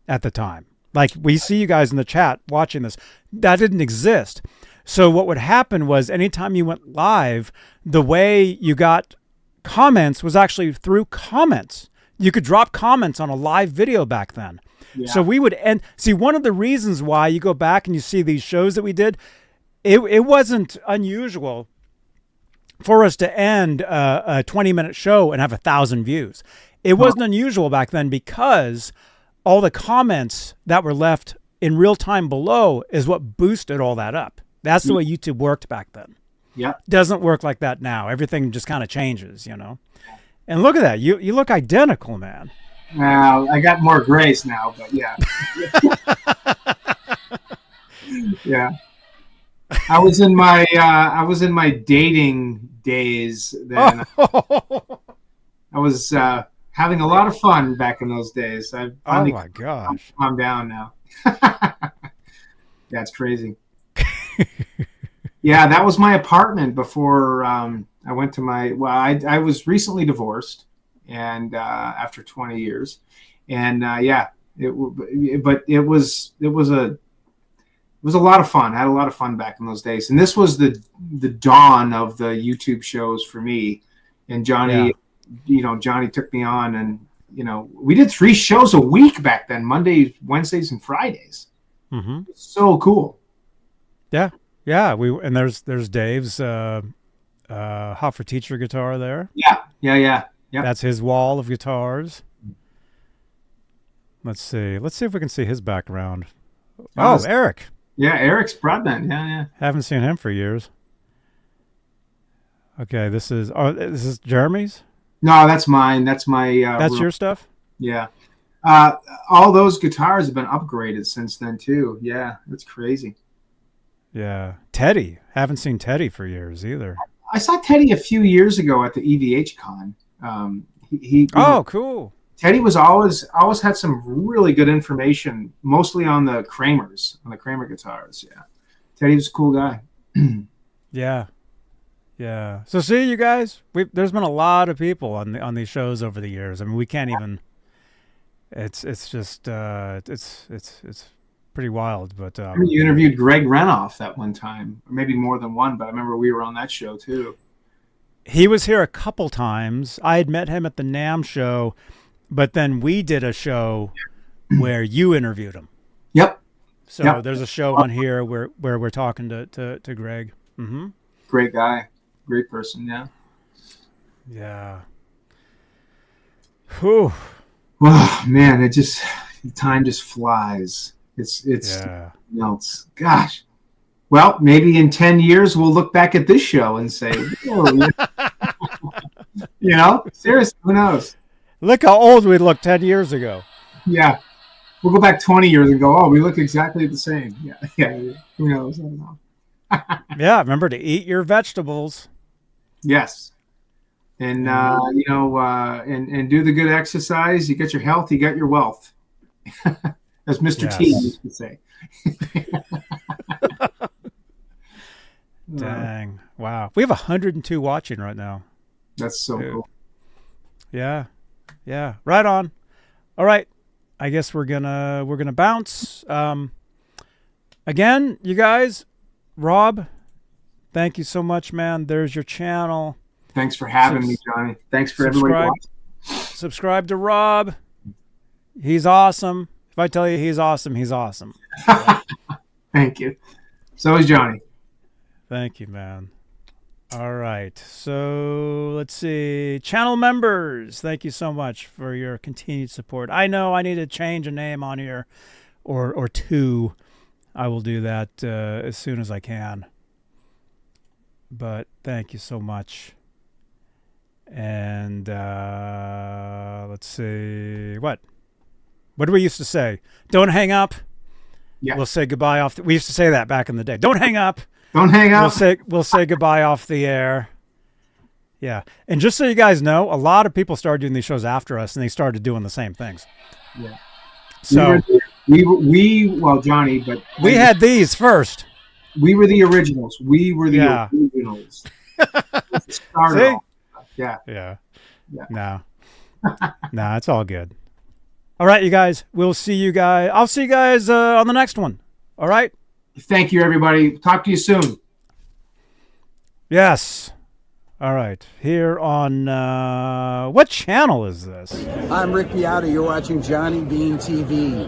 at the time. Like we see you guys in the chat watching this, that didn't exist. So what would happen was anytime you went live, the way you got comments was actually through comments. You could drop comments on a live video back then. Yeah. So we would end. See, one of the reasons why you go back and you see these shows that we did, it wasn't unusual for us to end a 20-minute show and have 1,000 views. It wasn't unusual back then because all the comments that were left in real time below is what boosted all that up. That's the way YouTube worked back then. Yeah. Doesn't work like that now. Everything just kind of changes, And look at that. You look identical, man. Well, I got more grace now, but yeah. Yeah. I was in my dating days then. I was having a lot of fun back in those days. I finally my gosh. calmed down now. That's crazy. Yeah, that was my apartment before I went to my. Well, I was recently divorced, and after 20 years, and yeah, it was a lot of fun. I had a lot of fun back in those days, and this was the dawn of the YouTube shows for me. And Johnny, Johnny took me on, and we did 3 shows a week back then: Mondays, Wednesdays, and Fridays. Mm-hmm. So cool. Yeah. Yeah, and there's Dave's Hot for Teacher guitar there. Yeah. That's his wall of guitars. Let's see if we can see his background. Oh, Eric. Yeah, Eric's broadband. Yeah. Haven't seen him for years. Okay, this is Jeremy's? No, that's mine. That's my. That's your stuff? Yeah. All those guitars have been upgraded since then too. Yeah, it's crazy. Yeah. Teddy. Haven't seen Teddy for years either. I saw Teddy a few years ago at the EVH Con. Cool. Teddy was always had some really good information, mostly on the Kramer guitars. Yeah. Teddy was a cool guy. Yeah. Yeah. So see, you guys, there's been a lot of people on these shows over the years. I mean, we can't even. It's just it's pretty wild. But you interviewed Greg Renoff that one time, or maybe more than one. But I remember we were on that show too. He was here a couple times. I had met him at the NAMM show, but then we did a show where you interviewed him. Yep. So there's a show on here where we're talking to Greg. Mm-hmm. Great guy, great person. Yeah. Yeah. Whew. Oh man, time just flies. It's melts. Gosh. Well, maybe in 10 years we'll look back at this show and say, seriously, who knows? Look how old we looked 10 years ago. Yeah. We'll go back 20 years and go, we look exactly the same. Yeah. Who knows? I don't know. Yeah, remember to eat your vegetables. Yes. And, and do the good exercise. You get your health, you get your wealth. As Mr. T used to say. Dang. Wow. We have 102 watching right now. That's so cool. Yeah. Yeah. Right on. All right. I guess we're gonna bounce. Again, you guys, Rob, thank you so much, man. There's your channel. Thanks for having me, Johnny. Thanks for everybody watching. Subscribe to Rob. He's awesome. If I tell you he's awesome, he's awesome. Thank you. So is Johnny. Thank you, man. All right. So let's see. Channel members, thank you so much for your continued support. I know I need to change a name on here or two. I will do that as soon as I can. But thank you so much. And let's see. What do we used to say? Don't hang up. Yeah. We'll say goodbye off. We used to say that back in the day. Don't hang up. Don't hang up. We'll say goodbye off the air. Yeah. And just so you guys know, a lot of people started doing these shows after us, and they started doing the same things. Yeah. So well, Johnny, but we had these first. We were the originals. We were the originals. See? Yeah. Yeah. No. No, it's all good. All right, you guys. We'll see you guys. I'll see you guys on the next one. All right? Thank you, everybody. Talk to you soon. Yes. All right. Here on what channel is this? I'm Rick Beata. You're watching Johnny Beane TV.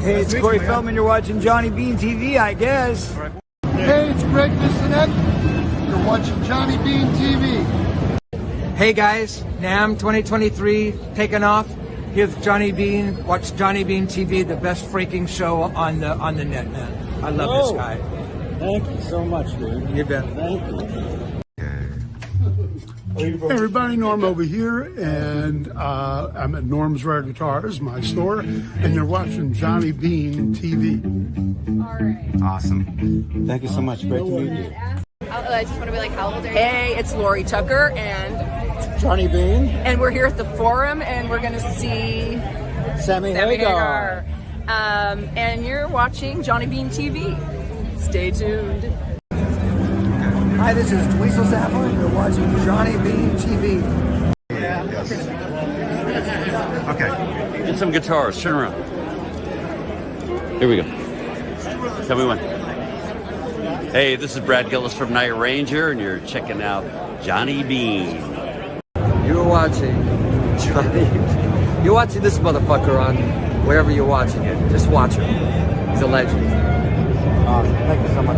Hey, it's Corey Feldman. You're watching Johnny Beane TV, I guess. Hey, it's Greg Bissonette. You're watching Johnny Beane TV. Hey guys, NAMM 2023 taking off. Here's Johnny Beane. Watch Johnny Beane TV, the best freaking show on the net, man. I love this guy. Thank you so much, dude. You bet. Thank you. Hey everybody, Norm over here, and I'm at Norm's Rare Guitars, my store, and you're watching Johnny Beane TV. All right. Awesome. Thank you so much. Great to meet you. I just want to be like, how old are you? Hey, it's Lori Tucker and Johnny Beane. And we're here at the Forum, and we're going to see Sammy Hagar. And you're watching Johnny Beane TV. Stay tuned. Hi, this is Dweezil Zappa, and you're watching Johnny Beane TV. Yes. Okay. Get some guitars. Turn around. Here we go. Tell me when. Hey, this is Brad Gillis from Night Ranger, and you're checking out Johnny Beane. You're watching Johnny. You're watching this motherfucker on wherever you're watching it. Just watch him. He's a legend. Awesome. Thank you so much.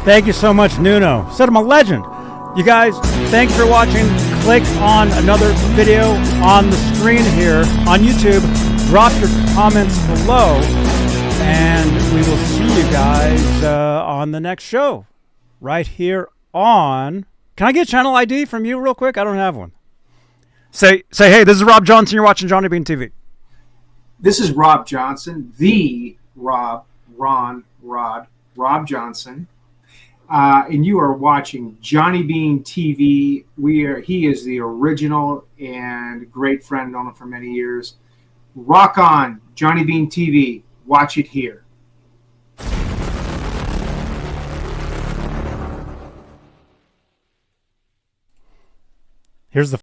Thank you so much, Nuno. Said I'm a legend. You guys, thanks for watching. Click on another video on the screen here on YouTube. Drop your comments below, and we will see you guys on the next show. Right here on... Can I get channel ID from you real quick? I don't have one. Say, hey, this is Rob Johnson. You're watching Johnny Beane TV. This is Rob Johnson, the Rob Johnson. And you are watching Johnny Beane TV. He is the original and great friend, known him for many years. Rock on, Johnny Beane TV. Watch it here. Here's the